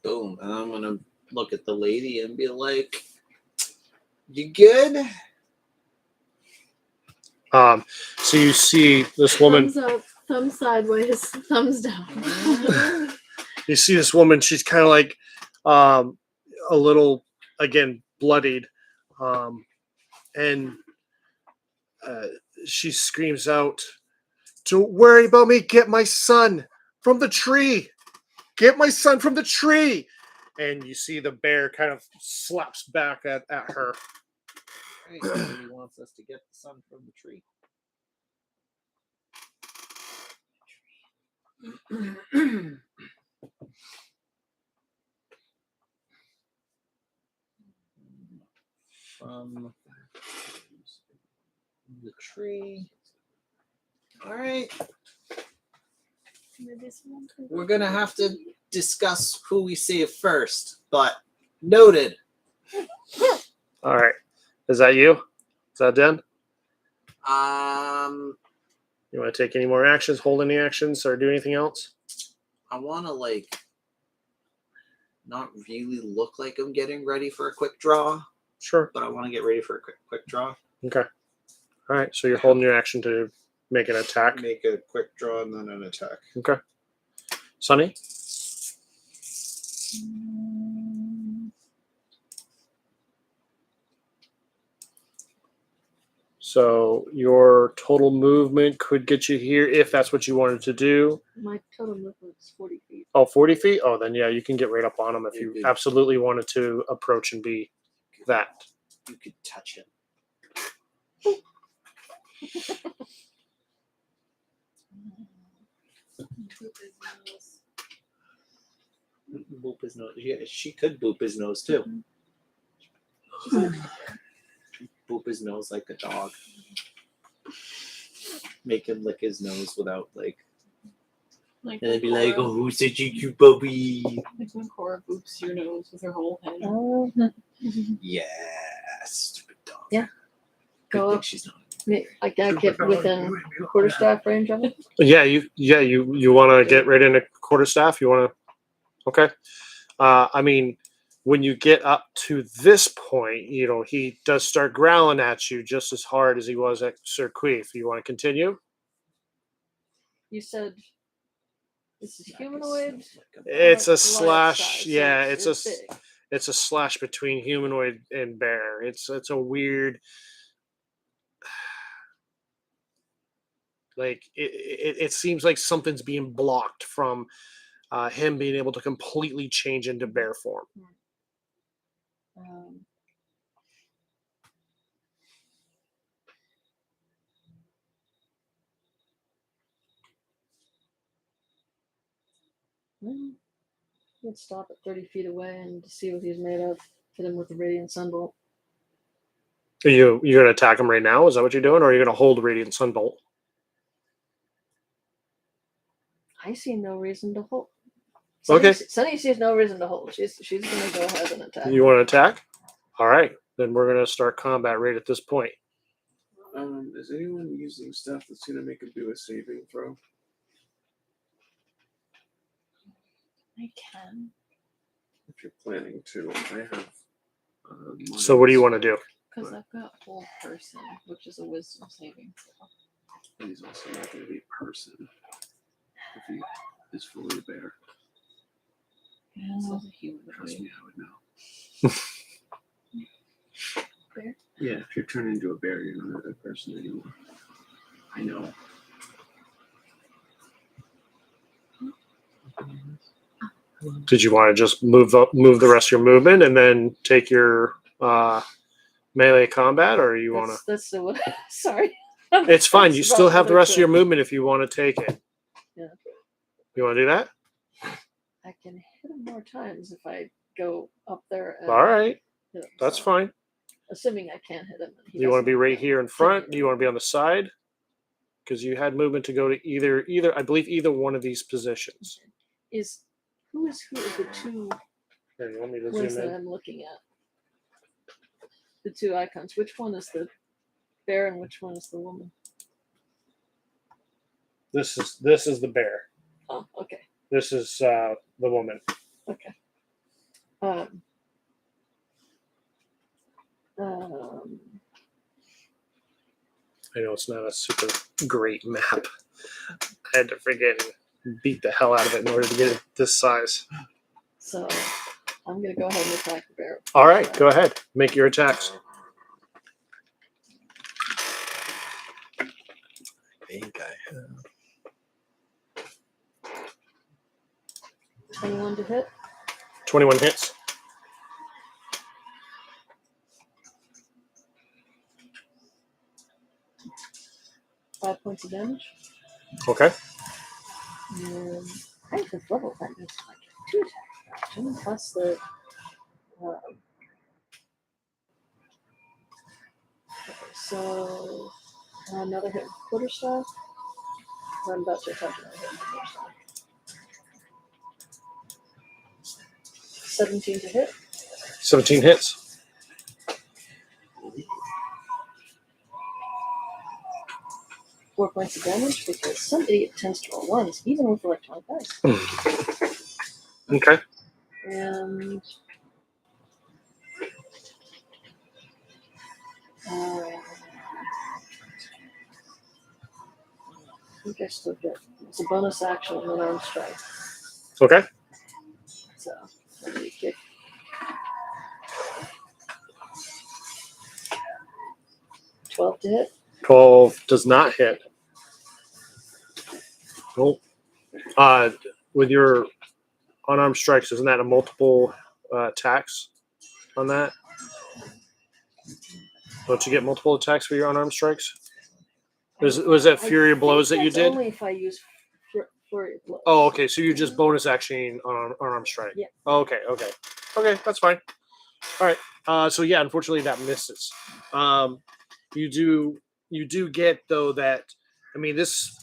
[SPEAKER 3] Boom. And I'm gonna look at the lady and be like, "You good?"
[SPEAKER 2] So you see this woman.
[SPEAKER 1] Thumbs up, thumbs sideways, thumbs down.
[SPEAKER 2] You see this woman. She's kind of like a little, again, bloodied, and she screams out, "Don't worry about me. Get my son from the tree. Get my son from the tree." And you see the bear kind of slaps back at her.
[SPEAKER 3] Right, he wants us to get the sun from the tree. From the tree. All right. We're going to have to discuss who we save first, but noted.
[SPEAKER 2] All right. Is that you? Is that done? You want to take any more actions, hold any actions, or do anything else?
[SPEAKER 3] I want to not really look like I'm getting ready for a quick draw,
[SPEAKER 2] Sure.
[SPEAKER 3] but I want to get ready for a quick draw.
[SPEAKER 2] Okay. All right. So you're holding your action to make an attack.
[SPEAKER 3] Make a quick draw and then an attack.
[SPEAKER 2] Okay. Sonny? So your total movement could get you here if that's what you wanted to do.
[SPEAKER 4] My total movement is 40 feet.
[SPEAKER 2] Oh, 40 feet? Oh, then yeah, you can get right up on him if
[SPEAKER 3] You're
[SPEAKER 2] you
[SPEAKER 3] good.
[SPEAKER 2] absolutely wanted to approach and be that.
[SPEAKER 3] You could touch him. Boop his nose. Yeah, she could boop his nose too. Boop his nose like a dog. Make him lick his nose without
[SPEAKER 7] Like
[SPEAKER 3] and then be
[SPEAKER 7] when
[SPEAKER 3] like,
[SPEAKER 7] Cora-
[SPEAKER 3] "Oh, such a cute puppy."
[SPEAKER 7] like when Cora boops your nose with her whole head.
[SPEAKER 4] Oh,
[SPEAKER 3] Yeah, stupid dog.
[SPEAKER 4] Yeah.
[SPEAKER 3] Good
[SPEAKER 4] Go
[SPEAKER 3] thing
[SPEAKER 4] up.
[SPEAKER 3] she's not.
[SPEAKER 4] I gotta get within quarterstaff range of it.
[SPEAKER 2] Yeah, you want to get right into quarterstaff? You want to? Okay. I mean, when you get up to this point, he does start growling at you just as hard as he was at Sir Queef. You want to continue?
[SPEAKER 4] You said this is humanoid.
[SPEAKER 2] It's a
[SPEAKER 4] life
[SPEAKER 2] slash.
[SPEAKER 4] size, so
[SPEAKER 2] Yeah,
[SPEAKER 4] it's big.
[SPEAKER 2] it's a slash between humanoid and bear. It's a weird. Like it seems like something's being blocked from him being able to completely change into bear form.
[SPEAKER 4] Let's stop at 30 feet away and see what he's made of. Hit him with the radiant sunbolt.
[SPEAKER 2] Are you gonna attack him right now? Is that what you're doing, or are you gonna hold Radiant Sunbolt?
[SPEAKER 4] I see no reason to hold.
[SPEAKER 2] Okay.
[SPEAKER 4] Sunny sees no reason to hold. She's gonna go ahead and attack.
[SPEAKER 2] You want to attack? All right, then we're gonna start combat right at this point.
[SPEAKER 5] Is anyone using stuff that's gonna make him do a saving throw?
[SPEAKER 7] I can.
[SPEAKER 5] If you're planning to, I have.
[SPEAKER 2] So what do you want to do?
[SPEAKER 7] Because I've got whole person, which is a wisdom saving throw.
[SPEAKER 5] He's also not going to be a person if he is fully a bear.
[SPEAKER 7] So a human
[SPEAKER 5] Trust
[SPEAKER 7] being.
[SPEAKER 5] me, I would know.
[SPEAKER 7] Bear?
[SPEAKER 5] Yeah, if you're turning into a bear, you're not a person anymore. I know.
[SPEAKER 2] Did you want to just move the rest of your movement and then take your melee combat, or you want to?
[SPEAKER 4] That's the one. Sorry.
[SPEAKER 2] It's fine. You
[SPEAKER 4] That's
[SPEAKER 2] still
[SPEAKER 4] about
[SPEAKER 2] have the
[SPEAKER 4] what I
[SPEAKER 2] rest of
[SPEAKER 4] could.
[SPEAKER 2] your movement if you want to take it.
[SPEAKER 4] Yeah.
[SPEAKER 2] You want to do that?
[SPEAKER 4] I can hit him more times if I go up there. And
[SPEAKER 2] All right,
[SPEAKER 4] hit him,
[SPEAKER 2] that's
[SPEAKER 4] so,
[SPEAKER 2] fine.
[SPEAKER 4] Assuming I can't hit him. and he
[SPEAKER 2] You want to be
[SPEAKER 4] doesn't,
[SPEAKER 2] right here in front? Do you want to be on the side? Because you had movement to go to either. I believe either one of these positions.
[SPEAKER 4] Who is the two
[SPEAKER 2] Here, you want me to
[SPEAKER 4] ones
[SPEAKER 2] zoom
[SPEAKER 4] that
[SPEAKER 2] in?
[SPEAKER 4] I'm looking at? The two icons. Which one is the bear and which one is the woman?
[SPEAKER 2] This is the bear.
[SPEAKER 4] Oh, okay.
[SPEAKER 2] This is the woman.
[SPEAKER 4] Okay. I
[SPEAKER 2] know it's not a super great map. I had to freaking beat the hell out of it in order to get it this size.
[SPEAKER 4] So I'm gonna go ahead and attack the bear.
[SPEAKER 2] All right, go ahead. Make your attacks.
[SPEAKER 8] I think I have.
[SPEAKER 4] 21 to hit.
[SPEAKER 2] 21 hits.
[SPEAKER 4] Five points of damage.
[SPEAKER 2] Okay.
[SPEAKER 4] And height of level, that means I get 2 attack action plus the okay, so another hit with quarterstaff. I'm about to attack another hit with quarterstaff. 17 to hit.
[SPEAKER 2] 17 hits.
[SPEAKER 4] Four points of damage because some idiot tends to roll ones, even with electronic dice.
[SPEAKER 2] Okay.
[SPEAKER 4] And I think I still get it's a bonus action and an arm strike.
[SPEAKER 2] Okay.
[SPEAKER 4] So let me kick. $12 to hit.
[SPEAKER 2] 12 does not hit. Nope. With your unarmed strikes, isn't that a multiple attacks on that? Don't you get multiple attacks for your unarmed strikes? Was that Fury of Blows that you did?
[SPEAKER 4] Only if I use Flurry of Blows.
[SPEAKER 2] Oh, okay. So you just bonus actioning on unarmed strike.
[SPEAKER 4] Yeah.
[SPEAKER 2] Oh, okay. That's fine. All right. So yeah, unfortunately that misses. You do get though that. I mean, this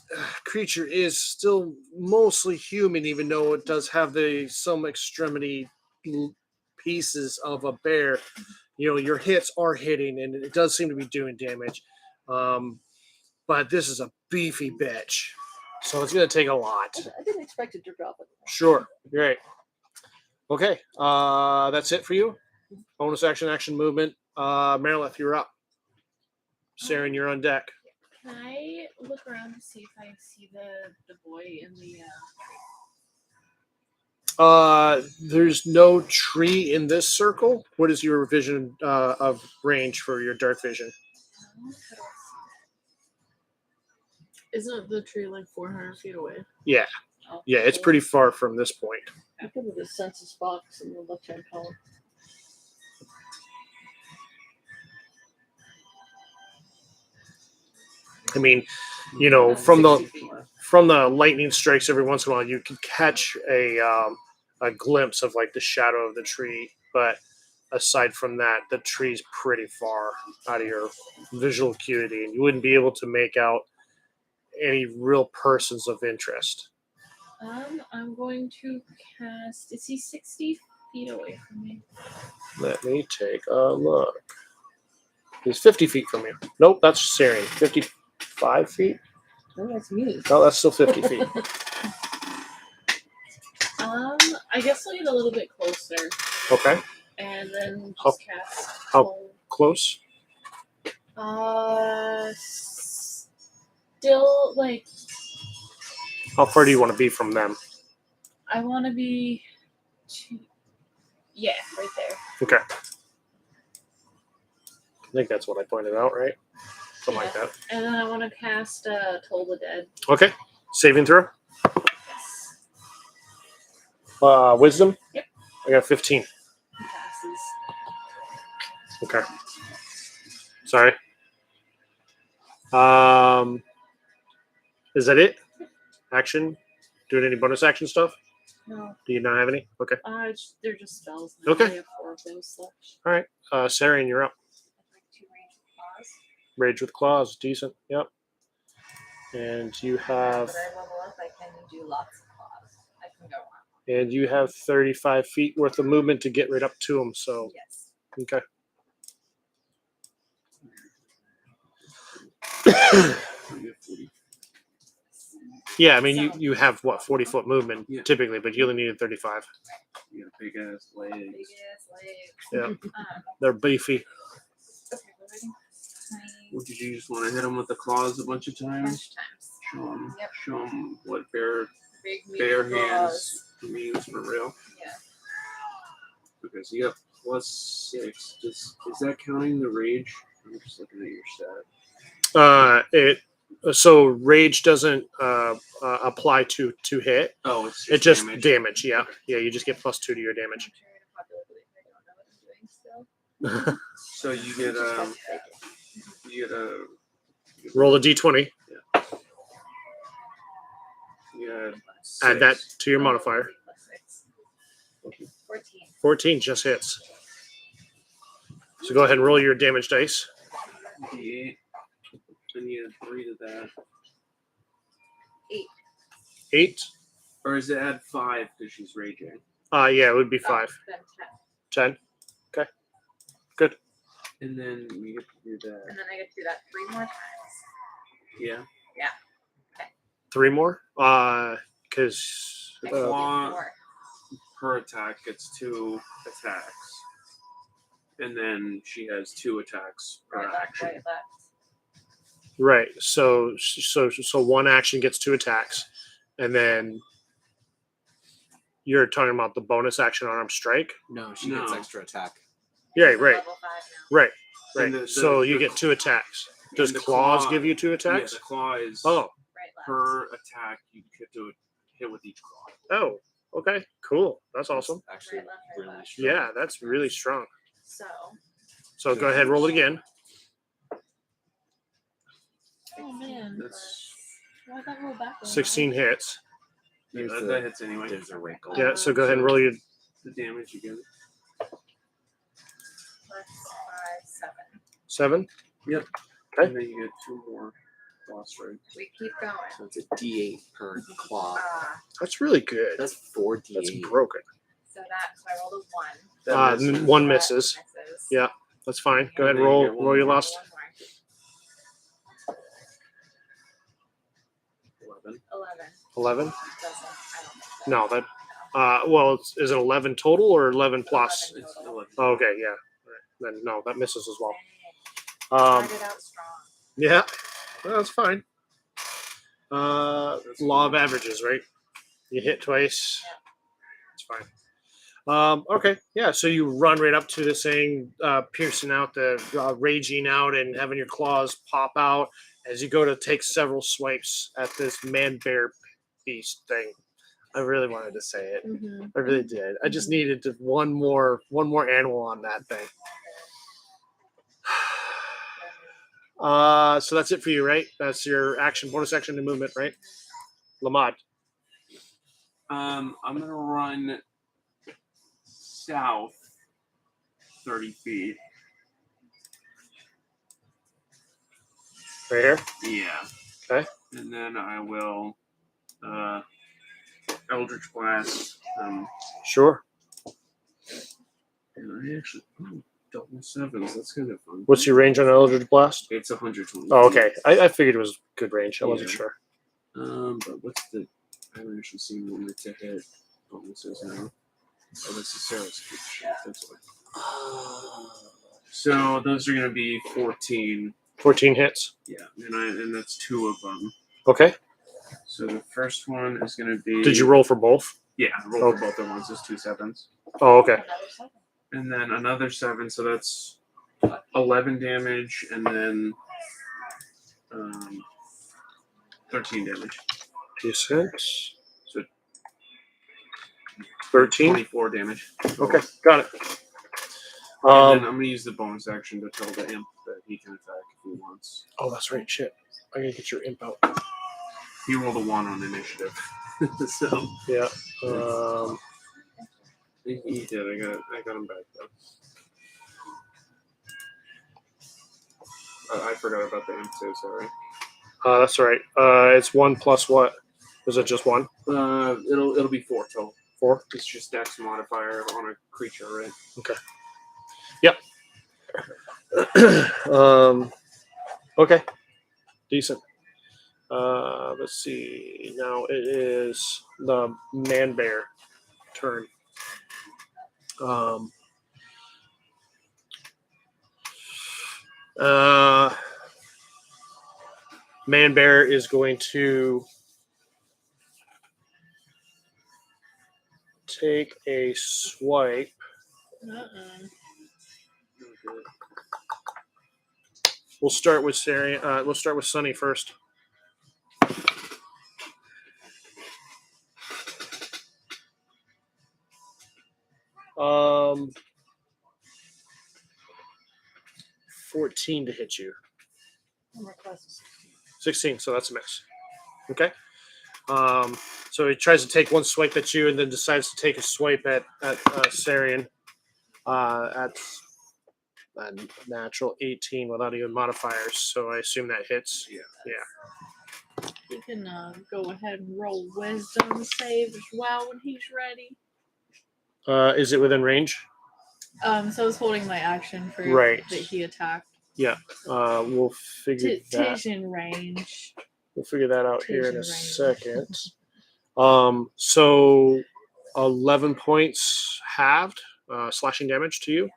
[SPEAKER 2] creature is still mostly human, even though it does have some extremity pieces of a bear. You know, your hits are hitting, and it does seem to be doing damage. But this is a beefy bitch, so it's going to take a lot.
[SPEAKER 4] I didn't expect it to drop it.
[SPEAKER 2] Sure, great. Okay, that's it for you. Bonus action movement. Marilith, you're up. Saren, you're on deck.
[SPEAKER 7] Can I look around to see if I see the boy in the
[SPEAKER 2] There's no tree in this circle. What is your vision of range for your dark vision?
[SPEAKER 1] Isn't the tree like 400 feet away?
[SPEAKER 2] Yeah, it's pretty far from this point.
[SPEAKER 4] Look at the census box in the left-hand column.
[SPEAKER 2] I mean, you know, from the lightning strikes every once in a while, you can catch a glimpse of like the shadow of the tree, but aside from that, the tree's pretty far out of your visual acuity, and you wouldn't be able to make out any real persons of interest.
[SPEAKER 7] I'm going to cast. Is he 60 feet away from me?
[SPEAKER 2] Let me take a look. He's 50 feet from you. Nope, that's Saren. 55 feet?
[SPEAKER 4] Oh, that's me.
[SPEAKER 2] No, that's still 50 feet.
[SPEAKER 7] I guess I'll get a little bit closer
[SPEAKER 2] Okay.
[SPEAKER 7] and then
[SPEAKER 2] How-
[SPEAKER 7] just cast.
[SPEAKER 2] how-
[SPEAKER 7] Toll.
[SPEAKER 2] Close.
[SPEAKER 7] Still like
[SPEAKER 2] How far do you want to be from them?
[SPEAKER 7] I want to be. Yeah, right there.
[SPEAKER 2] Okay. I think that's what I pointed out, right? Something like that.
[SPEAKER 7] And then I want to cast Toll the Dead.
[SPEAKER 2] Okay. Saving throw. Wisdom.
[SPEAKER 7] Yep.
[SPEAKER 2] I got 15.
[SPEAKER 7] He passes.
[SPEAKER 2] Okay. Sorry. Is that it? Action? Doing any bonus action stuff?
[SPEAKER 7] No,
[SPEAKER 2] Do you not have any? Okay.
[SPEAKER 7] they're just spells. Now.
[SPEAKER 2] Okay.
[SPEAKER 7] I have 4 of those left.
[SPEAKER 2] All right. Sarian, you're up.
[SPEAKER 6] I'd like 2 range of claws.
[SPEAKER 2] Rage with claws, decent. Yep. And you have,
[SPEAKER 6] But I level up, I can do lots of claws. I can go on.
[SPEAKER 2] and you have 35 feet worth of movement to get right up to him. So,
[SPEAKER 6] Yes.
[SPEAKER 2] okay.
[SPEAKER 5] You get 40.
[SPEAKER 2] Yeah, I mean, you have what 40-foot movement
[SPEAKER 5] Yeah.
[SPEAKER 2] typically, but you only needed 35.
[SPEAKER 5] You got big ass legs.
[SPEAKER 6] Big ass legs.
[SPEAKER 2] Yeah, they're beefy.
[SPEAKER 6] Okay, we're ready. Tiny
[SPEAKER 5] What did you just want to hit them with the claws a bunch of times?
[SPEAKER 6] bunch of times. Yep.
[SPEAKER 5] Show them what bare
[SPEAKER 6] Big meaty
[SPEAKER 5] bare
[SPEAKER 6] claws.
[SPEAKER 5] hands means for real.
[SPEAKER 6] Yeah.
[SPEAKER 5] Because you got +6. Is that counting the rage? I'm just looking at your stat.
[SPEAKER 2] So rage doesn't apply to hit.
[SPEAKER 5] Oh, it's
[SPEAKER 2] It just
[SPEAKER 5] damage.
[SPEAKER 2] damage. Yeah, yeah. You just get +2 to your damage.
[SPEAKER 6] I'm trying to populate it. I don't know what I'm doing still.
[SPEAKER 5] So you get
[SPEAKER 2] Roll a d20.
[SPEAKER 5] you got
[SPEAKER 2] Add that
[SPEAKER 5] 6.
[SPEAKER 2] to your modifier.
[SPEAKER 6] +6. 14.
[SPEAKER 2] 14 just hits. So go ahead and roll your damage dice.
[SPEAKER 5] D8. Then you add 3 to that.
[SPEAKER 2] 8.
[SPEAKER 5] Or is it add 5 because she's raging?
[SPEAKER 2] Yeah, it would be 5.
[SPEAKER 6] Then 10.
[SPEAKER 2] 10. Okay. Good.
[SPEAKER 5] And then we get to do that.
[SPEAKER 6] And then I get to do that 3 more times.
[SPEAKER 5] Yeah.
[SPEAKER 2] 3 more. Because
[SPEAKER 6] I can do
[SPEAKER 5] Claw.
[SPEAKER 6] 4.
[SPEAKER 5] Her attack gets 2 attacks. And then she has 2 attacks per
[SPEAKER 6] Right left,
[SPEAKER 5] action.
[SPEAKER 6] right left.
[SPEAKER 2] right. So one action gets 2 attacks, and then you're talking about the bonus action unarmed strike.
[SPEAKER 3] No, she gets
[SPEAKER 5] No.
[SPEAKER 3] extra attack.
[SPEAKER 2] Yeah.
[SPEAKER 6] It's a
[SPEAKER 2] Right.
[SPEAKER 6] level 5 now.
[SPEAKER 2] Right.
[SPEAKER 5] And
[SPEAKER 2] Right.
[SPEAKER 5] the-
[SPEAKER 2] So you
[SPEAKER 5] the-
[SPEAKER 2] get 2 attacks. Does
[SPEAKER 5] and the
[SPEAKER 2] claws
[SPEAKER 5] claw-
[SPEAKER 2] give you 2
[SPEAKER 5] Yeah,
[SPEAKER 2] attacks?
[SPEAKER 5] the claw is
[SPEAKER 2] Oh.
[SPEAKER 6] Right left.
[SPEAKER 5] per attack. You get to hit with each claw.
[SPEAKER 2] Oh. Okay. Cool. That's awesome.
[SPEAKER 3] That's actually
[SPEAKER 6] Right left, right
[SPEAKER 3] really
[SPEAKER 6] left.
[SPEAKER 3] strong.
[SPEAKER 2] Yeah, that's really strong.
[SPEAKER 6] So,
[SPEAKER 2] So go ahead, roll it again.
[SPEAKER 7] Oh man.
[SPEAKER 5] That's
[SPEAKER 7] Why that roll backwards?
[SPEAKER 2] 16 hits.
[SPEAKER 3] Here's
[SPEAKER 5] that,
[SPEAKER 3] the-
[SPEAKER 5] that hits anyway.
[SPEAKER 3] There's a wrinkle.
[SPEAKER 2] Yeah. So go ahead and roll your.
[SPEAKER 5] The damage again.
[SPEAKER 6] +5, 7.
[SPEAKER 2] 7. Okay.
[SPEAKER 5] And then you get 2 more claw strikes.
[SPEAKER 6] We keep going.
[SPEAKER 3] So it's a D8 per claw.
[SPEAKER 2] That's really good.
[SPEAKER 3] That's 4
[SPEAKER 2] That's
[SPEAKER 3] D8.
[SPEAKER 2] broken.
[SPEAKER 6] So I rolled a 1.
[SPEAKER 5] That misses.
[SPEAKER 2] One
[SPEAKER 6] So that
[SPEAKER 2] misses.
[SPEAKER 6] misses.
[SPEAKER 2] Yeah. That's fine. Go ahead
[SPEAKER 5] And
[SPEAKER 2] and
[SPEAKER 5] then you
[SPEAKER 2] roll.
[SPEAKER 5] get one
[SPEAKER 2] Roll your
[SPEAKER 5] more.
[SPEAKER 2] last.
[SPEAKER 6] One more.
[SPEAKER 5] 11.
[SPEAKER 6] 11.
[SPEAKER 2] 11.
[SPEAKER 6] Doesn't. I don't think so.
[SPEAKER 2] No, that. Well, is it 11 total or 11 plus?
[SPEAKER 6] 11
[SPEAKER 5] It's
[SPEAKER 6] total.
[SPEAKER 5] 11.
[SPEAKER 2] Oh, okay. Yeah. Right. Then no, that misses as well.
[SPEAKER 6] Dang. Started out strong.
[SPEAKER 2] Yeah. Well, that's fine. Law of averages, right? You hit twice.
[SPEAKER 6] Yeah.
[SPEAKER 2] It's fine. Okay. Yeah. So you run right up to this thing, piercing out the raging out and having your claws pop out as you go to take several swipes at this man bear beast thing. I really wanted to say it.
[SPEAKER 7] Mm-hmm.
[SPEAKER 2] I really did. I just needed to one more animal on that thing. So that's it for you, right? That's your action, bonus action, and movement, right? Lamad.
[SPEAKER 5] I'm gonna run south 30 feet.
[SPEAKER 2] Right here.
[SPEAKER 5] Yeah.
[SPEAKER 2] Okay.
[SPEAKER 5] And then I will Eldritch Blast.
[SPEAKER 2] Sure.
[SPEAKER 5] And I actually double 7s. That's kind of fun.
[SPEAKER 2] What's your range on Eldritch Blast?
[SPEAKER 5] It's 120.
[SPEAKER 2] Oh, okay. I figured it was good range. I wasn't
[SPEAKER 5] Yeah.
[SPEAKER 2] sure.
[SPEAKER 5] But what's the? I haven't actually seen one to hit bonuses now. Oh, this is Sarah's shit. That's why. So those are going to be 14.
[SPEAKER 2] 14 hits.
[SPEAKER 5] Yeah, and that's 2 of them.
[SPEAKER 2] Okay.
[SPEAKER 5] So the first one is going to be.
[SPEAKER 2] Did you roll for both?
[SPEAKER 5] Yeah, roll for both at once. It's 2 7s.
[SPEAKER 2] Oh, okay.
[SPEAKER 5] And then another 7, so that's 11 damage, and then 13 damage.
[SPEAKER 2] Decent.
[SPEAKER 5] So
[SPEAKER 2] 13.
[SPEAKER 5] 24 damage.
[SPEAKER 2] Okay, got it.
[SPEAKER 5] And then I'm
[SPEAKER 2] Um.
[SPEAKER 5] going to use the bonus action to tell the imp that he can attack if he wants.
[SPEAKER 2] Oh, that's right. Shit. I gotta get your imp out.
[SPEAKER 5] He rolled a 1 on initiative. So
[SPEAKER 2] Yeah.
[SPEAKER 5] he did. I got him back though. I forgot about the imp too. Sorry.
[SPEAKER 2] That's right. It's 1 plus what? Is it just 1?
[SPEAKER 5] It'll be 4 total.
[SPEAKER 2] 4?
[SPEAKER 5] It's just Dex modifier on a creature, right?
[SPEAKER 2] Okay. Yep. Okay. Decent. Let's see. Now it is the man bear turn. Man bear is going to take a swipe. We'll start with Sarah. We'll start with Sunny first. Um, 14 to hit you. 16, so that's a miss. Okay. So he tries to take one swipe at you and then decides to take a swipe at Sarian. That's a natural 18 without even modifiers, so I assume that hits.
[SPEAKER 5] Yeah.
[SPEAKER 4] You can go ahead and roll wisdom save as well when he's ready.
[SPEAKER 2] Is it within range?
[SPEAKER 4] So I was holding my action for
[SPEAKER 2] Right.
[SPEAKER 4] that he attacked.
[SPEAKER 2] Yeah. We'll figure that.
[SPEAKER 4] Tis in range.
[SPEAKER 2] We'll figure that out here in a
[SPEAKER 4] Range.
[SPEAKER 2] second. So 11 points halved, slashing damage to you.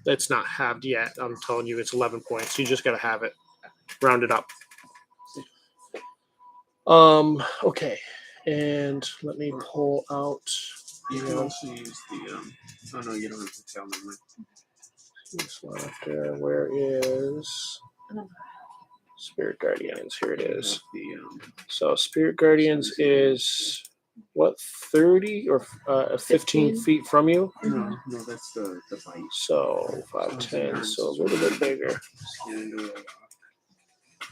[SPEAKER 2] It's not halved yet. I'm telling you, it's 11 points. You just got to have it. Round it up. Okay. And let me pull out.
[SPEAKER 5] You can also use the. Oh no, you don't have to tell me.
[SPEAKER 2] This one up there. Where is Spirit Guardians? Here it is. So Spirit Guardians is what, 30 or 15 feet from you?
[SPEAKER 5] No, that's the bite.
[SPEAKER 2] So 5, 10, so a little bit bigger.
[SPEAKER 5] And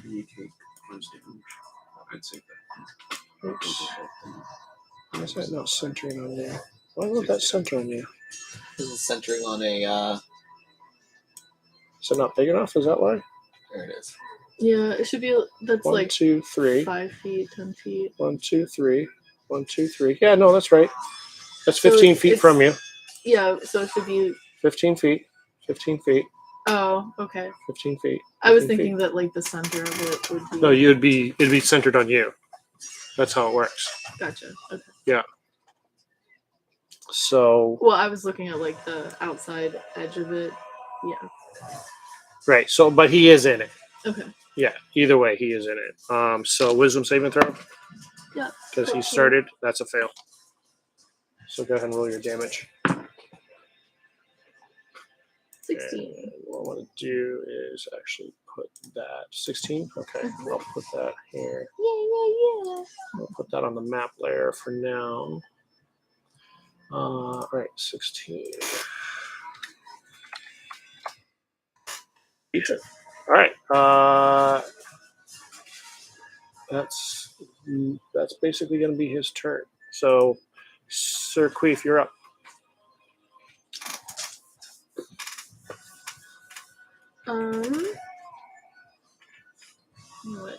[SPEAKER 5] you take close damage. I'd say that.
[SPEAKER 2] Oops. Why is that not centering on you? Why won't that center on you?
[SPEAKER 8] This is centering on a.
[SPEAKER 2] Is it not big enough? Is that why?
[SPEAKER 8] There it is.
[SPEAKER 4] Yeah, it should be. That's
[SPEAKER 2] 1,
[SPEAKER 4] like
[SPEAKER 2] 2, 3.
[SPEAKER 4] 5 feet, 10 feet.
[SPEAKER 2] 1, 2, 3. 1, 2, 3. Yeah, no, that's right. That's
[SPEAKER 4] So
[SPEAKER 2] 15 feet
[SPEAKER 4] it's-
[SPEAKER 2] from you.
[SPEAKER 4] Yeah, so it should be.
[SPEAKER 2] 15 feet. 15 feet.
[SPEAKER 4] Oh, okay.
[SPEAKER 2] 15 feet.
[SPEAKER 4] I was
[SPEAKER 2] 15
[SPEAKER 4] thinking
[SPEAKER 2] feet.
[SPEAKER 4] that like the center of it would be.
[SPEAKER 2] No, it'd be centered on you. That's how it works.
[SPEAKER 4] Gotcha. Okay.
[SPEAKER 2] So
[SPEAKER 4] Well, I was looking at like the outside edge of it. Yeah.
[SPEAKER 2] right. So but he is in it.
[SPEAKER 4] Okay.
[SPEAKER 2] Yeah. Either way, he is in it. So wisdom saving throw.
[SPEAKER 4] Yeah.
[SPEAKER 2] Because he
[SPEAKER 4] 14.
[SPEAKER 2] started. That's a fail. So go ahead and roll your damage.
[SPEAKER 4] 16.
[SPEAKER 2] And what I want to do is actually put that 16. Okay, I'll put that here.
[SPEAKER 4] Yeah.
[SPEAKER 2] I'll put that on the map layer for now. All right, 16. Decent. All right. That's basically going to be his turn. So, Sir Queef, you're up.
[SPEAKER 4] What?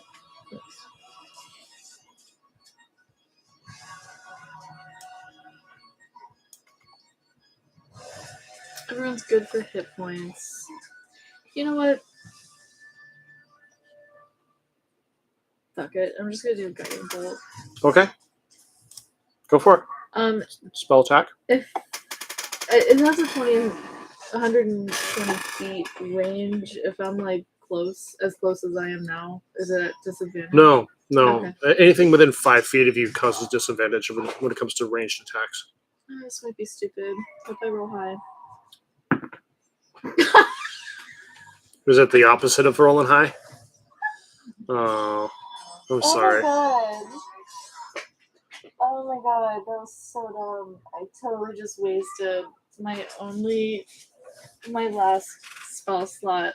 [SPEAKER 4] Everyone's good for hit points. You know what? Fuck it. I'm just gonna do a guiding bolt.
[SPEAKER 2] Okay. Go for it. Spell attack.
[SPEAKER 4] If it has a 120 feet range, if I'm like as close as I am now, is it at disadvantage?
[SPEAKER 2] No.
[SPEAKER 4] Okay.
[SPEAKER 2] Anything within 5 feet of you causes disadvantage when it comes to ranged attacks.
[SPEAKER 4] Oh, this might be stupid. If I roll high.
[SPEAKER 2] Was it the opposite of rolling high? Oh, I'm sorry.
[SPEAKER 4] Oh my god, that was so dumb. I totally just wasted my last spell slot.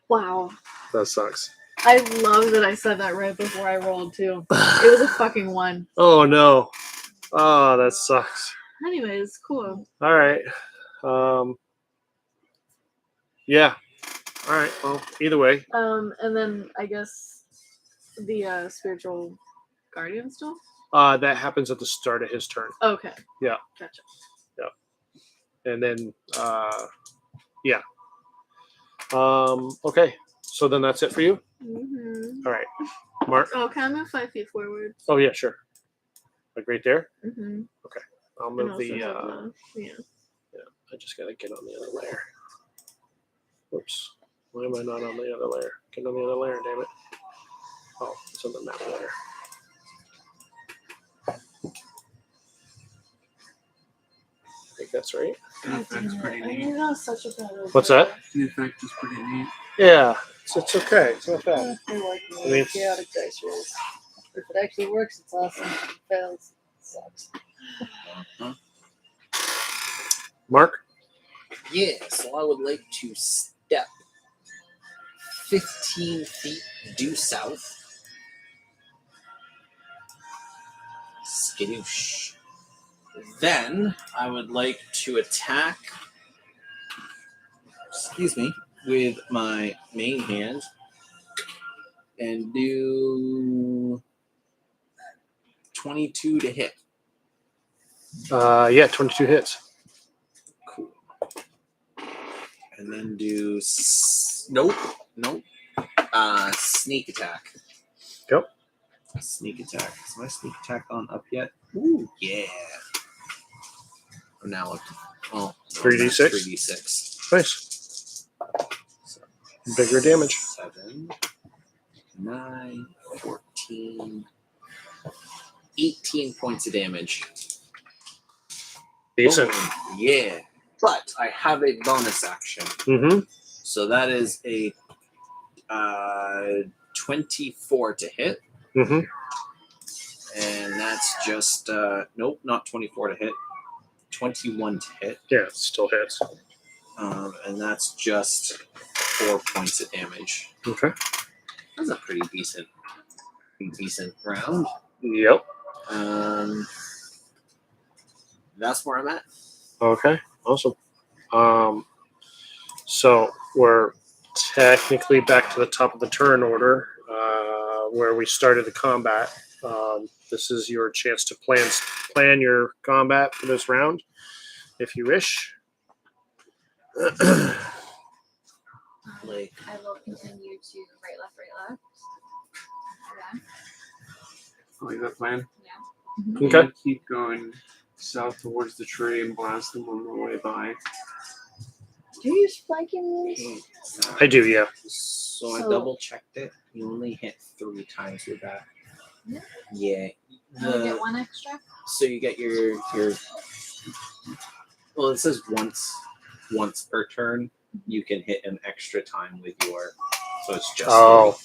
[SPEAKER 4] Wow.
[SPEAKER 2] That sucks.
[SPEAKER 4] I love that I said that right before I rolled too. It was a fucking 1.
[SPEAKER 2] Oh no. Oh, that sucks.
[SPEAKER 4] Anyways, cool.
[SPEAKER 2] All right. Yeah. All right. Well, either way.
[SPEAKER 4] And then I guess the spiritual guardian still?
[SPEAKER 2] That happens at the start of his turn.
[SPEAKER 4] Okay.
[SPEAKER 2] Yeah.
[SPEAKER 4] Gotcha.
[SPEAKER 2] And then, yeah. Okay. So then that's it for you?
[SPEAKER 4] Mm-hmm.
[SPEAKER 2] All right. Mark?
[SPEAKER 4] Oh, can I move 5 feet forward?
[SPEAKER 2] Oh, yeah, sure. Like right there?
[SPEAKER 4] Mm-hmm.
[SPEAKER 2] I'll
[SPEAKER 4] And
[SPEAKER 2] move
[SPEAKER 4] also
[SPEAKER 2] the,
[SPEAKER 4] have yeah.
[SPEAKER 2] I just got to get on the other layer. Whoops. Why am I not on the other layer? Get on the other layer, damn it. Oh, it's on the map layer. I think that's right.
[SPEAKER 5] The effect's pretty neat.
[SPEAKER 4] That was such a bad idea.
[SPEAKER 2] What's that?
[SPEAKER 5] The effect is pretty neat.
[SPEAKER 2] Yeah, it's okay. It's not bad.
[SPEAKER 4] I like
[SPEAKER 2] I mean, it's-
[SPEAKER 4] chaotic dice rolls. If it actually works, it's awesome. If it fails, it sucks.
[SPEAKER 2] Mark?
[SPEAKER 3] Yeah, so I would like to step 15 feet due south. Skadoosh. Then I would like to attack, with my main hand and do 22 to hit.
[SPEAKER 2] Yeah, 22 hits.
[SPEAKER 3] Cool. And then do nope. Sneak attack.
[SPEAKER 2] Go.
[SPEAKER 3] Sneak attack. Is my sneak attack on up yet? Ooh, yeah. I'm now up to
[SPEAKER 2] 3d6?
[SPEAKER 3] 3d6.
[SPEAKER 2] Nice.
[SPEAKER 3] So,
[SPEAKER 2] Bigger damage.
[SPEAKER 3] 7, 9, 14, 18 points of damage.
[SPEAKER 2] Decent.
[SPEAKER 3] Boom. Yeah. But I have a bonus action.
[SPEAKER 2] Mm-hmm.
[SPEAKER 3] So that is a 24 to hit.
[SPEAKER 2] Mm-hmm.
[SPEAKER 3] And that's just, nope, not 24 to hit. 21 to hit.
[SPEAKER 2] Yeah, it still hits.
[SPEAKER 3] And that's just 4 points of damage.
[SPEAKER 2] Okay.
[SPEAKER 3] That's a pretty decent round.
[SPEAKER 2] Yep.
[SPEAKER 3] That's where I'm at.
[SPEAKER 2] Okay. Awesome. So we're technically back to the top of the turn order, where we started the combat. This is your chance to plan your combat for this round, if you wish.
[SPEAKER 3] Like,
[SPEAKER 6] I will continue to right, left. Yeah.
[SPEAKER 5] I like that plan.
[SPEAKER 6] Yeah.
[SPEAKER 2] Okay.
[SPEAKER 5] And keep going south towards the tree and blast them on the way by.
[SPEAKER 4] Do you use flanking moves?
[SPEAKER 2] I do, yeah.
[SPEAKER 3] So I
[SPEAKER 4] So-
[SPEAKER 3] double checked it. You only hit 3 times with that.
[SPEAKER 6] Yeah.
[SPEAKER 3] Yeah.
[SPEAKER 6] You only get 1 extra.
[SPEAKER 3] So you get your well, it says once per turn you can hit an extra time with your, so it's just
[SPEAKER 2] Oh,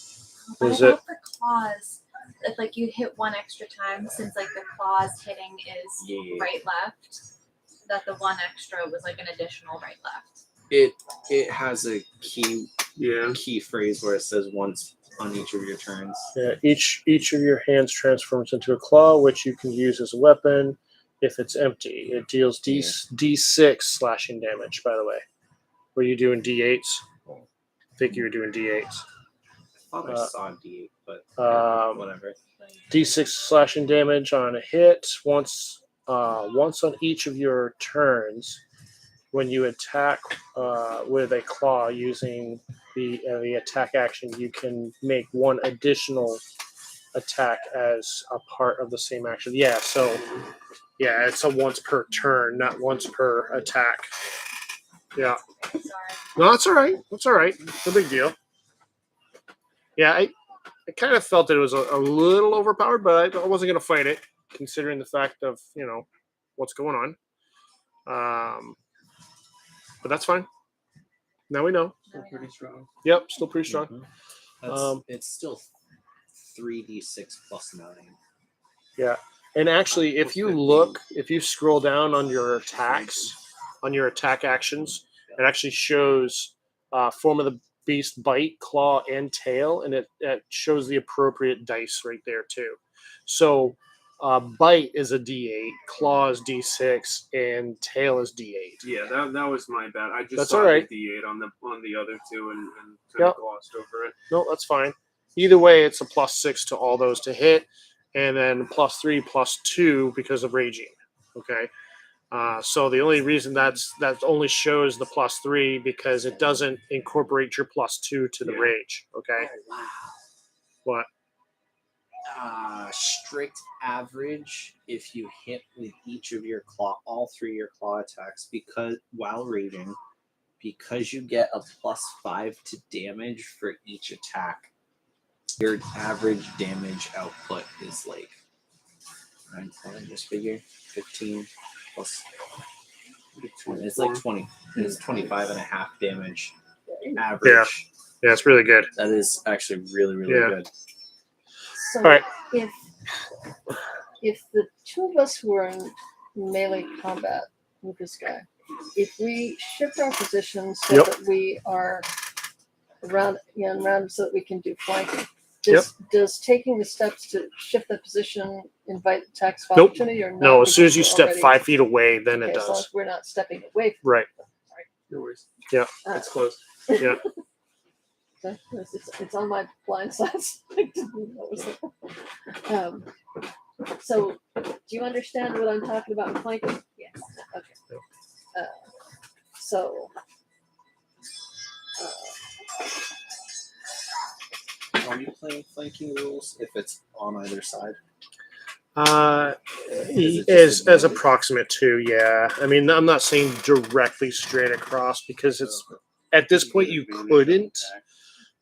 [SPEAKER 6] But
[SPEAKER 2] is
[SPEAKER 6] I
[SPEAKER 2] it?
[SPEAKER 6] thought for claws, if like you'd hit 1 extra time, since like the claws hitting is
[SPEAKER 3] Yeah.
[SPEAKER 6] right left, that the 1 extra was like an additional right left.
[SPEAKER 3] it has a
[SPEAKER 5] Yeah.
[SPEAKER 3] key phrase where it says once on each of your turns.
[SPEAKER 2] Yeah, each of your hands transforms into a claw, which you can use as a weapon if it's empty. It deals D6 slashing damage, by the way. Were you doing D8s? I think you were doing D8s.
[SPEAKER 3] I thought I saw D8, but whatever.
[SPEAKER 2] D6 slashing damage on a hit once on each of your turns. When you attack with a claw using the attack action, you can make 1 additional attack as a part of the same action. Yeah, so yeah, it's a once per turn, not once per attack. Yeah.
[SPEAKER 6] Sorry.
[SPEAKER 2] No, that's all right. That's all right. No big deal. Yeah, I kind of felt that it was a little overpowered, but I wasn't going to fight it, considering the fact of, what's going on. But that's fine. Now we know.
[SPEAKER 5] Still pretty strong.
[SPEAKER 2] Yep, still pretty strong.
[SPEAKER 3] Mhm. That's, it's still 3d6 plus 9.
[SPEAKER 2] Yeah. And actually, if you look, if you scroll down on your attacks, on your attack actions, it actually shows form of the beast, bite, claw, and tail, and it shows the appropriate dice right there too. So bite is a D8, claw is D6, and tail is D8.
[SPEAKER 5] Yeah, that was my bad. I just
[SPEAKER 2] That's
[SPEAKER 5] saw
[SPEAKER 2] all right.
[SPEAKER 5] the D8 on the other two and kind
[SPEAKER 2] Yep.
[SPEAKER 5] of glossed over it.
[SPEAKER 2] No, that's fine. Either way, it's a +6 to all those to hit, and then +3, +2 because of raging. Okay. So the only reason that only shows the +3 because it doesn't incorporate your +2 to the
[SPEAKER 5] Yeah.
[SPEAKER 2] rage. Okay.
[SPEAKER 3] Oh, wow.
[SPEAKER 2] What?
[SPEAKER 3] Strict average, if you hit with each of your claw, all 3 of your claw attacks, because while raging, because you get a +5 to damage for each attack, your average damage output is like 9, just figure 15 plus. It's like 20. It's 25 and a half damage average.
[SPEAKER 2] Yeah, it's really good.
[SPEAKER 3] That is actually really, really
[SPEAKER 2] Yeah.
[SPEAKER 3] good.
[SPEAKER 4] So
[SPEAKER 2] All right.
[SPEAKER 4] if the two of us were in melee combat with this guy, if we shift our positions so
[SPEAKER 2] Yep.
[SPEAKER 4] that we are around so that we can do flanking,
[SPEAKER 2] Yep.
[SPEAKER 4] does taking the steps to shift that position invite attacks of
[SPEAKER 2] Nope.
[SPEAKER 4] opportunity or not?
[SPEAKER 2] No, as soon as you
[SPEAKER 4] Because
[SPEAKER 2] step
[SPEAKER 4] we're already-
[SPEAKER 2] 5 feet away, then
[SPEAKER 4] okay,
[SPEAKER 2] it
[SPEAKER 4] as long
[SPEAKER 2] does.
[SPEAKER 4] as we're not stepping away from
[SPEAKER 2] Right.
[SPEAKER 5] No worries.
[SPEAKER 2] Yeah.
[SPEAKER 5] It's close.
[SPEAKER 2] Yeah.
[SPEAKER 4] It's on my blind side. I didn't notice it. So, do you understand what I'm talking about in flanking?
[SPEAKER 6] Yes.
[SPEAKER 4] Okay. So,
[SPEAKER 3] Are you playing flanking rules if it's on either side?
[SPEAKER 2] As
[SPEAKER 3] Is it just advantage?
[SPEAKER 2] approximate to, yeah. I mean, I'm not saying directly straight across because it's at this point you couldn't.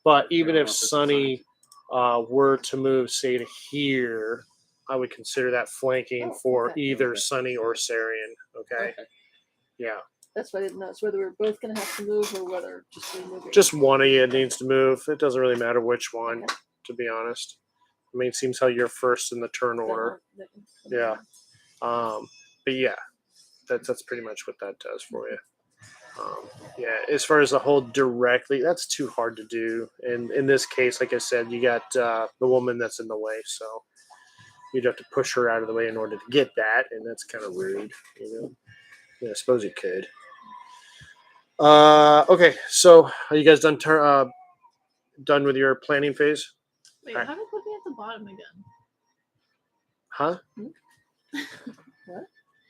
[SPEAKER 2] But even if Sunny were to move, say, to here, I would consider that flanking for
[SPEAKER 4] okay.
[SPEAKER 2] either Sunny or Sarian. Okay. Yeah.
[SPEAKER 4] that's what I didn't know. It's whether we're both going to have to move or whether just we move.
[SPEAKER 2] Just one of you needs to move. It doesn't really matter which one, to be honest. I mean, it seems how you're first in the turn order. Yeah. But yeah, that's pretty much what that does for you. Yeah, as far as the whole directly, that's too hard to do. And in this case, like I said, you got the woman that's in the way, so you'd have to push her out of the way in order to get that, and that's kind of rude, Yeah, I suppose you could. Okay, so are you guys done? Done with your planning phase?
[SPEAKER 7] Wait, how did it put me at the bottom again?
[SPEAKER 2] Huh?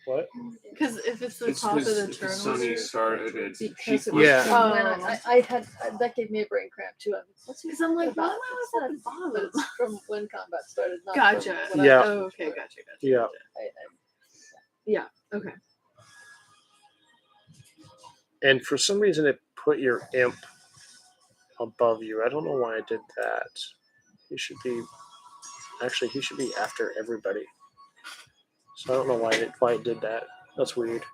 [SPEAKER 2] What?
[SPEAKER 7] Because if it's the
[SPEAKER 5] It's
[SPEAKER 7] top of the
[SPEAKER 5] because
[SPEAKER 7] turn
[SPEAKER 5] Sunny
[SPEAKER 7] order,
[SPEAKER 5] started it.
[SPEAKER 4] Because it was
[SPEAKER 2] Yeah.
[SPEAKER 4] from when I had that gave me a brain cramp too.
[SPEAKER 7] because I'm like, why
[SPEAKER 4] about
[SPEAKER 7] am I at the bottom?
[SPEAKER 4] but it's from when combat started. Not from
[SPEAKER 7] Gotcha.
[SPEAKER 4] when
[SPEAKER 2] Yeah.
[SPEAKER 7] Oh, okay, gotcha.
[SPEAKER 2] Yeah.
[SPEAKER 7] Okay.
[SPEAKER 2] And for some reason, it put your imp above you. I don't know why I did that. He should be after everybody. So I don't know why it did that. That's weird.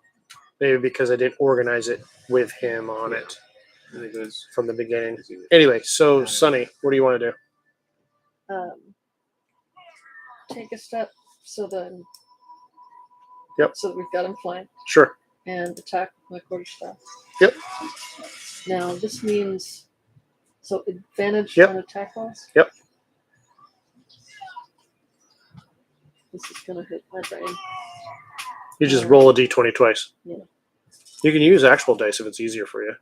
[SPEAKER 2] Maybe because I didn't organize it with him on it
[SPEAKER 5] I think it was
[SPEAKER 2] from the beginning. Anyway, so Sunny, what do you want to do?
[SPEAKER 4] Take a step so then.
[SPEAKER 2] Yep.
[SPEAKER 4] So that we've got him flanked
[SPEAKER 2] Sure.
[SPEAKER 4] and attack with my quarterstaff.
[SPEAKER 2] Yep.
[SPEAKER 4] Now this means advantage
[SPEAKER 2] Yep.
[SPEAKER 4] on attack rolls.
[SPEAKER 2] Yep.
[SPEAKER 4] This is gonna hit my brain.
[SPEAKER 2] You just roll a d20 twice.
[SPEAKER 4] Yeah.
[SPEAKER 2] You can use actual dice if it's easier for you.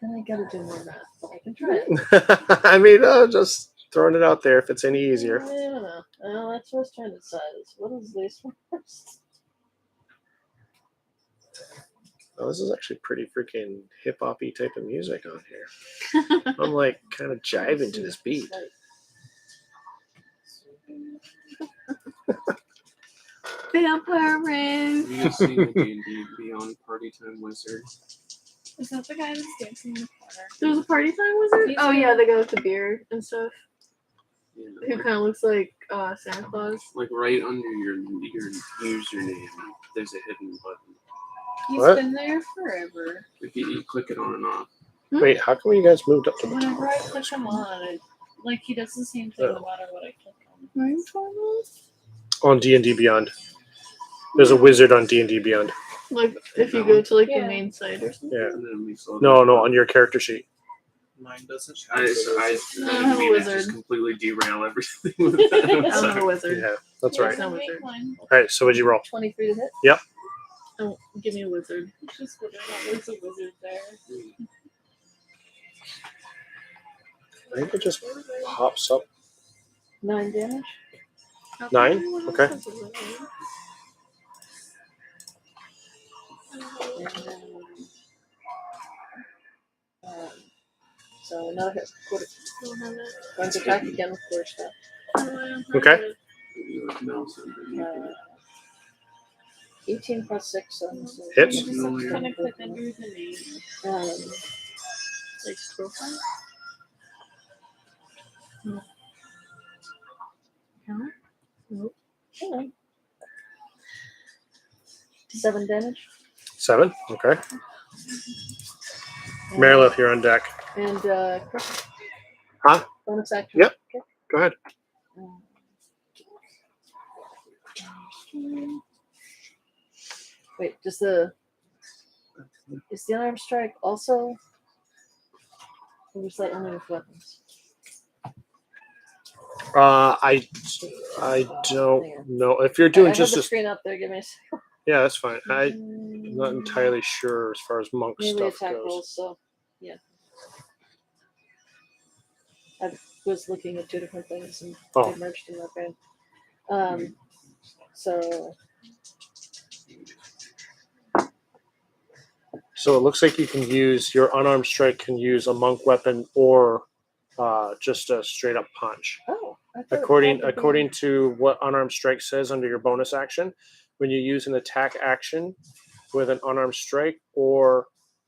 [SPEAKER 4] Then I gotta do more math, but I can try it.
[SPEAKER 2] I mean, just throwing it out there if it's any easier.
[SPEAKER 4] I don't know. Well, that's what I was trying to decide. Is what is least worst?
[SPEAKER 2] Oh, this is actually pretty freaking hip hoppy type of music on here. I'm like kind of jiving to this beat.
[SPEAKER 4] Vampire rave.
[SPEAKER 5] Have you guys seen the D&D Beyond Party Time Wizard?
[SPEAKER 7] Is that the guy that's dancing in the corner?
[SPEAKER 4] There's a party time wizard?
[SPEAKER 7] He's
[SPEAKER 4] Oh
[SPEAKER 7] a-
[SPEAKER 4] yeah, the guy with the beard and stuff.
[SPEAKER 5] Yeah,
[SPEAKER 4] Who kind of looks like Santa Claus.
[SPEAKER 5] like right under your username, there's a hidden button.
[SPEAKER 7] He's
[SPEAKER 2] What?
[SPEAKER 7] been there forever.
[SPEAKER 5] Like you click it on and off.
[SPEAKER 2] Wait, how come you guys moved up to the top?
[SPEAKER 7] Whenever I click him on, like he does the same thing
[SPEAKER 2] Oh.
[SPEAKER 7] no matter what I click on.
[SPEAKER 4] Where are you from?
[SPEAKER 2] On D&D Beyond? There's a wizard on D&D Beyond.
[SPEAKER 4] Like if you go to like
[SPEAKER 7] Yeah.
[SPEAKER 4] the main site or something.
[SPEAKER 2] Yeah.
[SPEAKER 5] And then we saw
[SPEAKER 2] No, on your character sheet.
[SPEAKER 8] Mine doesn't.
[SPEAKER 5] I
[SPEAKER 4] I'm
[SPEAKER 5] didn't
[SPEAKER 4] a
[SPEAKER 5] mean to
[SPEAKER 4] wizard.
[SPEAKER 5] just completely derail everything with that. I'm
[SPEAKER 4] I'm
[SPEAKER 5] sorry.
[SPEAKER 4] a wizard.
[SPEAKER 2] Yeah, that's
[SPEAKER 7] Yeah,
[SPEAKER 2] right.
[SPEAKER 4] No
[SPEAKER 7] so make
[SPEAKER 4] wizard.
[SPEAKER 7] mine.
[SPEAKER 2] All right, so what'd you roll?
[SPEAKER 4] 23 to hit.
[SPEAKER 2] Yep.
[SPEAKER 4] Oh, give me a wizard.
[SPEAKER 7] It's just whether or not there's a wizard there.
[SPEAKER 2] I think it just pops up.
[SPEAKER 4] 9 damage.
[SPEAKER 2] 9? Okay.
[SPEAKER 4] So another hit. Going to attack again with force stuff.
[SPEAKER 2] Okay.
[SPEAKER 4] Uh, 18 plus 6. So
[SPEAKER 2] Hits.
[SPEAKER 7] Kind of click under the name.
[SPEAKER 4] Like profile. Counter? Nope. Hold on. 7 damage.
[SPEAKER 2] 7? Okay. Marilith, you're on deck.
[SPEAKER 4] And crush.
[SPEAKER 2] Huh?
[SPEAKER 4] Bonus action.
[SPEAKER 2] Yep.
[SPEAKER 4] Okay.
[SPEAKER 2] Go ahead.
[SPEAKER 4] Wait, is the unarmed strike also? Or is that only with weapons?
[SPEAKER 2] I don't know. If you're doing
[SPEAKER 4] I
[SPEAKER 2] just
[SPEAKER 4] have the
[SPEAKER 2] this,
[SPEAKER 4] screen up there. Give me a second.
[SPEAKER 2] yeah, that's fine. I'm not entirely sure as far as monk
[SPEAKER 4] Melee
[SPEAKER 2] stuff
[SPEAKER 4] attack
[SPEAKER 2] goes.
[SPEAKER 4] rolls, so yeah. I was looking at 2 different things and
[SPEAKER 2] Oh.
[SPEAKER 4] they merged in my brain. So
[SPEAKER 2] So it looks like you can use your unarmed strike. Can use a monk weapon or just a straight up punch.
[SPEAKER 4] oh, I thought
[SPEAKER 2] According to what unarmed strike says under your bonus action, when you use an attack action with an unarmed strike or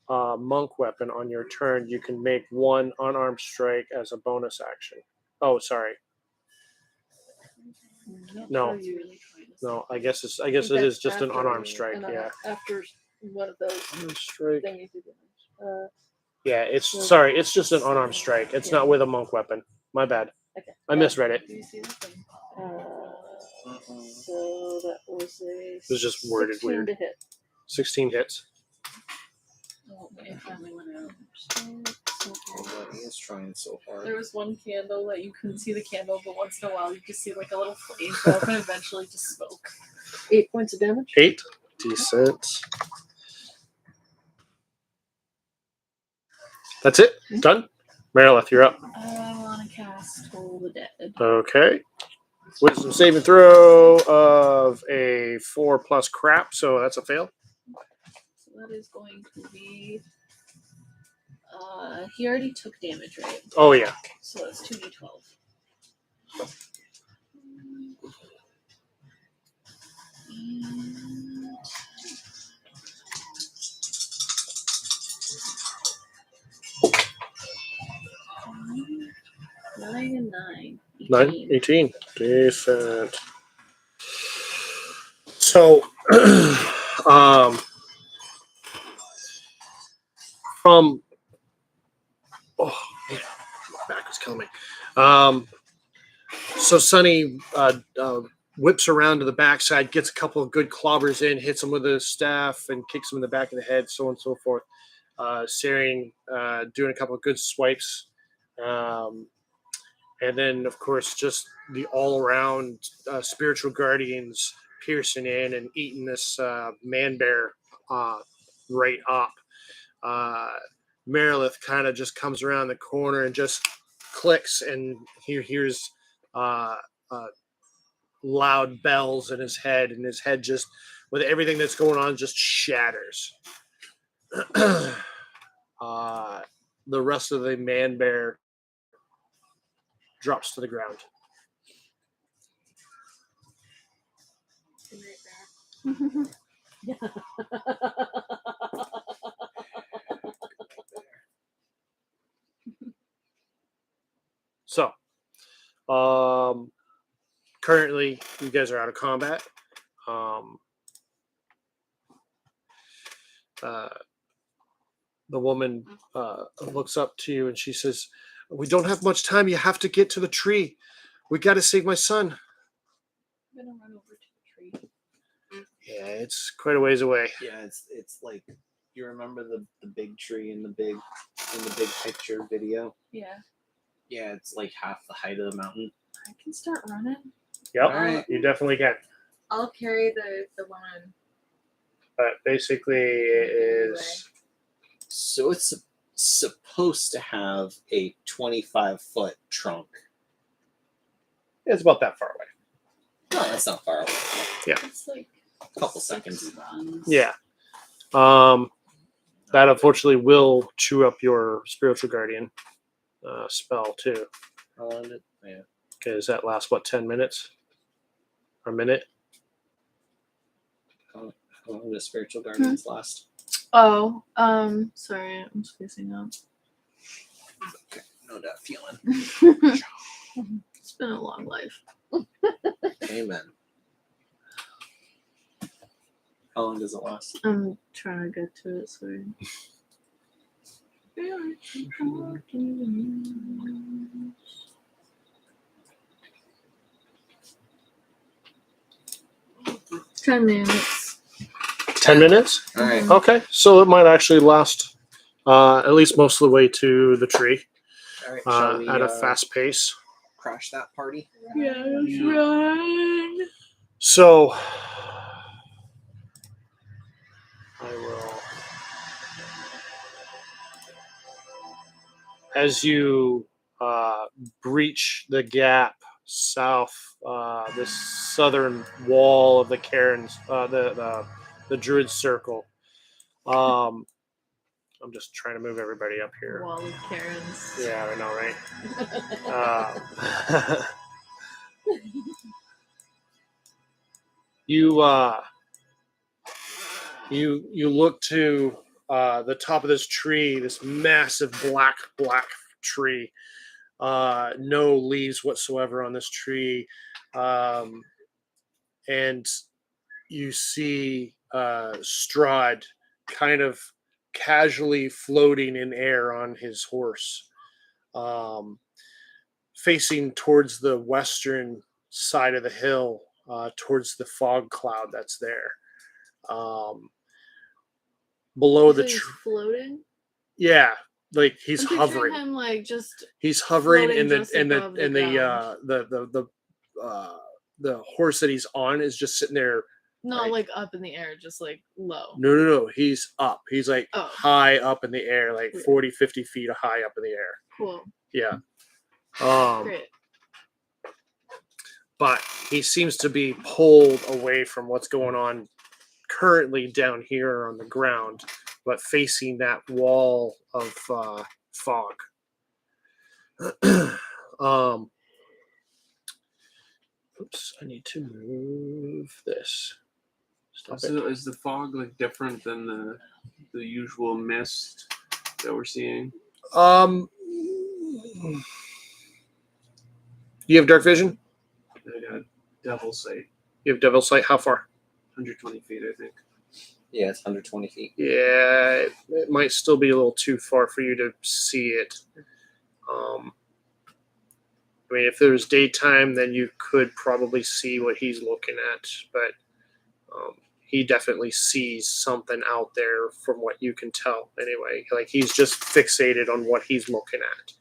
[SPEAKER 2] monk weapon on your turn, you can make one unarmed strike as a bonus action. Oh, sorry. No. No, I guess it is just an unarmed strike. Yeah.
[SPEAKER 4] After one of those,
[SPEAKER 2] Unarmed strike.
[SPEAKER 4] then you do damage.
[SPEAKER 2] Yeah, it's
[SPEAKER 4] So-
[SPEAKER 2] sorry. It's just an unarmed strike. It's
[SPEAKER 4] Yeah.
[SPEAKER 2] not with a monk weapon. My bad.
[SPEAKER 4] Okay.
[SPEAKER 2] I misread it.
[SPEAKER 7] Do you see that thing?
[SPEAKER 4] So that was a.
[SPEAKER 2] was just worded
[SPEAKER 4] 16
[SPEAKER 2] weird.
[SPEAKER 4] to hit.
[SPEAKER 2] 16 hits.
[SPEAKER 7] Oh, it finally went out.
[SPEAKER 8] Oh, he is trying so hard.
[SPEAKER 7] There was one candle that you couldn't see the candle, but once in a while you just see like a little flame go up and eventually just smoke.
[SPEAKER 4] 8 points of damage.
[SPEAKER 2] 8. Decent. That's it. Done. Marilith, you're up.
[SPEAKER 7] I want to cast Toll the Dead.
[SPEAKER 2] Okay. Wisdom saving throw of a 4+ crap, so that's a fail.
[SPEAKER 7] So that is going to be. He already took damage, right?
[SPEAKER 2] Oh yeah.
[SPEAKER 7] So it's 2d12. And 9 and 9.
[SPEAKER 2] 9, 18. Decent. So, from man, my back was killing me. So Sonny whips around to the backside, gets a couple of good clobbers in, hits him with his staff, and kicks him in the back of the head, so on and so forth. Searing, doing a couple of good swipes. And then, of course, just the all-around spiritual guardians piercing in and eating this man-bear right up. Marilith kind of just comes around the corner and just clicks, and he hears loud bells in his head, and his head just, with everything that's going on, just shatters. The rest of the man-bear drops to the ground. So, currently, you guys are out of combat. The woman looks up to you and she says, "We don't have much time. You have to get to the tree. We got to save my son."
[SPEAKER 7] I'm gonna run over to the tree.
[SPEAKER 2] Yeah, it's quite a ways away.
[SPEAKER 3] Yeah, it's like you remember the big tree in the big picture video.
[SPEAKER 7] Yeah.
[SPEAKER 3] Yeah, it's like half the height of the mountain.
[SPEAKER 6] I can start running.
[SPEAKER 2] Yep,
[SPEAKER 3] Alright.
[SPEAKER 2] you definitely can.
[SPEAKER 6] I'll carry the woman.
[SPEAKER 2] But basically, it is.
[SPEAKER 3] So it's supposed to have a 25-foot trunk.
[SPEAKER 2] It's about that far away.
[SPEAKER 3] No, that's not far away.
[SPEAKER 7] It's like
[SPEAKER 3] A couple
[SPEAKER 7] 6
[SPEAKER 3] seconds.
[SPEAKER 7] runs.
[SPEAKER 2] Yeah. That unfortunately will chew up your spiritual guardian spell too.
[SPEAKER 3] How long did? Yeah.
[SPEAKER 2] Because that lasts what, 10 minutes? A minute?
[SPEAKER 3] How long does spiritual guardians last?
[SPEAKER 4] Oh, sorry, I'm spacing out.
[SPEAKER 3] Okay, no doubt feeling.
[SPEAKER 4] It's been a long life.
[SPEAKER 3] Amen. How long does it last?
[SPEAKER 4] I'm trying to get to it, sorry. Ten minutes.
[SPEAKER 2] 10 minutes?
[SPEAKER 3] All right.
[SPEAKER 2] Okay, so it might actually last at least most of the way to the tree
[SPEAKER 3] All right. Shall we
[SPEAKER 2] at a fast pace.
[SPEAKER 3] crash that party?
[SPEAKER 4] Yes,
[SPEAKER 5] Yeah.
[SPEAKER 4] right.
[SPEAKER 2] So I will, as you breach the gap south, this southern wall of the cairns, the druid circle. I'm just trying to move everybody up here.
[SPEAKER 4] Wall of Karens.
[SPEAKER 2] Yeah, I know, right? You look to the top of this tree, this massive black tree. No leaves whatsoever on this tree, and you see Strahd kind of casually floating in air on his horse, facing towards the western side of the hill, towards the fog cloud that's there. Below the
[SPEAKER 4] he's floating.
[SPEAKER 2] yeah, like he's
[SPEAKER 4] I'm picturing
[SPEAKER 2] hovering.
[SPEAKER 4] him like just
[SPEAKER 2] He's hovering
[SPEAKER 4] floating
[SPEAKER 2] in the
[SPEAKER 4] just
[SPEAKER 2] in the
[SPEAKER 4] above the
[SPEAKER 2] in the horse that he's on is just sitting there.
[SPEAKER 4] not like up in the air, just like low.
[SPEAKER 2] No. He's up. He's like
[SPEAKER 4] Oh.
[SPEAKER 2] high up in the air, like
[SPEAKER 4] Weird.
[SPEAKER 2] 40, 50 feet high up in the air.
[SPEAKER 4] Cool.
[SPEAKER 2] Yeah.
[SPEAKER 4] Great.
[SPEAKER 2] But he seems to be pulled away from what's going on currently down here on the ground, but facing that wall of fog. Oops, I need to move this. Stop it.
[SPEAKER 5] So is the fog like different than the usual mist that we're seeing?
[SPEAKER 2] You have dark vision?
[SPEAKER 5] I got devil sight,
[SPEAKER 2] You have devil sight? How far?
[SPEAKER 5] 120 feet, I think.
[SPEAKER 3] Yeah, it's 120 feet.
[SPEAKER 2] Yeah, it might still be a little too far for you to see it. I mean, if there was daytime, then you could probably see what he's looking at, but he definitely sees something out there from what you can tell anyway. Like he's just fixated on what he's looking at.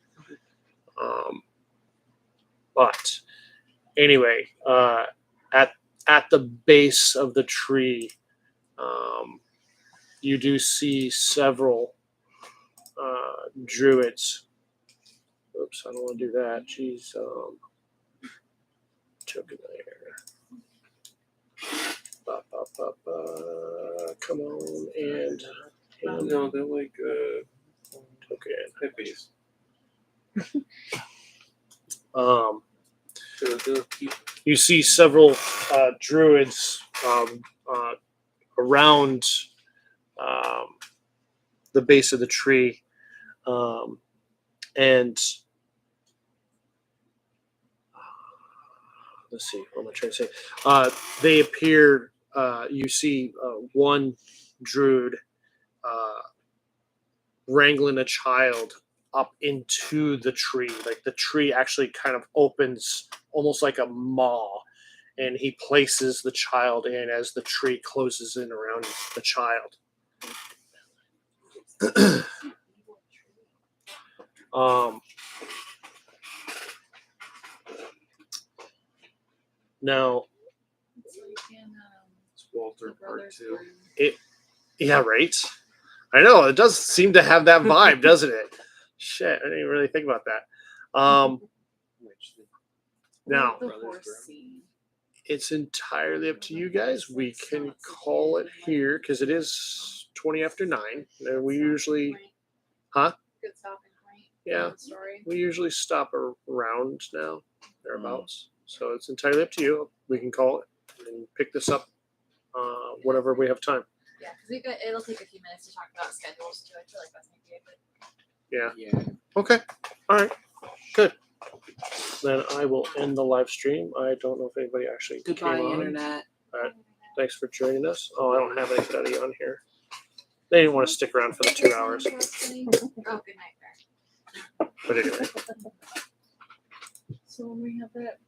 [SPEAKER 2] But anyway, at the base of the tree, you do see several druids. Oops, I don't want to do that. Jeez, took it there. Come on, and
[SPEAKER 5] No, they're like
[SPEAKER 2] token.
[SPEAKER 5] hippies.
[SPEAKER 2] You see several druids around the base of the tree, and let's see, what am I trying to say? They appear. You see one druid wrangling a child up into the tree. Like the tree actually kind of opens almost like a maw, and he places the child in as the tree closes in around the child. Now,
[SPEAKER 6] It's like in
[SPEAKER 5] It's Walter
[SPEAKER 6] the
[SPEAKER 5] Part
[SPEAKER 6] Brothers
[SPEAKER 5] 2.
[SPEAKER 6] Grimm.
[SPEAKER 2] yeah, right. I know it does seem to have that vibe, doesn't it? Shit, I didn't even really think about that. Now,
[SPEAKER 6] The
[SPEAKER 8] Brothers
[SPEAKER 6] horse
[SPEAKER 8] Grimm.
[SPEAKER 6] scene.
[SPEAKER 2] it's entirely up to you guys. We can call it here because it is 20 after 9. We usually, huh?
[SPEAKER 6] Good stopping point.
[SPEAKER 2] Yeah,
[SPEAKER 6] Good story.
[SPEAKER 2] we usually stop around now, thereabouts. So it's entirely up to you. We can call it and pick this up whenever we have time.
[SPEAKER 6] Yeah, because it'll take a few minutes to talk about schedules too. I feel like that's maybe a good.
[SPEAKER 2] Yeah.
[SPEAKER 8] Yeah.
[SPEAKER 2] Okay. All right. Good. Then I will end the live stream. I don't know if anybody actually
[SPEAKER 3] Goodbye,
[SPEAKER 2] came on.
[SPEAKER 3] internet.
[SPEAKER 2] Thanks for joining us. Oh, I don't have anybody on here. They didn't want to stick around for the 2 hours.
[SPEAKER 6] Oh, good night, Bear.
[SPEAKER 2] But anyway.
[SPEAKER 4] So when we have that